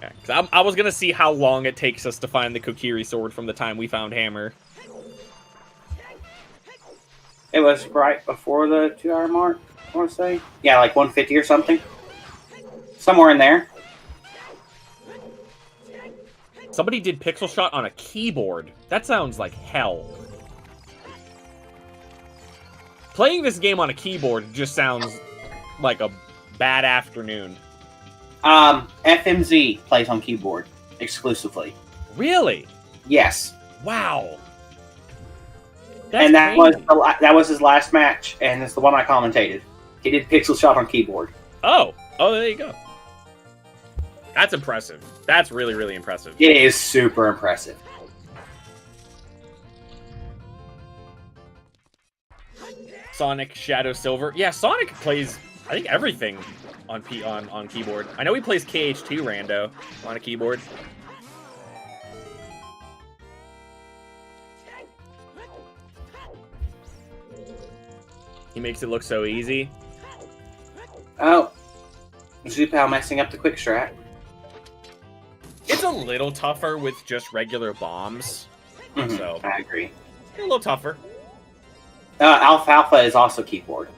Okay, 'cause I was going to see how long it takes us to find the Kokiri Sword from the time we found Hammer. It was right before the 2-hour mark, I want to say. Yeah, like 150 or something. Somewhere in there. Somebody did Pixel Shot on a keyboard. That sounds like hell. Playing this game on a keyboard just sounds like a bad afternoon. FMZ plays on keyboard exclusively. Really? Yes. Wow. That's and that was his last match, and it's the one I commentated. He did Pixel Shot on keyboard. Oh, there you go. That's impressive. That's really, really impressive. It is super impressive. Sonic Shadow Silver. Yeah, Sonic plays, I think, everything on keyboard. I know he plays KH2 Rando on a keyboard. He makes it look so easy. Oh. Zoopal messing up the quick strat. It's a little tougher with just regular bombs. So I agree. A little tougher. Alfalfa is also keyboard.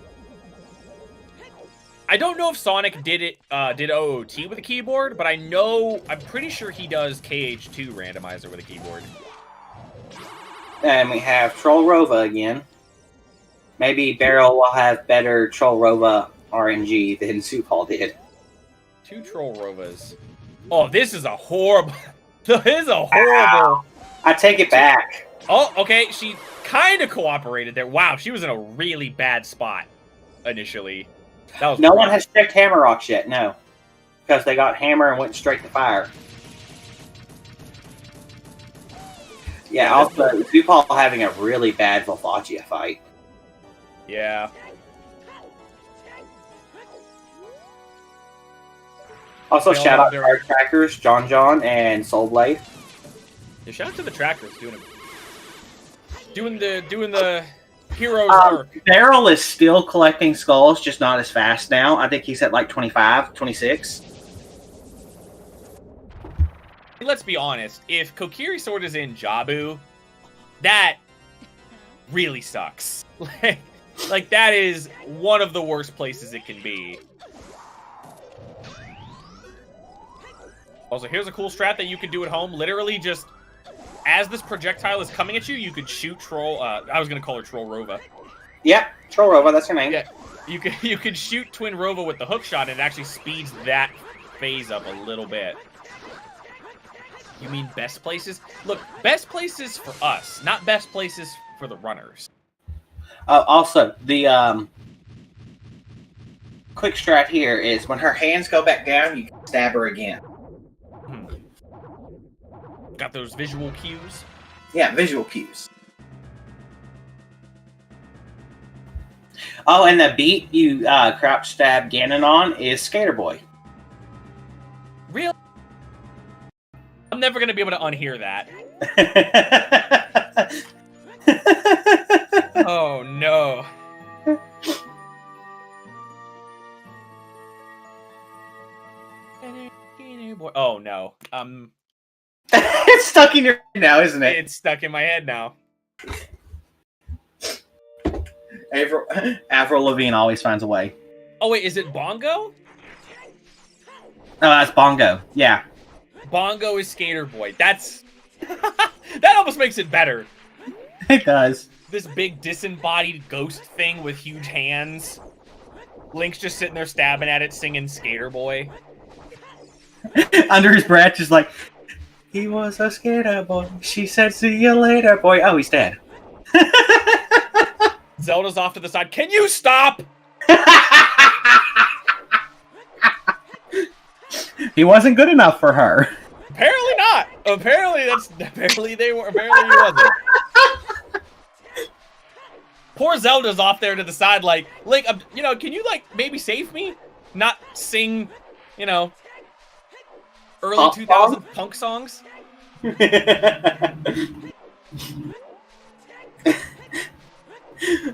I don't know if Sonic did OoT with a keyboard, but I'm pretty sure he does KH2 Randomizer with a keyboard. And we have Troll Rova again. Maybe Barrel will have better Troll Rova RNG than Zoopal did. 2 Troll Rovas. Oh, this is a horrible... This is a horrible... I take it back. Oh, okay. She kind of cooperated there. Wow, she was in a really bad spot initially. That was no one has checked Hammer Rocks yet, no. Because they got Hammer and went straight to fire. Yeah, also, Zoopal having a really bad Volvagia fight. Yeah. Also, shout out to our trackers, John, and Soulblade. Yeah, shout out to the trackers doing the hero's work. Barrel is still collecting skulls, just not as fast now. I think he's at like 25, 26. Let's be honest. If Kokiri Sword is in Jabu, that really sucks. Like, that is one of the worst places it can be. Also, here's a cool strat that you can do at home. Literally just, as this projectile is coming at you, you could shoot Troll, I was going to call her Troll Rova. Yep, Troll Rova, that's her name. Yeah, you could shoot Twin Rova with the hook shot, and it actually speeds that phase up a little bit. You mean best places? Look, best places for us, not best places for the runners. Also, the quick strat here is when her hands go back down, you can stab her again. Got those visual cues? Yeah, visual cues. Oh, and the beat you crouch stab Ganon on is Skater Boy. Real? I'm never going to be able to unhear that. Oh, no. Oh, no. It's stuck in your head now, isn't it? It's stuck in my head now. Avril Lavigne always finds a way. Oh, wait, is it Bongo? No, that's Bongo. Yeah. Bongo is Skater Boy. That's... that almost makes it better. It does. This big disembodied ghost thing with huge hands. Link's just sitting there stabbing at it, singing Skater Boy. Under his breath, just like, he was a skater boy. She said, see you later, boy. Oh, he's dead. Zelda's off to the side. Can you stop? He wasn't good enough for her. Apparently not. Apparently he wasn't. Poor Zelda's off there to the side, like, Link, you know, can you, like, maybe save me? Not sing, you know, early 2000s punk songs?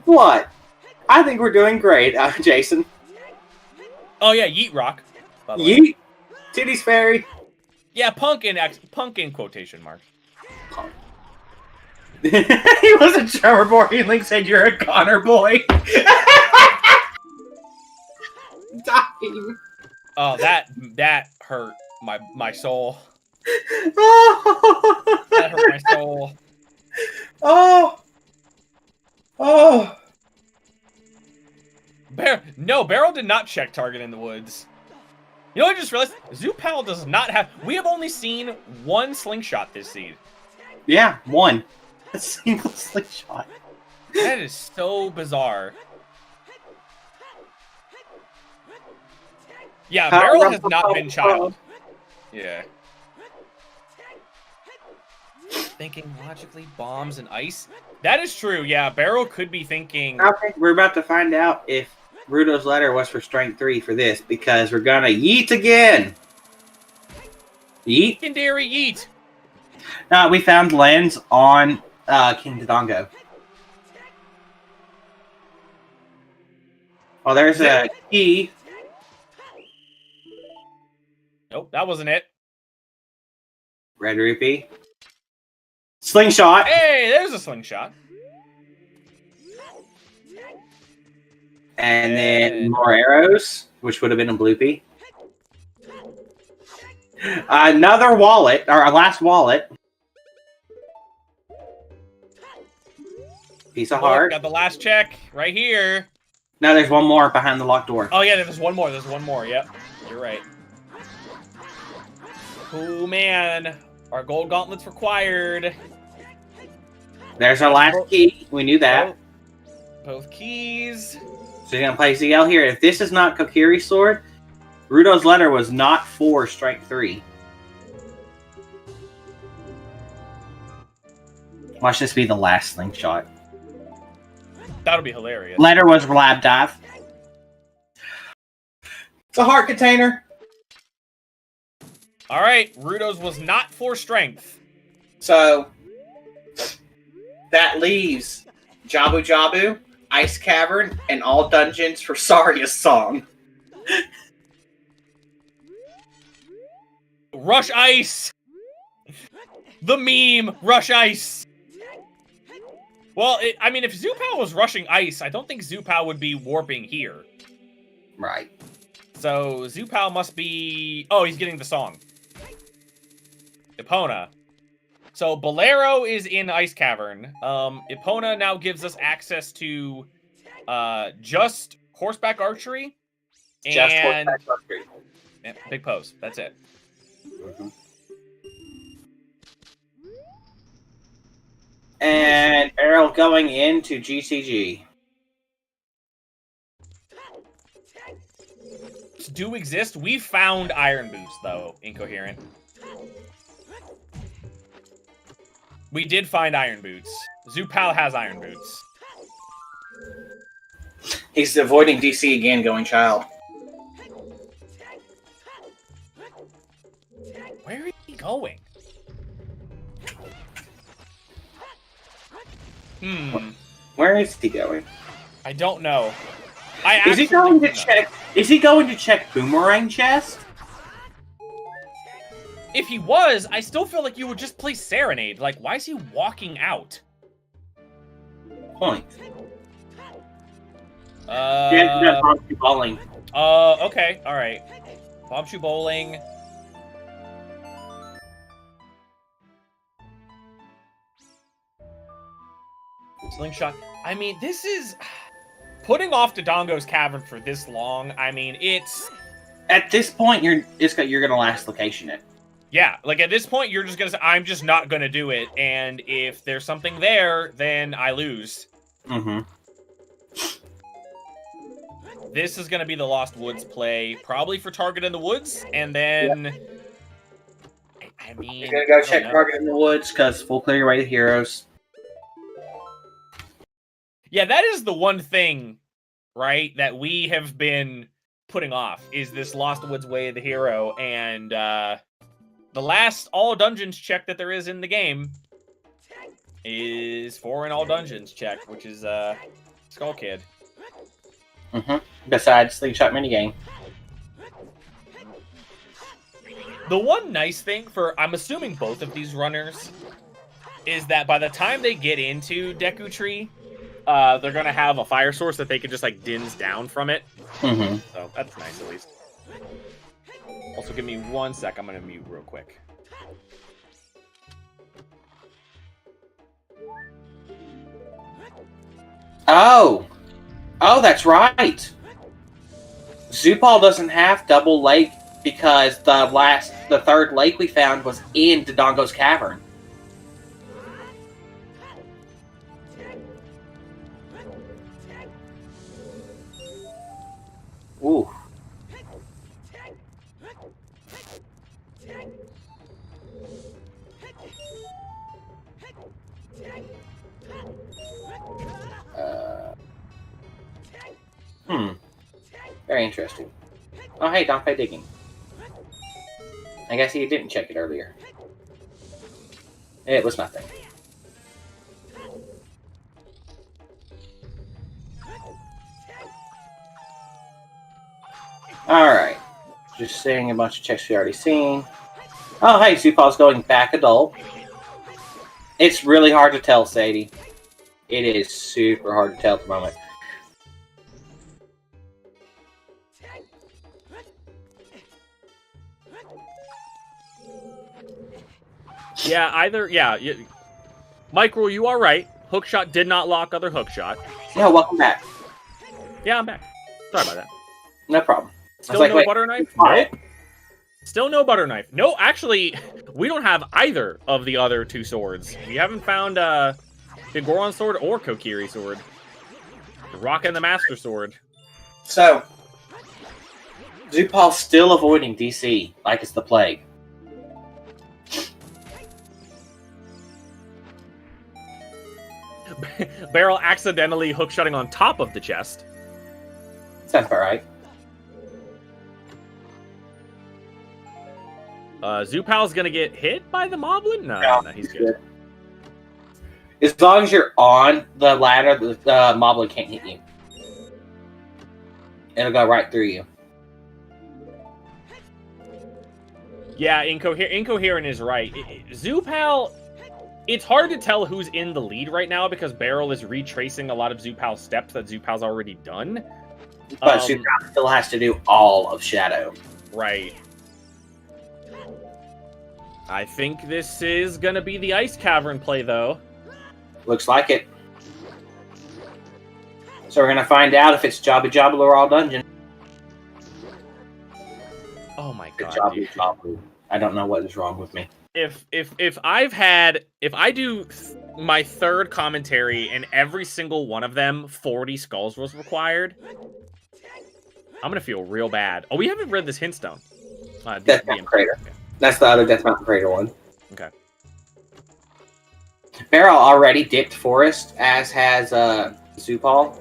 What? I think we're doing great, Jason. Oh, yeah, Yeet Rock. By the way. Yeet? Titties Fairy? Yeah, punk in quotation marks. He was a drummer boy, and Link said, you're a Connor boy. Dying. Oh, that hurt my soul. Oh. That hurt my soul. Oh. Oh. Barrel did not check target in the woods. You know what I just realized? Zoopal does not have... We have only seen one slingshot this seed. Yeah, one. A single slingshot. That is so bizarre. Yeah, Barrel has not been child. Yeah. Thinking logically, bombs and ice. That is true, yeah. Barrel could be thinking... Okay, we're about to find out if Rudo's letter was for strength 3 for this, because we're gonna yeet again. Yeet? Secondary yeet. We found lens on King Dodongo. Oh, there's a key. Nope, that wasn't it. Red rupee. Slingshot. Hey, there's a slingshot. And then more arrows, which would have been a bloopy. Another wallet, or our last wallet. Piece of heart. Got the last check right here. Now there's one more behind the locked door. Oh yeah, there's one more. There's one more. Yep, you're right. Oh man, our gold gauntlets required. There's our last key. We knew that. Both keys. So you're gonna play ZL here. If this is not Kokiri's sword, Rudo's letter was not for strike 3. Watch this be the last slingshot. That'll be hilarious. Letter was lab dive. It's a heart container. All right, Rudo's was not for strength. So that leaves Jabu Jabu, Ice Cavern, and all dungeons for Saria's song. Rush Ice. The meme, Rush Ice. Well, I mean, if Zoopal was rushing ice, I don't think Zoopal would be warping here. Right. So Zoopal must be... Oh, he's getting the song. Epona. So Bolero is in Ice Cavern. Epona now gives us access to just horseback archery. Just And horseback archery. yeah, big pose. That's it. Mm-hmm. And Errol going into GCG. Do exist. We found Iron Boots, though, Incoherent. We did find Iron Boots. Zoopal has Iron Boots. He's avoiding DC again, going child. Where is he going? Where is he going? I don't know. Is he going to check? Is he going to check Boomerang Chest? If he was, I still feel like you would just play Serenade. Like, why is he walking out? Point. Bowling. Okay, alright. Bombshoe Bowling. Slingshot. I mean, this is... Putting off Dodongo's Cavern for this long, I mean, it's... At this point, you're gonna last location it. Yeah, like at this point, you're just gonna say, I'm just not gonna do it, and if there's something there, then I lose. Mm-hmm. This is gonna be the Lost Woods play, probably for Target in the Woods, and then... Yep. I mean... You're gonna go check Target in the Woods, because full clear away the heroes. Yeah, that is the one thing, right, that we have been putting off, is this Lost Woods Way of the Hero, and the last all dungeons check that there is in the game is for an all dungeons check, which is Skull Kid. Mm-hmm. Besides Slingshot minigame. The one nice thing for, I'm assuming both of these runners, is that by the time they get into Deku Tree, they're going to have a fire source that they can just, like, dins down from it. Mm-hmm. So, that's nice, at least. Also, give me 1 sec. I'm going to mute real quick. Oh! Oh, that's right! Zoopal doesn't have double lake because the third lake we found was in Dodongo's Cavern. Ooh. Very interesting. Oh, hey, Donkey digging. I guess he didn't check it earlier. It was nothing. Alright. Just saying a bunch of checks we already seen. Oh, hey, Zoopal's going back adult. It's really hard to tell, Sadie. It is super hard to tell at the moment. Yeah, Micro, you are right. Hookshot did not lock other hookshot. Yeah, welcome back. Yeah, I'm back. Sorry about that. No problem. Still no butter knife? Nope. Still no butter knife. No, actually, we don't have either of the other two swords. We haven't found the Goron sword or Kokiri sword. Rockin' the Master Sword. So, Zoopal's still avoiding DC like it's the plague. Barrel accidentally hookshotting on top of the chest. Sounds about right. Zoopal's gonna get hit by the moblin? No, he's good. As long as you're on the ladder, the moblin can't hit you. It'll go right through you. Yeah, Incoherent is right. Zoopal, It's hard to tell who's in the lead right now because Barrel is retracing a lot of Zoopal's steps that Zoopal's already done. But Zoopal still has to do all of Shadow. Right. I think this is going to be the Ice Cavern play, though. Looks like it. So we're going to find out if it's Jobby Jobble or All Dungeon. Oh my god. Jobby Jobble. I don't know what is wrong with me. If I do my third commentary and every single one of them 40 skulls was required, I'm gonna feel real bad. Oh, we haven't read this hint stone. Death Mountain Crater. Okay. That's the other Death Mountain Crater one. Okay. Barrel already dipped Forest, as has Zoopal.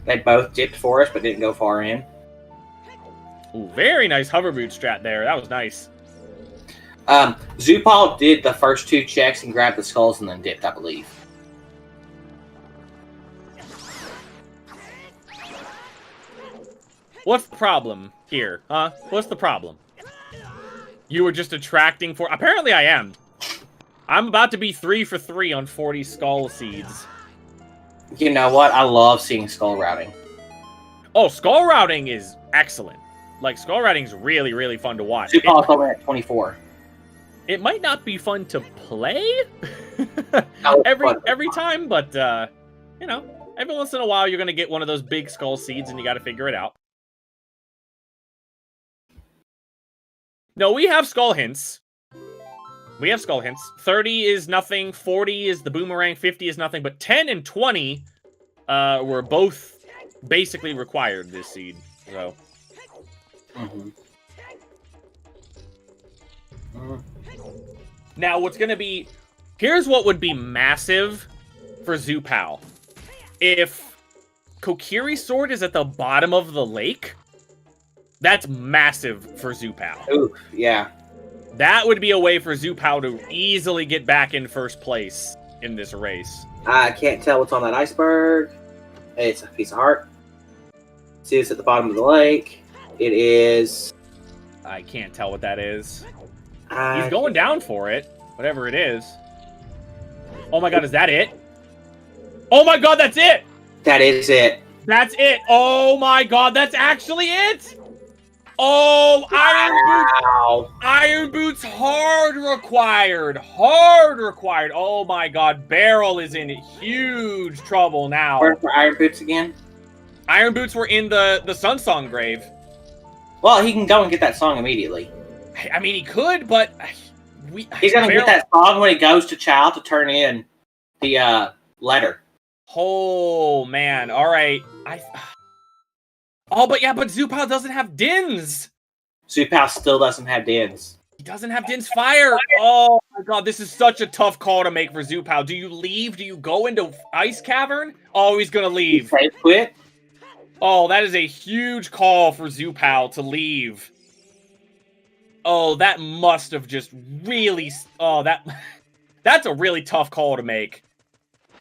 They both dipped Forest, but didn't go far in. Ooh, very nice hover boot strat there. That was nice. Zoopal did the first 2 checks and grabbed the skulls and then dipped, I believe. What's the problem here, huh? What's the problem? You were just attracting for... Apparently I am. I'm about to be 3 for 3 on 40 skull seeds. You know what? I love seeing skull routing. Oh, skull routing is excellent. Like, skull routing's really, really fun to watch. Zoopal's over at 24. It might not be fun to play No, every time, but, you know, every once in a while you're going to get one of those big skull seeds and you got to figure it out. No, we have skull hints. We have skull hints. 30 is nothing, 40 is the boomerang, 50 is nothing, but 10 and 20 were both basically required this seed, so... Now, what's going to be... Here's what would be massive for Zoopal. If Kokiri's sword is at the bottom of the lake, that's massive for Zoopal. Ooh, yeah. That would be a way for Zoopal to easily get back in first place in this race. I can't tell what's on that iceberg. It's a piece of heart. See, it's at the bottom of the lake. It is... I can't tell what that is. He's going down for it, whatever it is. Oh my god, is that it? Oh my god, that's it! That is it. That's it! Oh my god, that's actually it! Oh, Wow. Iron Boots hard required! Hard required! Oh my god, Barrel is in huge trouble now. Where's the Iron Boots again? Iron Boots were in the Sunsong grave. Well, he can go and get that song immediately. I mean, he could, but... He's going to get that song when he goes to Chow to turn in the letter. Oh, man. All right. Oh, but yeah, but Zoopal doesn't have Din's. Zoopal still doesn't have Din's. He doesn't have Din's Fire. Oh, my God. This is such a tough call to make for Zoopal. Do you leave? Do you go into Ice Cavern? Oh, he's going to leave. He quit. Oh, that is a huge call for Zoopal to leave. Oh, that must have just really... Oh, that's a really tough call to make.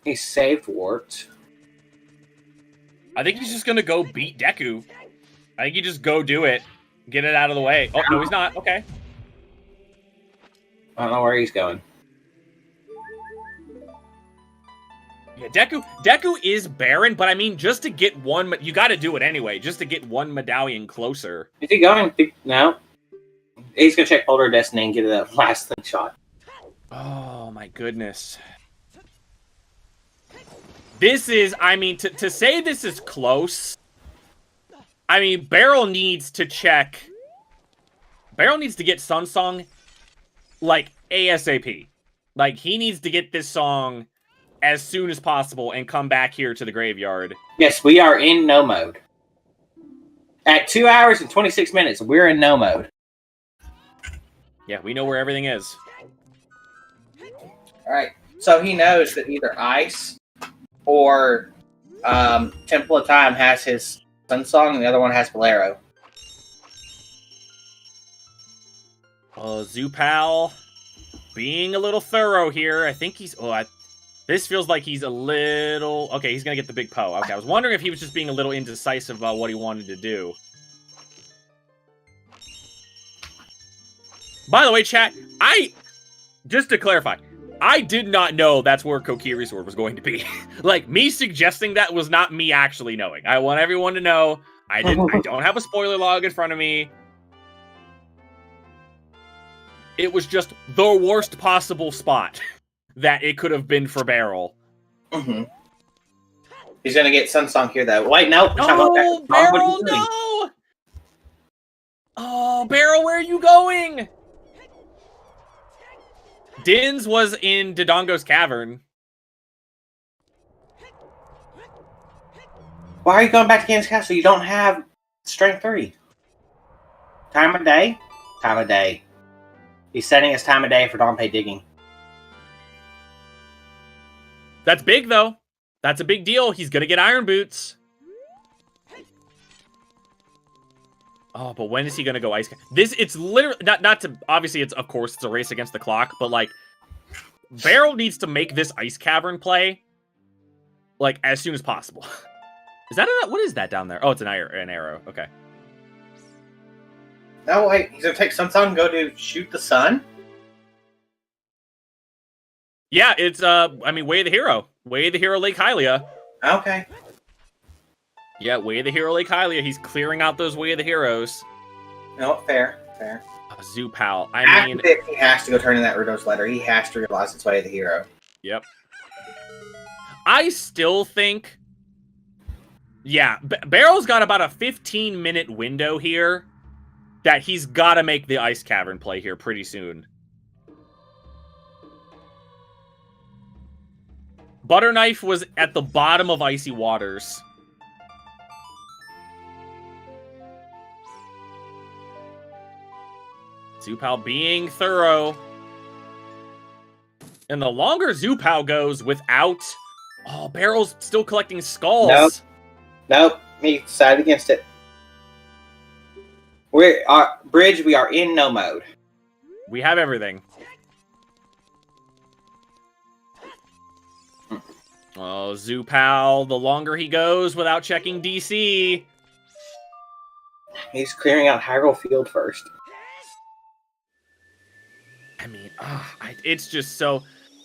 He saved warped. I think he's just going to go beat Deku. I think he just go do it. Get it out of the way. Oh, no, he's not. Okay. I don't know where he's going. Yeah, Deku is barren, but I mean, just to get one... You got to do it anyway, just to get one medallion closer. Is he going? No. He's going to check Boulder Destiny and get that last thing shot. Oh, my goodness. This is, I mean, to say this is close, I mean, Barrel needs to check. Barrel needs to get Sunsong, like, ASAP. Like, he needs to get this song as soon as possible and come back here to the graveyard. Yes, we are in no mode. At 2 hours and 26 minutes, we're in no mode. Yeah, we know where everything is. Alright, so he knows that either Ice or Temple of Time has his Sun Song and the other one has Bolero. Zoopal being a little thorough here. I think he's... this feels like he's a little... Okay, he's going to get the big Poe. Okay, I was wondering if he was just being a little indecisive about what he wanted to do. By the way, chat, just to clarify, I did not know that's where Kokiri Sword was going to be. Like, me suggesting that was not me actually knowing. I want everyone to know I don't have a spoiler log in front of me. It was just the worst possible spot that it could have been for Barrel. Mm-hmm. He's gonna get Sunsong here, though. Wait, no. Oh, Barrel, no! Oh, Barrel, where are you going? Dins was in Dodongo's cavern. Why are you going back to Gaines Castle? You don't have Strength 3. Time of day? Time of day. He's setting his time of day for Dante digging. That's big, though. That's a big deal. He's gonna get Iron Boots. Oh, but when is he gonna go ice? It's literally not to. Obviously, of course it's a race against the clock. But like, Barrel needs to make this ice cavern play like as soon as possible. Is that what is that down there? Oh, it's an arrow. Okay. No, wait. He's gonna take Sunsong and go to shoot the sun. Yeah, it's I mean, Way of the Hero, Lake Hylia. Okay. Yeah, Way of the Hero, Lake Hylia. He's clearing out those Way of the Heroes. No, fair. Zoopal. He has to go turn in that Rudo's letter. He has to realize it's Way of the Hero. Yep. I still think, yeah, Barrel's got about a 15-minute window here that he's got to make the ice cavern play here pretty soon. Butterknife was at the bottom of icy waters. Zoopal being thorough. And the longer Zoopal goes without... Oh, Barrel's still collecting skulls. Nope. He decided against it. Bridge, we are in no mode. We have everything. Oh, Zoopal, the longer he goes without checking DC. He's clearing out Hyrule Field first. I mean, it's just so...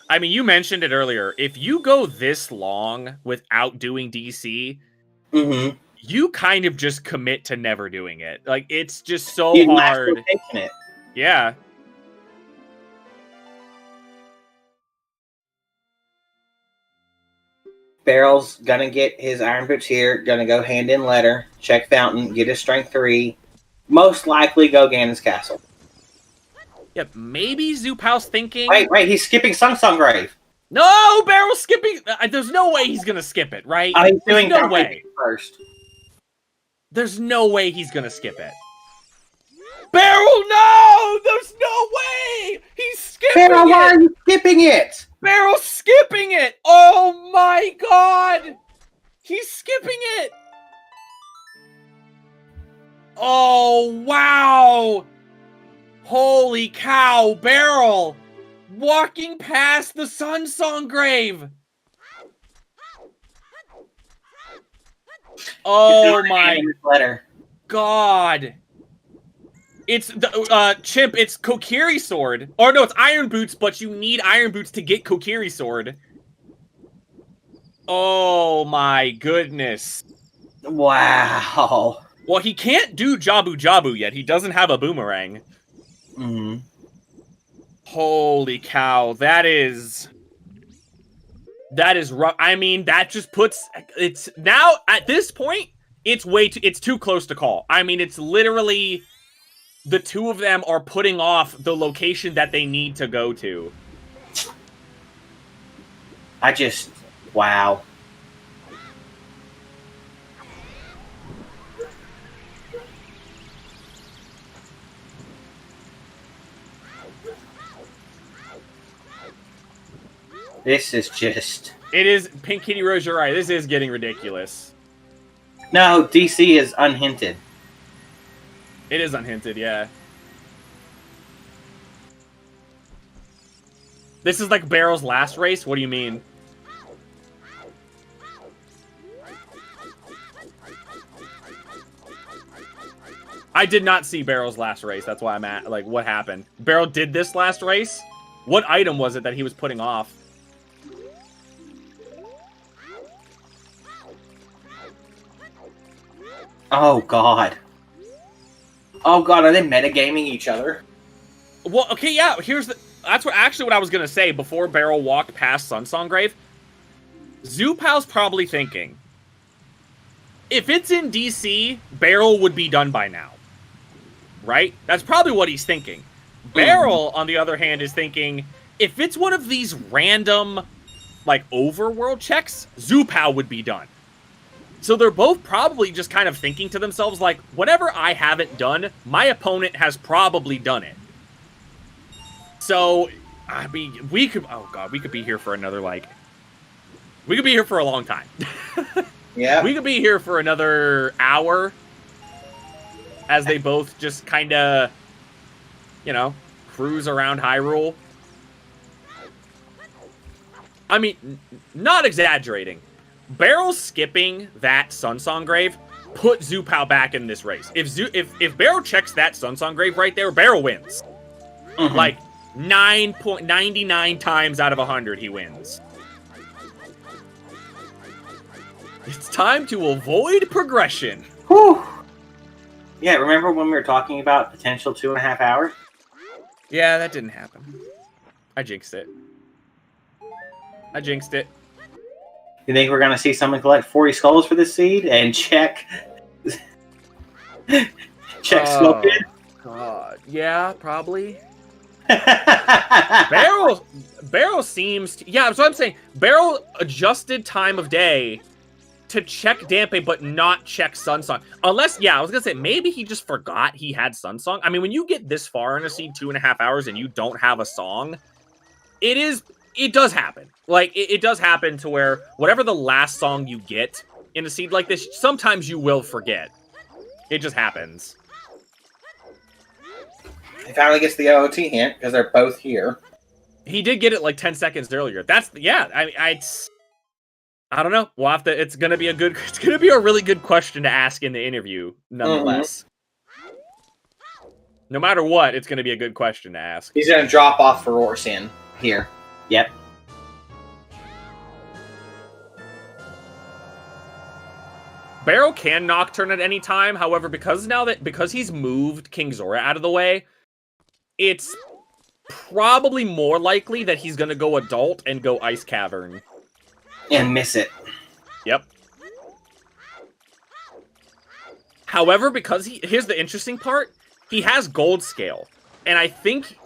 I mean, you mentioned it earlier. If you go this long without doing DC, you kind of just commit to never doing it. Like, it's just so hard. It. Yeah. Barrel's gonna get his Iron Boots here, gonna go hand in letter, check Fountain, get his Strength 3, most likely go Ganon's Castle. Yep, maybe Zoopal's thinking... Wait, he's skipping Sunsong Grave. No, Barrel's skipping... There's no way he's gonna skip it, right? He's doing no way. First. There's no way he's gonna skip it. Barrel, no! There's no way! He's skipping it! Barrel, why are you skipping it? Barrel's skipping it! Oh my god! He's skipping it! Oh, wow! Holy cow, Barrel! Walking past the Sunsong Grave! Oh my god! It's the Chimp. It's Kokiri Sword. Or no, it's Iron Boots, but you need Iron Boots to get Kokiri Sword. Oh my goodness! Wow. Well, he can't do Jabu Jabu yet. He doesn't have a boomerang. Holy cow! That is rough. I mean, that just puts it's now at this point. It's too close to call. I mean, it's literally. The two of them are putting off the location that they need to go to. Wow. This is just... It is, Pink Kitty Rose, you're right. This is getting ridiculous. No, DC is unhinted. It is unhinted, yeah. This is like Barrel's last race? What do you mean? I did not see Barrel's last race. That's why I'm at, like, what happened? Barrel did this last race? What item was it that he was putting off? Oh god. Oh god, are they metagaming each other? Well, okay, yeah, that's what I was gonna say before Barrel walked past Sunsong Grave. Zoopal's probably thinking, if it's in DC, Barrel would be done by now. Right? That's probably what he's thinking. Barrel, on the other hand, is thinking, if it's one of these random, like, overworld checks, Zoopal would be done. So they're both probably just kind of thinking to themselves, like, whatever I haven't done, my opponent has probably done it. So, I mean, we could be here for another, like, we could be here for a long time. Yeah. We could be here for another hour as they both just kind of, you know, cruise around Hyrule. I mean, not exaggerating. Barrel skipping that Sunsong Grave put Zoopal back in this race. If Barrel checks that Sunsong Grave right there, Barrel wins. Like 9.99 times out of 100 he wins. It's time to avoid progression. Whew. Yeah, remember when we were talking about potential 2.5 hours? Yeah, that didn't happen. I jinxed it. You think we're gonna see someone collect 40 skulls for this seed and check Smokin? God. Yeah, probably. Barrel seems to, yeah, that's what I'm saying. Barrel adjusted time of day to check Dampe, but not check Sunsong. Unless, yeah, I was gonna say, maybe he just forgot he had Sunsong. I mean, when you get this far in a seed, 2.5 hours, and you don't have a song, it does happen. Like, it does happen to where whatever the last song you get in a seed like this, sometimes you will forget. It just happens. He finally gets the OoT hint because they're both here. He did get it like 10 seconds earlier. That's, yeah, I don't know. We'll have to, it's gonna be a really good question to ask in the interview, nonetheless. No matter what, it's gonna be a good question to ask. He's gonna drop off for Orsin here. Yep. Barrel can Nocturne at any time. However, because he's moved King Zora out of the way, it's probably more likely that he's gonna go Adult and go Ice Cavern. And miss it. Yep. However, because here's the interesting part, he has Gold Scale. And I think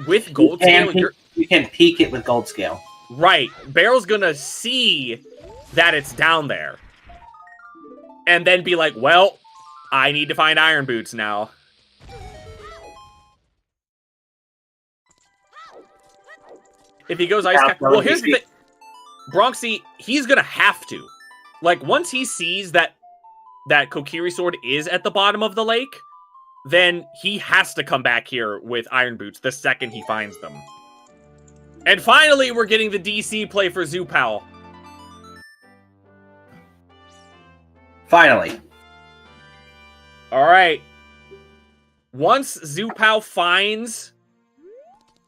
with Gold Scale, you can peek it with Gold Scale. Right. Barrel's gonna see that it's down there. And then be like, well, I need to find Iron Boots now. If he goes Ice Cap, well, here's the thing. Bronxy, he's gonna have to. Like, once he sees that Kokiri Sword is at the bottom of the lake, then he has to come back here with Iron Boots the second he finds them. And finally, we're getting the DC play for Zoopal. Finally. Alright. Once Zoopal finds...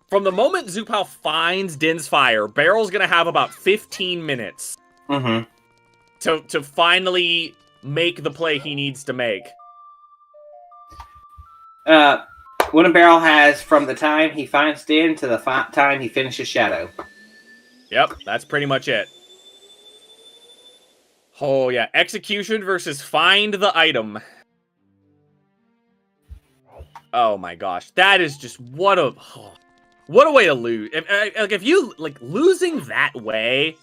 From the moment Zoopal finds Din's Fire, Barrel's gonna have about 15 minutes to finally make the play he needs to make. WoodenBarrel has from the time he finds Din to the time he finishes Shadow. Yep, that's pretty much it. Oh yeah, execution versus find the item. Oh my gosh, that is just what a way to lose. If you losing that way,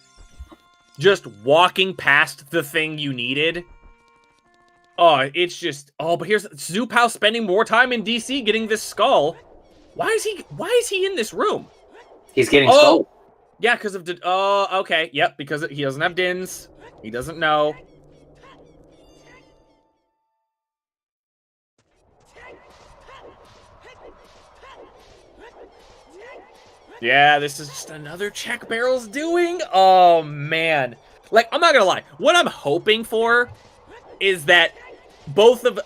just walking past the thing you needed. Oh, it's just but here's Zoopal spending more time in DC getting this skull. Why is he in this room? He's getting skull. Yeah, because of okay, yep, because he doesn't have Dins. He doesn't know. Yeah, this is just another check Barrel's doing. Oh, man. Like, I'm not gonna lie. What I'm hoping for is that both of,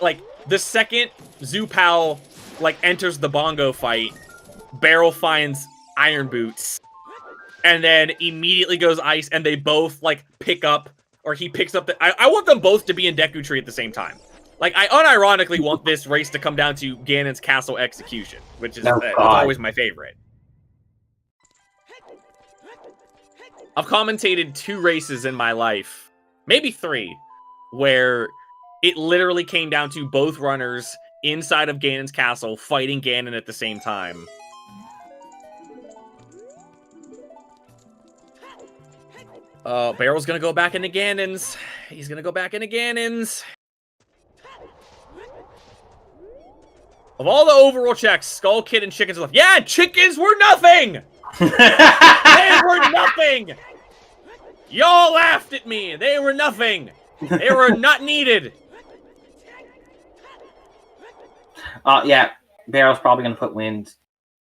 the second Zoopal, enters the bongo fight, Barrel finds Iron Boots, and then immediately goes ice, and they both like pick up, or he picks up the. I want them both to be in Deku Tree at the same time. Like, I unironically want this race to come down to Ganon's castle execution, which is it's always my favorite. I've commentated 2 races in my life, maybe 3, where it literally came down to both runners inside of Ganon's castle fighting Ganon at the same time. Barrel's gonna go back into Ganon's. He's gonna go back into Ganon's. Of all the overall checks, Skull Kid and chickens are left. Yeah, chickens were nothing! They were nothing! Y'all laughed at me! They were nothing! They were not needed! Yeah, Barrel's probably going to put wind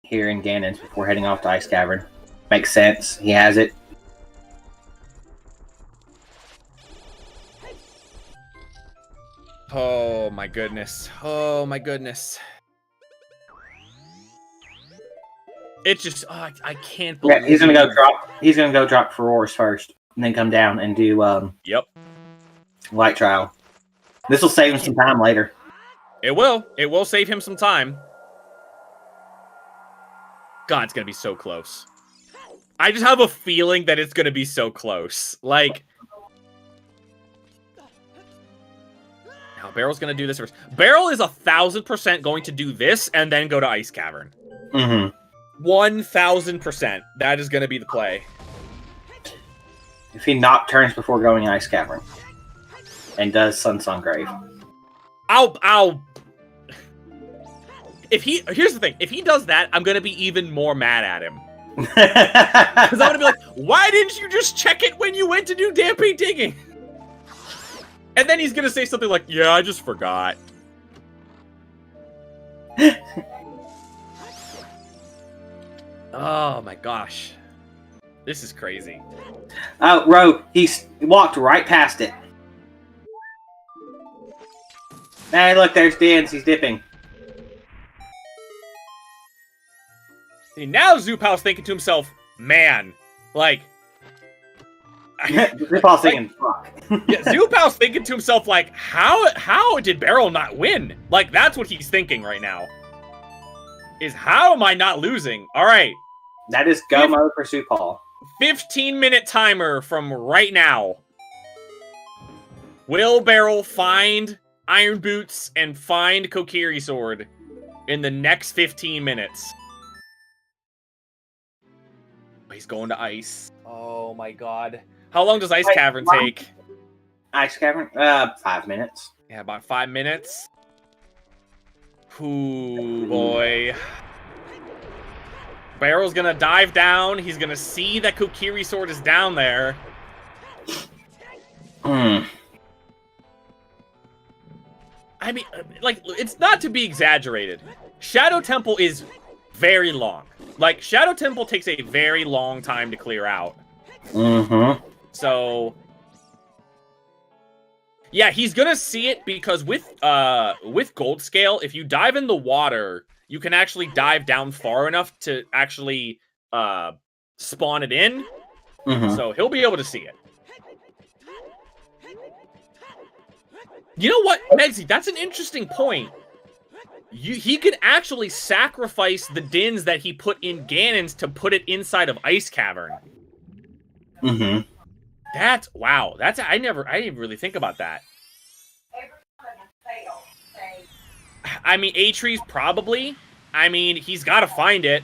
here in Ganon's before heading off to Ice Cavern. Makes sense. He has it. Oh my goodness. Oh my goodness. It's just, I can't believe. Yeah, he's gonna go drop. He's gonna go drop Feroris first, and then come down and do Yep. Light Trial. This will save him some time later. It will. It will save him some time. God, it's gonna be so close. I just have a feeling that it's gonna be so close. Like, now Barrel's gonna do this first. Barrel is 1,000% going to do this and then go to Ice Cavern. Mm-hmm. 1,000%. That is going to be the play. If he not turns before going Ice Cavern and does Sun Song Grave. I'll. Here's the thing. If he does that, I'm going to be even more mad at him. Because I'm going to be like, why didn't you just check it when you went to do Damping Digging? And then he's going to say something like, yeah, I just forgot. Oh my gosh. This is crazy. Oh, Ro, he walked right past it. Hey, look, there's Dance. He's dipping. See, now Zoopal's thinking to himself, man, like... Zoopal's thinking, fuck. Yeah, Zoopal's thinking to himself, like, how did Barrel not win? Like, that's what he's thinking right now. Is, how am I not losing? All right. That is go mode for Zoopal. 15-minute timer from right now. Will Barrel find Iron Boots and find Kokiri Sword in the next 15 minutes? He's going to Ice. Oh my god. How long does Ice Cavern take? Ice Cavern? 5 minutes. Yeah, about 5 minutes. Ooh, boy. Barrel's gonna dive down. He's gonna see that Kokiri Sword is down there. I mean, like, it's not to be exaggerated. Shadow Temple is very long. Like, Shadow Temple takes a very long time to clear out. Mm-hmm. So, yeah, he's gonna see it because with Gold Scale, if you dive in the water, you can actually dive down far enough to actually spawn it in. Mm-hmm. So he'll be able to see it. You know what, Megsy? That's an interesting point. He could actually sacrifice the dins that he put in Ganon's to put it inside of Ice Cavern. Mm-hmm. Wow. I didn't really think about that. I mean, A-Tree's probably. I mean, he's got to find it.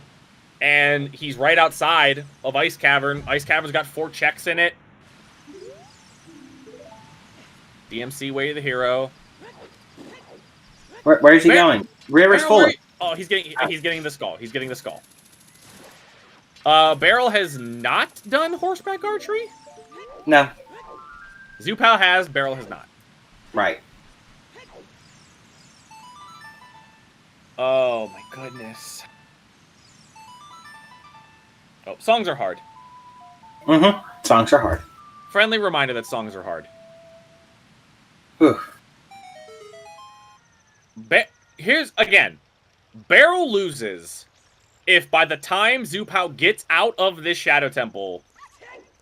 And he's right outside of Ice Cavern. Ice Cavern's got 4 checks in it. DMC Way of the Hero. Where is he going? River's full. Oh, he's getting the skull. He's getting the skull. Barrel has not done horseback archery? No. Zoopal has, Barrel has not. Right. Oh my goodness. Oh, songs are hard. Mm-hmm. Songs are hard. Friendly reminder that songs are hard. Whew. Here's, again, Barrel loses if by the time Zoopal gets out of this Shadow Temple,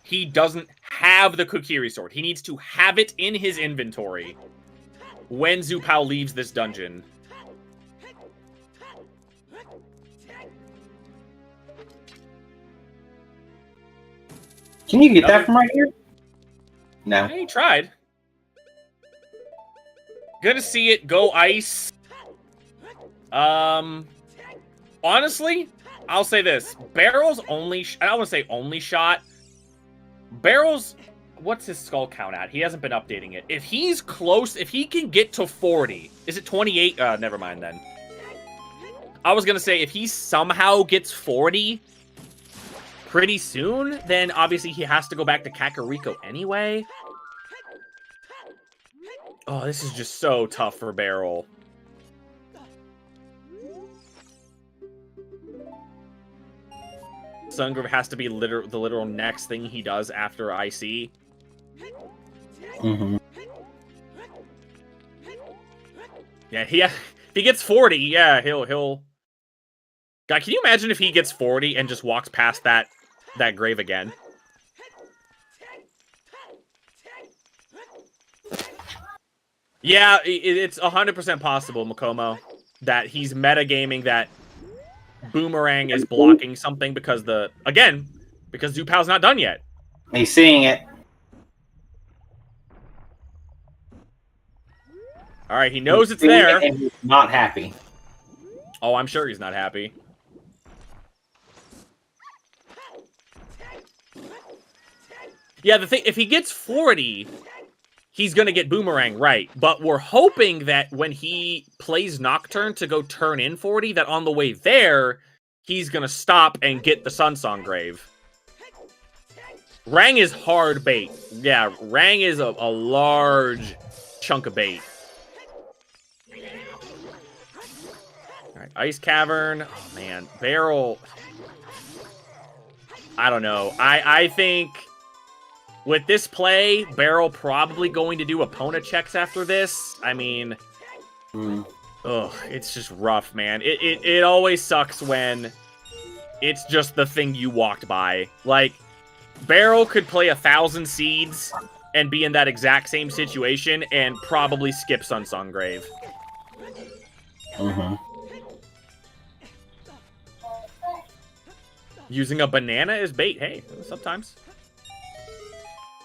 he doesn't have the Kokiri sword. He needs to have it in his inventory when Zoopal leaves this dungeon. Can you get that from right here? No. He tried. Gonna see it go ice. Honestly, I'll say this. Barrel's only... I don't want to say only shot. Barrel's... What's his skull count at? He hasn't been updating it. If he's close, if he can get to 40... Is it 28? Never mind then. I was gonna say, if he somehow gets 40... pretty soon, then obviously he has to go back to Kakariko anyway. Oh, this is just so tough for Barrel. Sungrove has to be the literal next thing he does after IC. Mm-hmm. Yeah, if he gets 40, yeah, he'll... God, can you imagine if he gets 40 and just walks past that grave again? Yeah, it's 100% possible, Makomo, that he's metagaming that Boomerang is blocking something because because Zoopal's not done yet. He's seeing it. All right, he knows it's there. And he's not happy. Oh, I'm sure he's not happy. Yeah, the thing, if he gets 40, he's going to get Boomerang, right. But we're hoping that when he plays Nocturne to go turn in 40, that on the way there, he's going to stop and get the Sunsong Grave. Rang is hard bait. Yeah, Rang is a large chunk of bait. Alright, Ice Cavern. Oh, man. Barrel. I don't know. I think... with this play, Barrel probably going to do Epona checks after this. I mean, ugh, it's just rough, man. It always sucks when it's just the thing you walked by. Like, Barrel could play 1,000 Seeds and be in that exact same situation and probably skip Sunsong Grave. Mm-hmm. Using a banana as bait, hey, sometimes.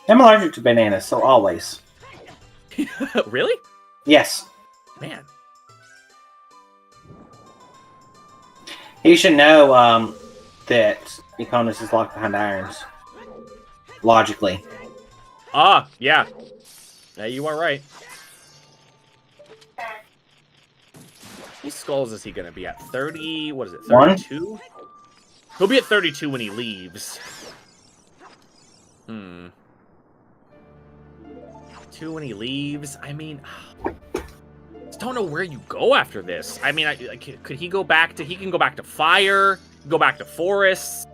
I'm allergic to bananas, so always. Really? Yes. Man. He should know that Eponus is locked behind irons. Logically. Ah, yeah. Yeah, you are right. How many skulls is he going to be at? 30? What is it? 32? He'll be at 32 when he leaves. 2 when he leaves. I mean, just don't know where you go after this. I mean, could he go back to... He can go back to fire, go back to forests.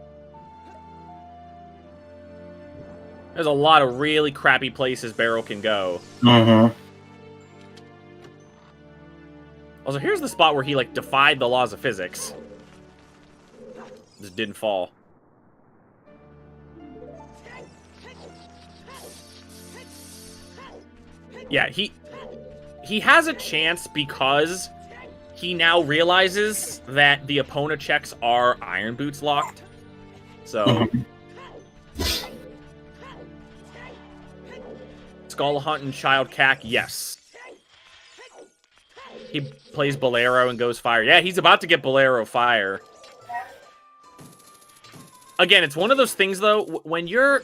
There's a lot of really crappy places Barrel can go. Mm-hmm. Also, here's the spot where he, like, defied the laws of physics. Just didn't fall. Yeah, he has a chance because he now realizes that the Epona checks are Iron Boots locked. So... Skull Hunt and Child Cack, yes. He plays Bolero and goes fire. Yeah, he's about to get Bolero fire. Again, it's one of those things, though, when you're...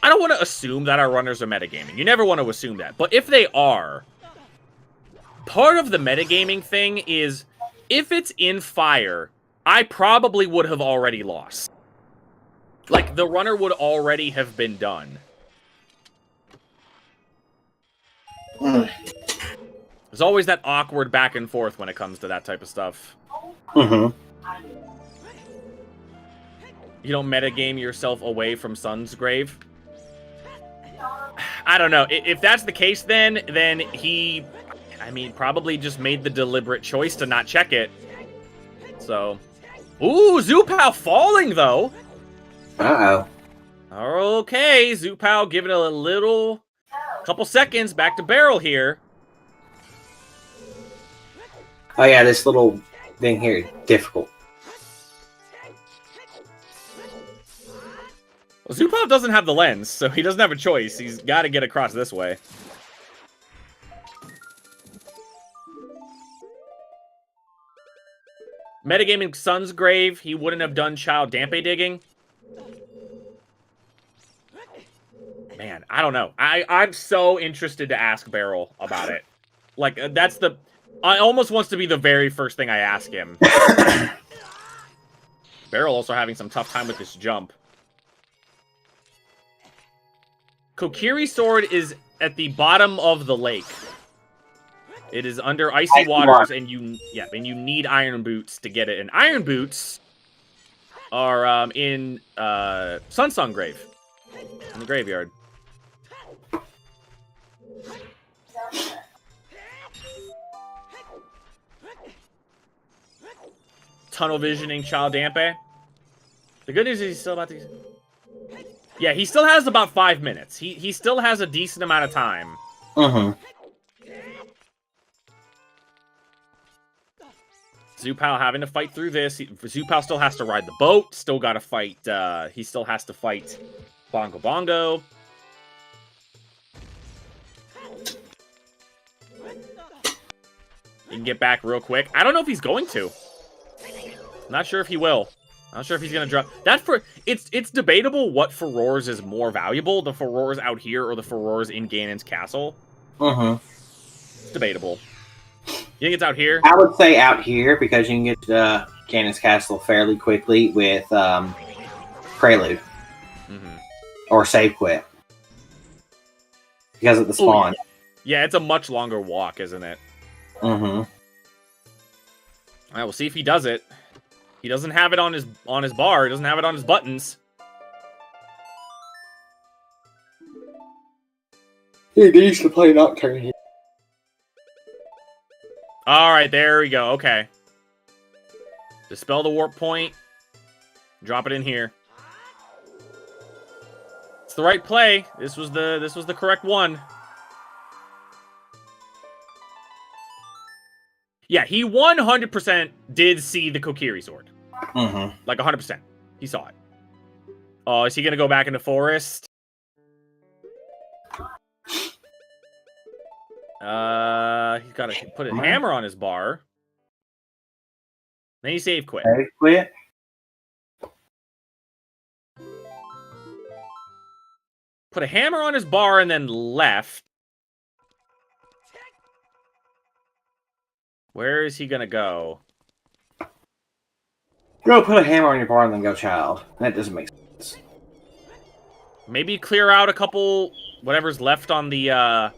I don't want to assume that our runners are metagaming. You never want to assume that. But if they are, part of the metagaming thing is, if it's in fire, I probably would have already lost. Like, the runner would already have been done. There's always that awkward back and forth when it comes to that type of stuff. Mm-hmm. You don't metagame yourself away from Sun's Grave. I don't know. If that's the case, then he, I mean, probably just made the deliberate choice to not check it. So, Ooh, Zoopal falling, though. Uh-oh. Okay, Zoopal giving it a little... couple seconds. Back to barrel here. Oh yeah, this little thing here is difficult. Well, Zoopal doesn't have the lens, so he doesn't have a choice. He's got to get across this way. Metagaming Sun's Grave, he wouldn't have done Child Dampe digging. Man, I don't know. I'm so interested to ask Barrel about it. Like, that's the... I almost wants to be the very first thing I ask him. Barrel also having some tough time with this jump. Kokiri Sword is at the bottom of the lake. It is under icy waters, and you need iron boots to get it. And iron boots are in Sunsong Grave, in the graveyard. Tunnel visioning Child Dampe. The good news is he's still about to... Yeah, he still has about 5 minutes. He still has a decent amount of time. Zoopal having to fight through this. Zoopal still has to ride the boat. Still got to fight. He still has to fight Bongo Bongo. He can get back real quick. I don't know if he's going to. Not sure if he will. Not sure if he's gonna drop that. It's debatable what furores is more valuable, the furores out here or the furores in Ganon's castle. It's debatable. You think it's out here? I would say out here because you can get to Ganon's castle fairly quickly with Prelude or Save Quit because of the spawn. Ooh, yeah, it's a much longer walk, isn't it? Alright, we'll see if he does it. He doesn't have it on his bar. He doesn't have it on his buttons. He needs to play Nocturne here. Alright, there we go. Okay. Dispel the warp point. Drop it in here. It's the right play. This was the correct one. Yeah, he 100% did see the Kokiri sword. Like 100%. He saw it. Oh, is he going to go back in the forest? He's got to put a hammer on his bar. Then he save quit. Save quit? Put a hammer on his bar and then left. Where is he going to go? Go put a hammer on your bar and then go child. That doesn't make sense. Maybe clear out a couple, whatever's left on the,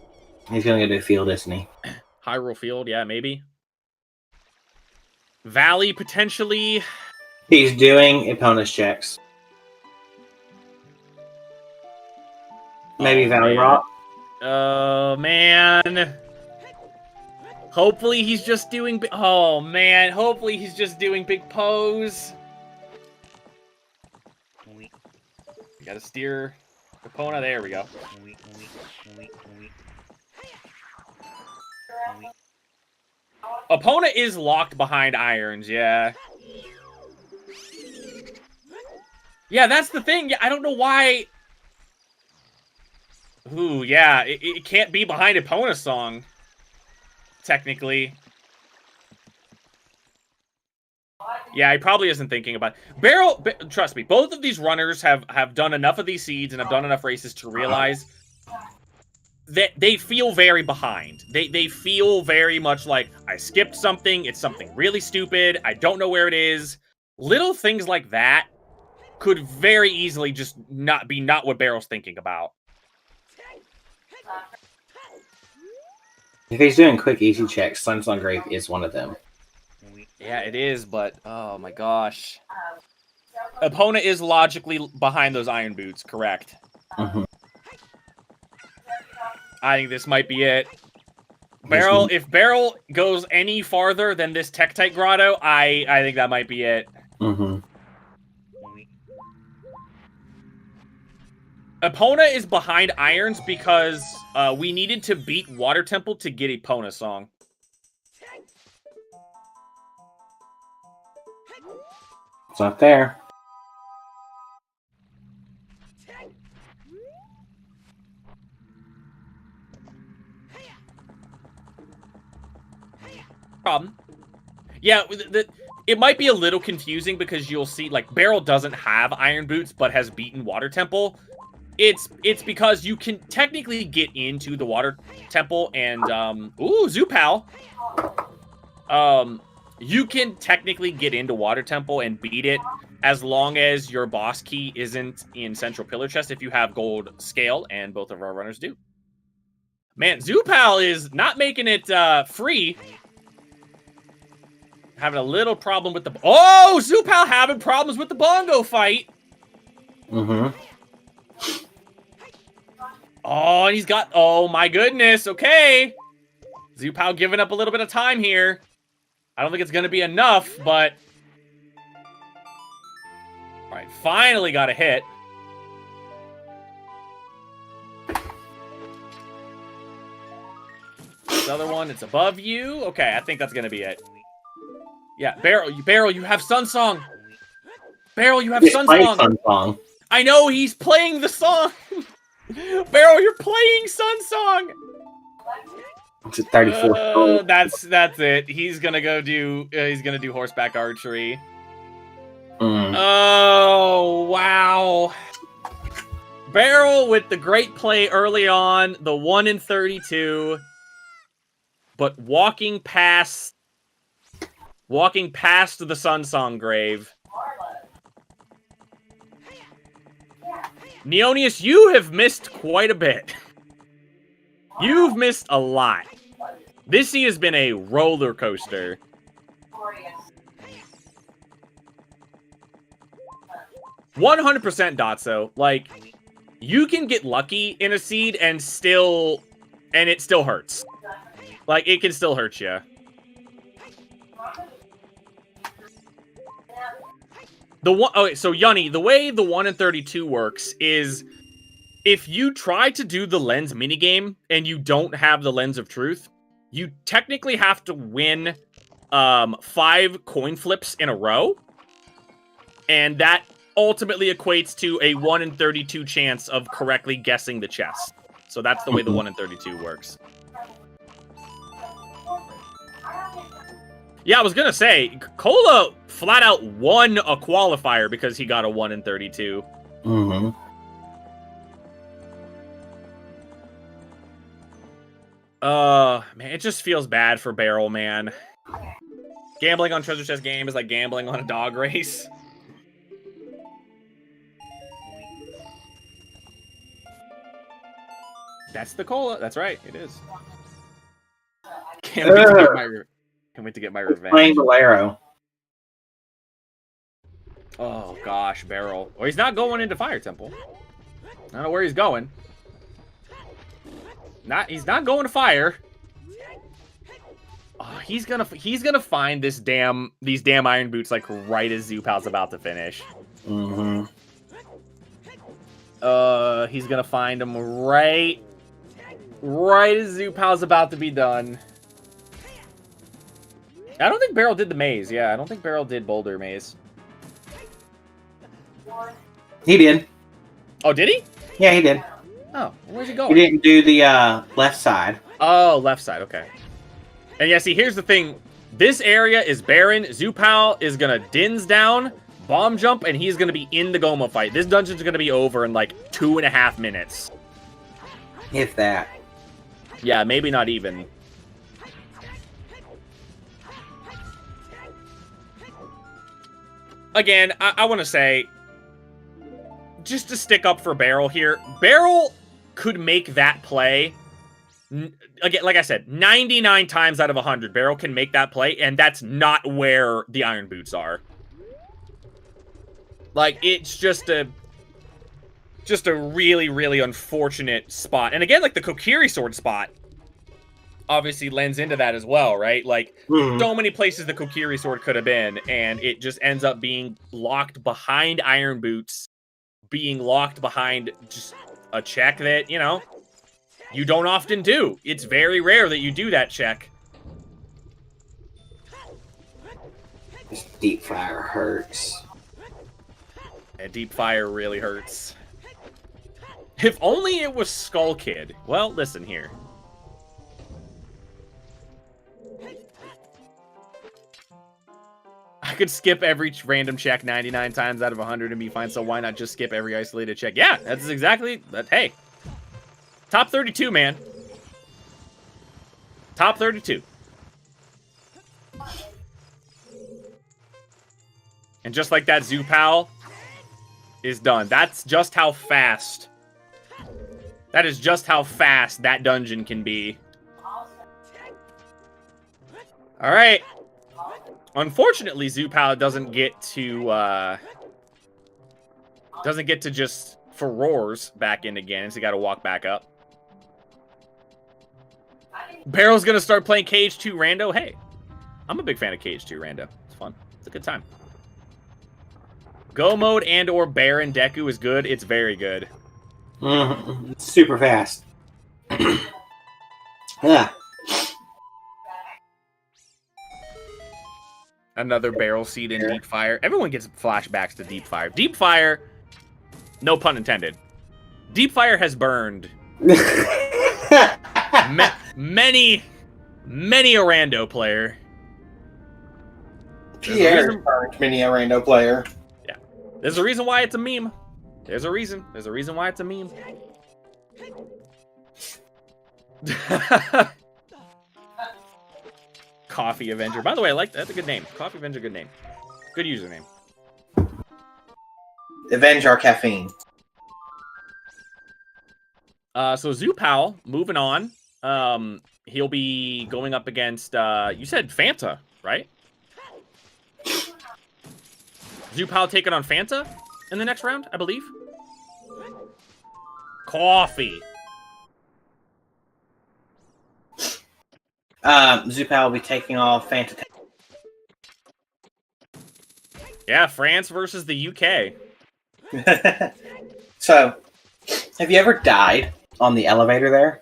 He's gonna go do field, isn't he? Hyrule Field, yeah, maybe. Valley, potentially. He's doing opponent's checks. Maybe Valley Rock. Oh, man. Hopefully he's just doing... Oh, man. Hopefully he's just doing big pose. You gotta steer Epona. There we go. Epona is locked behind irons, yeah. Yeah, that's the thing. Yeah, I don't know why... Ooh, yeah. It can't be behind Epona's song. Technically. Yeah, he probably isn't thinking about it. Barrel, trust me, both of these runners have done enough of these seeds and have done enough races to realize that they feel very behind. They feel very much like, I skipped something, it's something really stupid, I don't know where it is. Little things like that could very easily just not what Barrel's thinking about. If he's doing quick, easy checks, Sunsong Grave is one of them. Yeah, it is, but oh my gosh. Epona is logically behind those iron boots, correct. I think this might be it. If Barrel goes any farther than this Tektite Grotto, I think that might be it. Mm-hmm. Epona is behind Irons because we needed to beat Water Temple to get Epona song. It's not there. Problem. Yeah, it might be a little confusing because you'll see, like, Barrel doesn't have Iron Boots but has beaten Water Temple. It's because you can technically get into the Water Temple and, ooh, Zoopal. You can technically get into Water Temple and beat it as long as your boss key isn't in Central Pillar Chest if you have Gold Scale, and both of our runners do. Man, Zoopal is not making it free. Having a little problem with the... Oh, Zoopal having problems with the bongo fight. Mm-hmm. Oh, and he's got... Oh, my goodness. Okay. Zoopal giving up a little bit of time here. I don't think it's going to be enough, but... All right, finally got a hit. This other one, it's above you. Okay, I think that's going to be it. Yeah, Barrel, you have Sun Song. Barrel, you have Sun Song. Sun Song. I know, he's playing the song. Barrel, you're playing Sun Song. It's at 34. That's it. He's gonna go do. He's gonna do horseback archery. Mm. Oh wow! Barrel with the great play early on, the 1 in 32, but walking past the Sun Song grave. Neonius, you have missed quite a bit. You've missed a lot. This has been a roller coaster. 100% Dotso. Like, you can get lucky in a seed and it still hurts. Like, it can still hurt you. Okay, so Yunny, the way the 1 in 32 works is if you try to do the lens minigame and you don't have the lens of truth, you technically have to win 5 coin flips in a row. And that ultimately equates to a 1 in 32 chance of correctly guessing the chest. So that's the way the 1 in 32 works. Yeah, I was gonna say, Cola flat out won a qualifier because he got a 1 in 32. Mm-hmm. Man, it just feels bad for Barrel, man. Gambling on treasure chest game is like gambling on a dog race. That's the Cola. That's right, it is. Can't wait to get my revenge. Playing Bolero. Oh gosh, Barrel. Well, he's not going into Fire Temple. I don't know where he's going. He's not going to fire. Oh, he's gonna find these damn Iron Boots like right as Zoopal's about to finish. Mm-hmm. He's gonna find him right as Zoopal's about to be done. I don't think Barrel did the maze. Yeah, I don't think Barrel did Boulder Maze. He did. Oh, did he? Yeah, he did. Oh, where's he going? He didn't do the left side. Oh, left side, okay. And yeah, see, here's the thing. This area is barren. Zoopal is gonna dins down, bomb jump, and he's gonna be in the Goma fight. This dungeon's gonna be over in like 2.5 minutes. If that. Yeah, maybe not even. Again, I want to say, just to stick up for Barrel here, Barrel could make that play. Again, like I said, 99 times out of 100, Barrel can make that play, and that's not where the Iron Boots are. Like, it's just a really, really unfortunate spot. And again, like the Kokiri sword spot, obviously lends into that as well, right? Like, so many places the Kokiri sword could have been, and it just ends up being locked behind Iron Boots, being locked behind just a check that, you know, you don't often do. It's very rare that you do that check. This deep fire hurts. And deep fire really hurts. If only it was Skull Kid. Well, listen here. I could skip every random check 99 times out of 100 and be fine, so why not just skip every isolated check? Yeah, that's exactly that. Hey, top 32, man. Top 32. And just like that, Zoopal is done. That's just how fast. That is just how fast that dungeon can be. All right. Unfortunately, Zoopal doesn't get to just furores back in again, so you got to walk back up. Barrel's gonna start playing Cage 2 Rando. Hey, I'm a big fan of Cage 2 Rando. It's fun. It's a good time. Go mode and or Baron Deku is good. It's very good. It's super fast. Yeah. Another barrel seed in Deep Fire. Everyone gets flashbacks to Deep Fire. Deep Fire, no pun intended. Deep Fire has burned many a rando player. Pierre burned many a rando player. Yeah. There's a reason why it's a meme. There's a reason. There's a reason why it's a meme. Coffee Avenger. By the way, I like that. That's a good name. Coffee Avenger, good name. Good username. Avenge our caffeine. So Zoopal, moving on. He'll be going up against, you said Fanta, right? Zoopal taking on Fanta in the next round, I believe. Coffee. Zoopal will be taking off Fanta. Yeah, France versus the UK. So, have you ever died on the elevator there?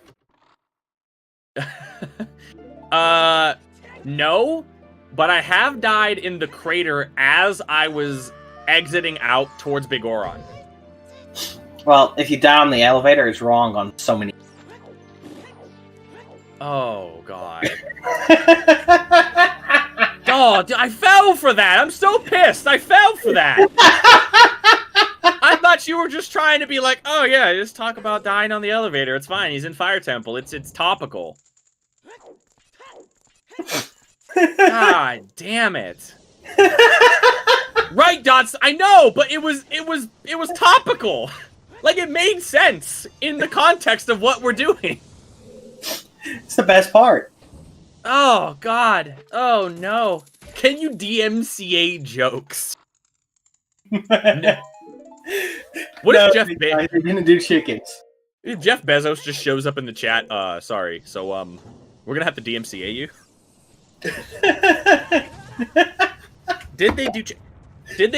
No, but I have died in the crater as I was exiting out towards Big Oron. Well, if you die on the elevator, it's wrong on so many. Oh, God. Oh, I fell for that. I'm so pissed. I fell for that. I thought you were just trying to be like, oh, yeah, just talk about dying on the elevator. It's fine. He's in Fire Temple. It's topical. God damn it. Right, Dots. I know, but it was topical. Like, it made sense in the context of what we're doing. It's the best part. Oh, God. Oh, no. Can you DMCA jokes? No. What if Jeff Bezos didn't do chickens? If Jeff Bezos just shows up in the chat, sorry. So, we're gonna have to DMCA you. Did they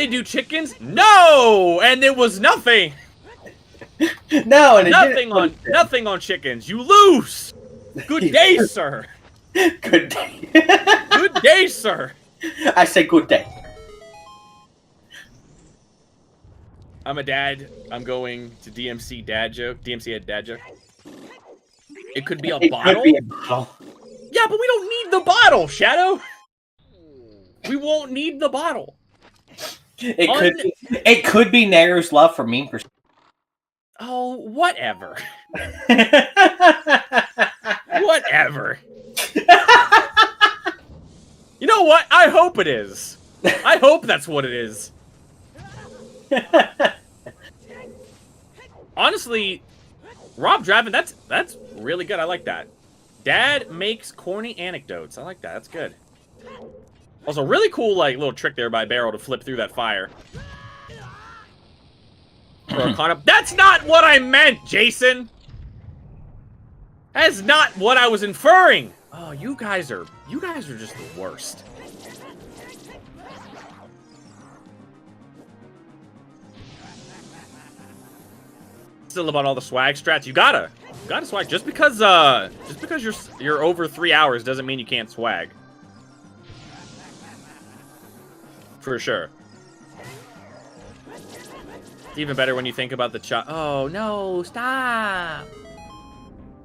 do chickens? No! And it was nothing! No, and nothing on chickens. You lose! Good day, sir! Good day. Good day, sir! I say good day. I'm a dad. I'm going to DMC dad joke. DMC a dad joke. It could be a bottle. Could be a bottle. Yeah, but we don't need the bottle, Shadow. We won't need the bottle. It could be Naru's love for meme perspective. Oh, whatever. Whatever. You know what? I hope it is. I hope that's what it is. Honestly, Rob Draven, that's really good. I like that. Dad makes corny anecdotes. I like that. That's good. Also, really cool, like, little trick there by Barrel to flip through that fire. That's not what I meant, Jason! That's not what I was inferring. Oh, you guys are just the worst. Still about all the swag strats. You gotta swag. Just because you're over 3 hours doesn't mean you can't swag. For sure. It's even better when you think about the child. Oh no! Stop.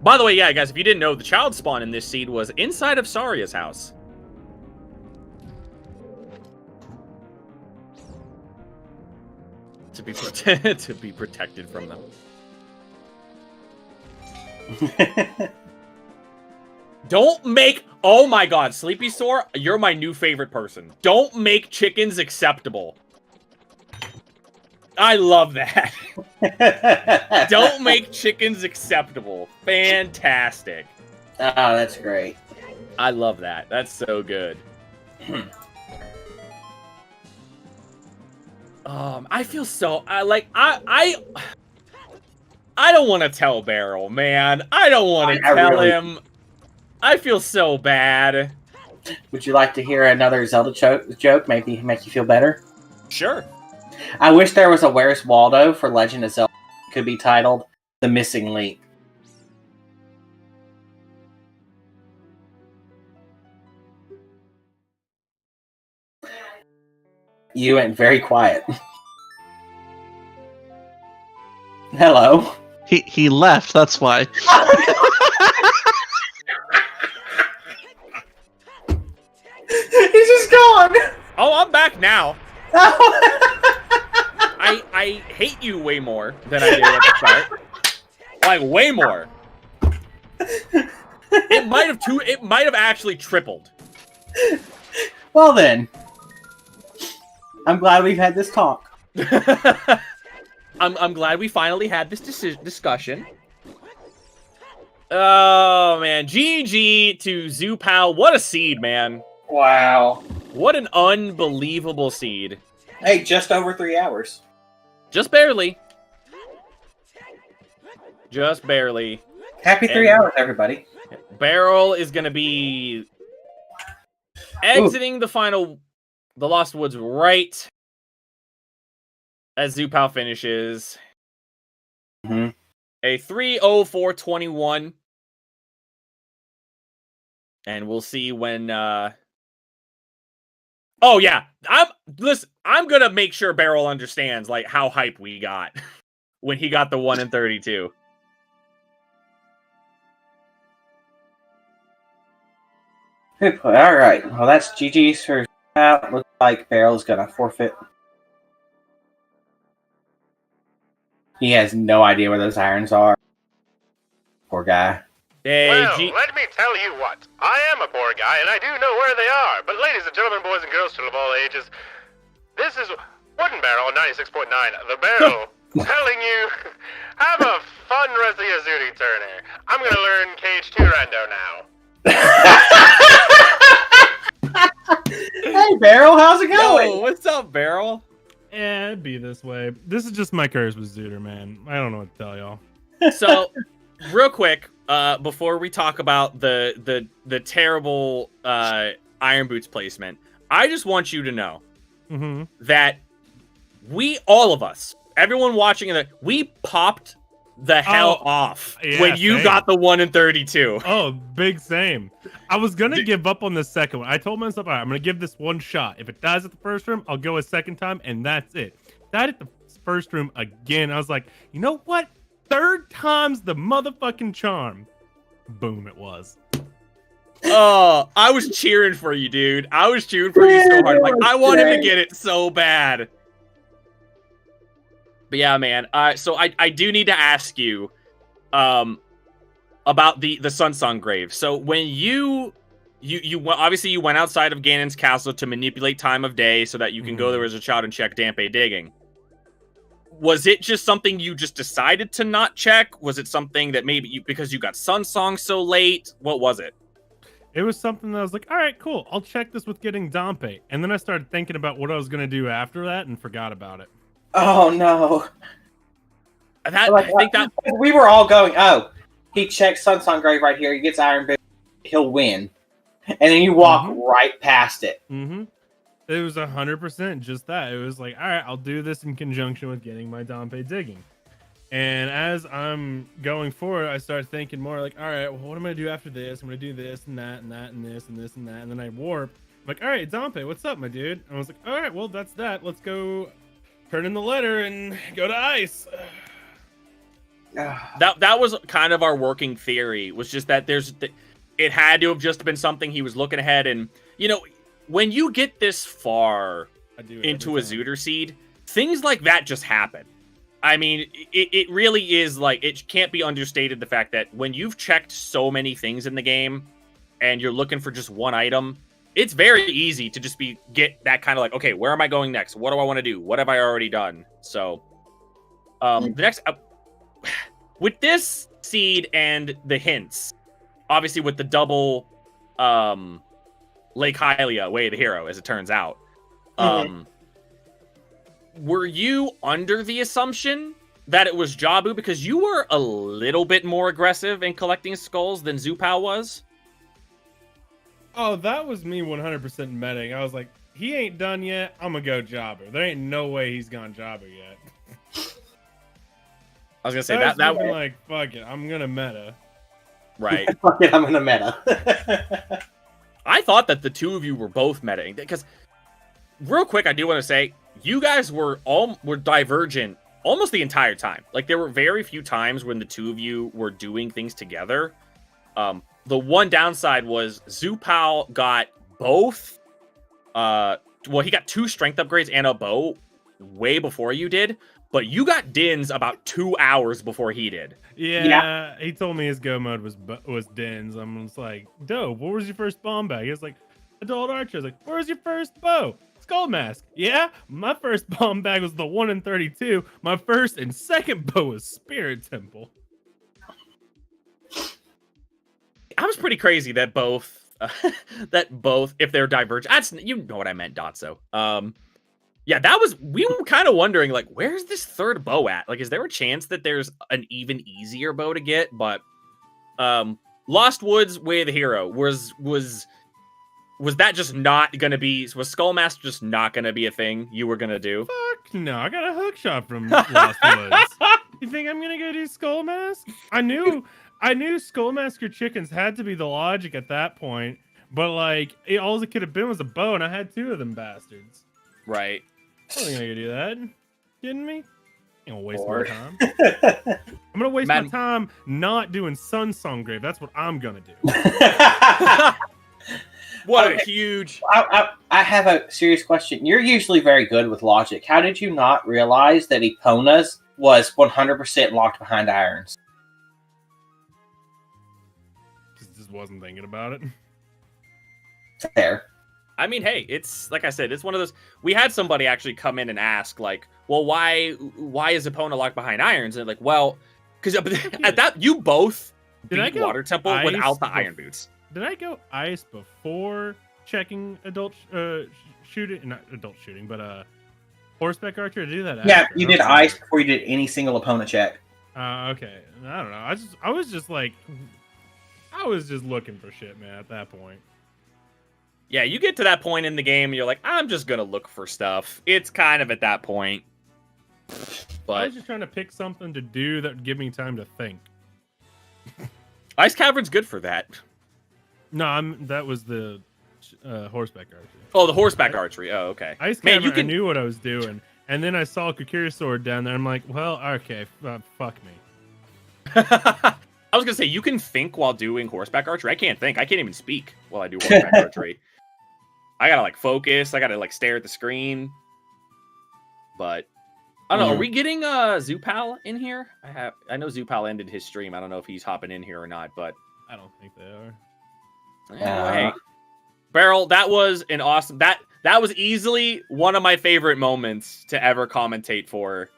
By the way, yeah, guys, if you didn't know, the child spawn in this seed was inside of Saria's house. To be protected from them. Don't make... Oh my god, Sleepy Sore, you're my new favorite person. Don't make chickens acceptable. I love that. Don't make chickens acceptable. Fantastic. Oh, that's great. I love that. That's so good. I feel so... I don't want to tell Barrel, man. I don't want to tell him. I feel so bad. Would you like to hear another Zelda joke? Maybe make you feel better? Sure. I wish there was a Where's Waldo for Legend of Zelda. It could be titled The Missing Link. You went very quiet. Hello. He left, that's why. He's just gone. Oh, I'm back now. I hate you way more than I did at the start. Like, way more. It might have actually tripled. Well then. I'm glad we've had this talk. I'm glad we finally had this discussion. Oh, man. GG to Zoopal. What a seed, man. Wow. What an unbelievable seed. Hey, just over 3 hours. Just barely. Just barely. Happy 3 hours, everybody. Barrel is going to be exiting the Lost Woods right as Zoopal finishes. Mm-hmm. A 3:04:21. And we'll see when Oh yeah. I'm going to make sure Barrel understands like how hype we got when he got the 1 in 32. All right. Well, that's GG's for out. Looks like Barrel's gonna forfeit. He has no idea where those irons are. Poor guy. Hey, well, let me tell you what. I am a poor guy, and I do know where they are. But ladies and gentlemen, boys and girls, children of all ages, this is WoodenBarrel on 96.9, The Barrel, telling you, have a fun rest of your Zooty Turner. I'm gonna learn KH2 Rando now. Hey, Barrel, how's it going? Yo, what's up, Barrel? It'd be this way. This is just my curse with Zooter, man. I don't know what to tell y'all. So, real quick, before we talk about the terrible Iron Boots placement, I just want you to know that all of us, everyone watching, we popped the hell off when you got the 1 in 32. Oh, big same. I was gonna give up on the second one. I told myself, all right, I'm gonna give this one shot. If it dies at the first room, I'll go a second time, and that's it. Died at the first room again. I was like, you know what? Third time's the motherfucking charm. Boom, it was. Oh, I was cheering for you, dude. I was cheering for you so hard. Like, I want him to get it so bad. But yeah, man. So I do need to ask you, about the Sunsong Grave. So when you obviously you went outside of Ganon's castle to manipulate time of day so that you can go there as a child and check Dampe digging. Was it just something you just decided to not check? Was it something that maybe because you got Sunsong so late? What was it? It was something that I was like, all right, cool. I'll check this with getting Dampe. And then I started thinking about what I was going to do after that and forgot about it. Oh, no. I think that we were all going, oh, he checks Sun Grave right here. He gets Iron Boot. He'll win, and then you walk right past it. Mm-hmm. It was 100% just that. It was like, all right, I'll do this in conjunction with getting my Dompe digging. And as I'm going forward, I start thinking more like, all right, well, what am I gonna do after this? I'm gonna do this and that and that and this and this and that. And then I warp. I'm like, all right, Dompe, what's up, my dude? And I was like, all right, well, that's that. Let's go turn in the letter and go to ice. That was kind of our working theory, was just that it had to have just been something he was looking ahead. And, you know, when you get this far into a Zooter seed, things like that just happen. I mean, it really is like, it can't be understated the fact that when you've checked so many things in the game and you're looking for just one item, it's very easy to just get that kind of like, okay, where am I going next? What do I want to do? What have I already done? So, the next, with this seed and the hints, obviously with the double, Lake Hylia, Way of the Hero, as it turns out, were you under the assumption that it was Jabu? Because you were a little bit more aggressive in collecting skulls than Zoopal was. Oh, that was me 100% meting. I was like, he ain't done yet. I'm gonna go Jobber. There ain't no way he's gone Jobber yet. I was gonna say that was like, fuck it, I'm gonna meta. Right. Fuck it, I'm gonna meta. I thought that the two of you were both metaing, because real quick, I do want to say you guys were divergent almost the entire time. Like, there were very few times when the two of you were doing things together. The one downside was Zoopal got both. Well, he got 2 strength upgrades and a bow way before you did, but you got Dins about 2 hours before he did. Yeah, he told me his go mode was Dins. I'm just like, dope. What was your first bomb bag? He was like, Adult Archer. I was like, where's your first bow? Skull Mask. Yeah, my first bomb bag was the 1 in 32. My first and second bow was Spirit Temple. I was pretty crazy that both, if they're divergent, you know what I meant, Dotso. Yeah, we were kind of wondering, like, where's this third bow at? Like, is there a chance that there's an even easier bow to get? But, Lost Woods, Way of the Hero, was that just not gonna be, was Skull Mask just not gonna be a thing you were gonna do? Fuck no, I got a hook shot from Lost Woods. You think I'm gonna go do Skull Mask? I knew Skullmasker chickens had to be the logic at that point, but like, all it could have been was a bow, and I had 2 of them bastards. Right. I wasn't gonna do that. Kidding me? I'm gonna waste my time. I'm gonna waste my time not doing Sun Song Grave. That's what I'm gonna do. What a huge... I have a serious question. You're usually very good with logic. How did you not realize that Epona's was 100% locked behind irons? Just wasn't thinking about it. Fair. I mean, hey, it's like I said, it's one of those. We had somebody actually come in and ask, like, well, why is Epona locked behind irons? And like, well, because at that you both beat Water Temple without the iron boots. Did I go ice before checking adult shooting? Not adult shooting, but horseback archer. Did I do that? Yeah, after? you did ice before you did any single opponent check. Okay. I don't know. I was just looking for shit, man. At that point. Yeah, you get to that point in the game, and you're like, I'm just gonna look for stuff. It's kind of at that point. But I was just trying to pick something to do that would give me time to think. Ice Cavern's good for that. No, that was the horseback archery. Oh, the horseback archery. Oh, okay. Ice Cavern, I knew what I was doing. And then I saw a Kukiri sword down there. I'm like, well, okay, fuck me. I was going to say, you can think while doing horseback archery. I can't think. I can't even speak while I do horseback archery. I got to, like, focus. I got to, like, stare at the screen. But, I don't know. Are we getting Zoopal in here? I know Zoopal ended his stream. I don't know if he's hopping in here or not, but... I don't think they are. Hey. Barrel, that was an awesome... That was easily one of my favorite moments to ever commentate for.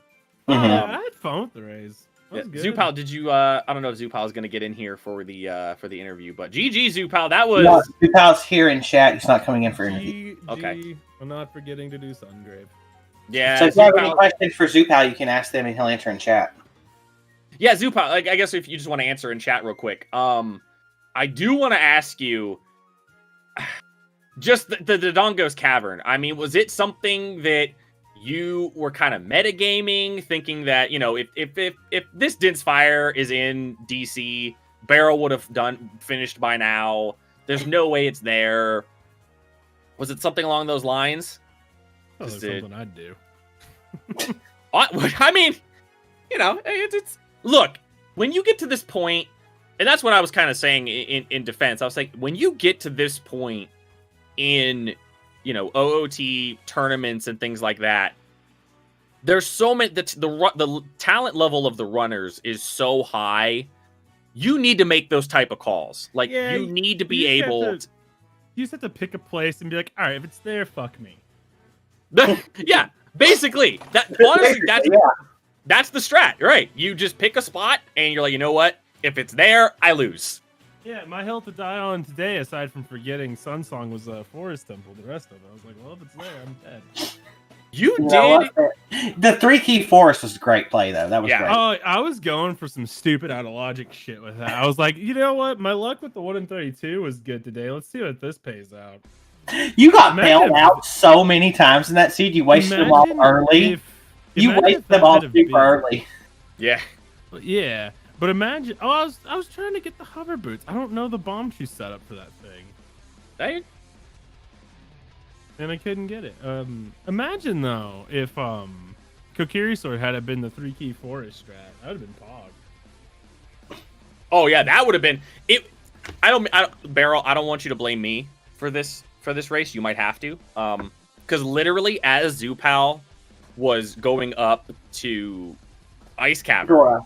Yeah, I had fun with the Rays. Zoopal, did you? I don't know if Zoopal is going to get in here for the interview, but GG Zoopal, that was. No, Zoopal's here in chat. He's not coming in for interview. Okay. I'm not forgetting to do Sungrave. Yeah. So if you have any questions for Zoopal, you can ask them and he'll answer in chat. Yeah, Zoopal, like, I guess if you just want to answer in chat real quick. I do want to ask you, just the Dodongo's Cavern. I mean, was it something that you were kind of metagaming, thinking that, if this Din's Fire is in DC, Barrel would have finished by now. There's no way it's there. Was it something along those lines? Oh, that's something I'd do. I mean, it's look, when you get to this point, and that's what I was kind of saying in defense. I was like, when you get to this point in, OOT tournaments and things like that, there's so many, the talent level of the runners is so high. You need to make those type of calls. Like, you need to be able to... You just have to pick a place and be like, all right, if it's there, fuck me. Yeah, basically. Honestly, that's the strat, right? You just pick a spot, and you're like, you know what? If it's there, I lose. Yeah, my hill to die on today, aside from forgetting Sun Song, was Forest Temple. The rest of it, I was like, well, if it's there, I'm dead. You did. The 3-key forest was a great play, though. That was great. Oh, I was going for some stupid out of logic shit with that. I was like, you know what? My luck with the 1 in 32 was good today. Let's see what this pays out. You got bailed out so many times in that seed. You wasted them all early. You wasted them all super early. Yeah. Yeah. But imagine, I was trying to get the hover boots. I don't know the bomb she set up for that thing. Dang. And I couldn't get it. Imagine though if Kokiri Sword had been the 3-key forest strat, that would have been pog. Oh yeah, that would have been it. Barrel, I don't want you to blame me for this race. You might have to, because literally as Zoopal was going up to Ice Cavern.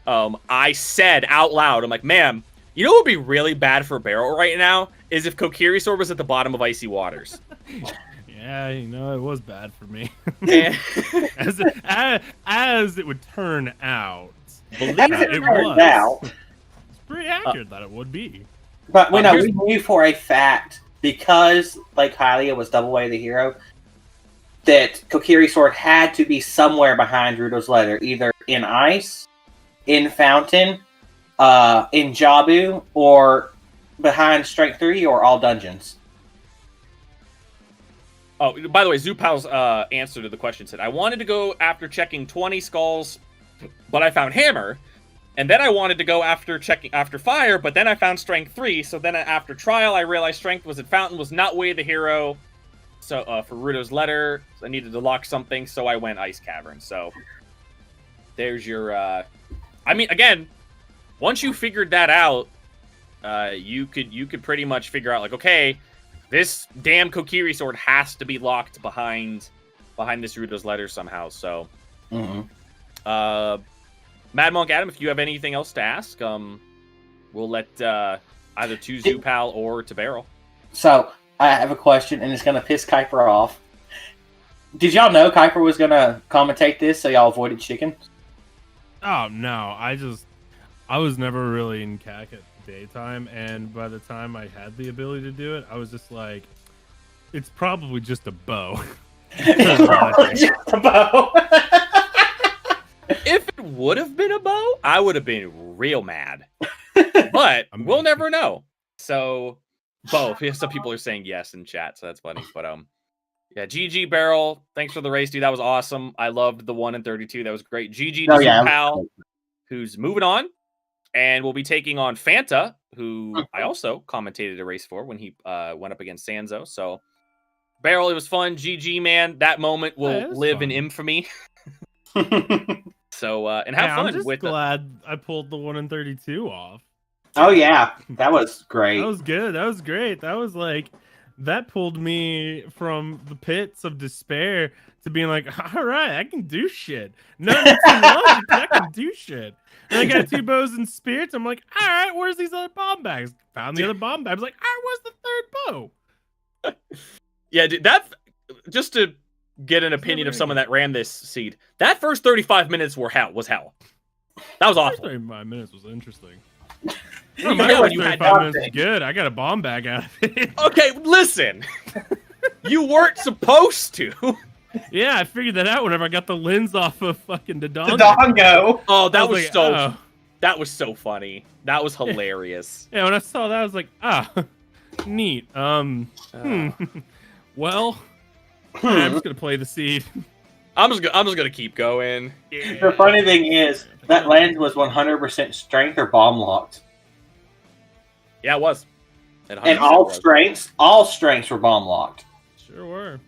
I said out loud, I'm like, ma'am, you know what would be really bad for Barrel right now is if Kokiri Sword was at the bottom of Icy Waters. Yeah, it was bad for me. And as it would turn out. Believe it was. It's pretty accurate that it would be. But we knew for a fact, because like Hylia was double way the hero, that Kokiri Sword had to be somewhere behind Rudo's letter, either in ice, in fountain, in Jabu, or behind Strength 3, or all dungeons. Oh, by the way, Zoopal's answer to the question said, I wanted to go after checking 20 skulls, but I found Hammer. And then I wanted to go after Fire, but then I found Strength 3. So then after Trial, I realized Strength was at Fountain, was not Way of the Hero. So for Rudo's letter, I needed to lock something, so I went Ice Cavern. So there's your... I mean, again, once you figured that out, you could pretty much figure out, like, okay, this damn Kokiri Sword has to be locked behind this Rudo's letter somehow. So, Mad Monk Adam, if you have anything else to ask, we'll let either to Zoopal or to Barrel. So I have a question, and it's gonna piss Kuiper off. Did y'all know Kuiper was gonna commentate this, so y'all avoided chicken? Oh no, I was never really in CAC at daytime, and by the time I had the ability to do it, I was just like, it's probably just a bow. Just a bow. If it would have been a bow, I would have been real mad. But we'll never know. So both. Yeah, some people are saying yes in chat, so that's funny. But yeah, GG Barrel, thanks for the race, dude. That was awesome. I loved the 1 in 32. That was great. GG to Zoopal, who's moving on. And we'll be taking on Fanta, who I also commentated a race for when he went up against Sanzo. So, Barrel, it was fun. GG, man. That moment will live in infamy. So, and have fun. I'm just with glad I pulled the 1 in 32 off. Oh, yeah. That was great. That was good. That was great. That was like... That pulled me from the pits of despair to being like, all right, I can do shit. None of I can do shit. And I got 2 bows and spirits. I'm like, all right, where's these other bomb bags? Found the other bomb bags. Like, all right, where's the 3rd bow? Yeah, dude, that just to get an opinion of someone that ran this seed. That first 35 minutes was hell. That was awful. 35 minutes was interesting. You My know, first you had 35 minutes was good. I got a bomb bag out of it. Okay, listen. You weren't supposed to. Yeah, I figured that out whenever I got the lens off of fucking Dodongo. Dodongo. Oh, that I was like, so oh. that was so funny. That was hilarious. Yeah, when I saw that, I was like, neat. Well, I'm just gonna play the seed. I'm just gonna keep going. The funny thing is, that lens was 100% strength or bomb locked. Yeah, it was. It And 100% all was. strengths were bomb locked. Sure were.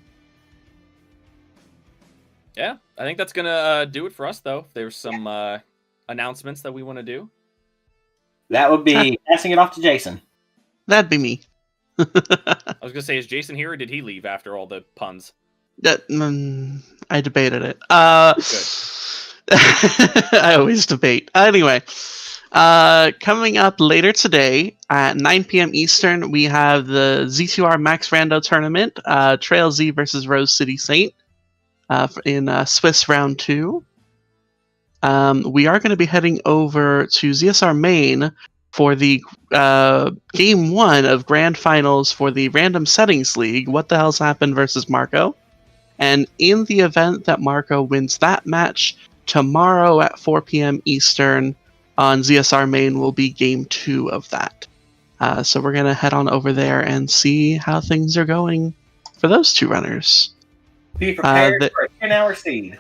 Yeah, I think that's gonna do it for us, though. There's some announcements that we want to do. That would be passing it off to Jason. That'd be me. I was gonna say, is Jason here, or did he leave after all the puns? I debated it. Good. I always debate. Anyway, coming up later today at 9 p.m. Eastern, we have the Z2R Max Rando tournament, Trail Z versus Rose City Saint in Swiss Round 2. We are going to be heading over to ZSR Main for the Game 1 of Grand Finals for the Random Settings League, What the Hell's Happened versus Marco. And in the event that Marco wins that match, tomorrow at 4 p.m. Eastern on ZSR Main will be Game 2 of that. So we're going to head on over there and see how things are going for those two runners. Be prepared for a 10-hour seed.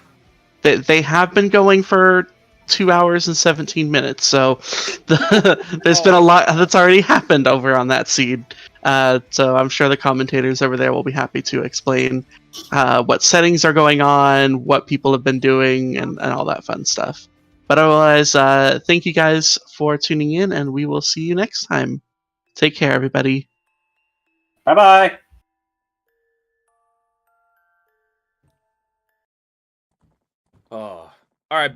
They have been going for 2 hours and 17 minutes, so there's been a lot that's already happened over on that seed. So I'm sure the commentators over there will be happy to explain what settings are going on, what people have been doing, and all that fun stuff. But otherwise, thank you guys for tuning in, and we will see you next time. Take care, everybody. Bye-bye. Oh, all right.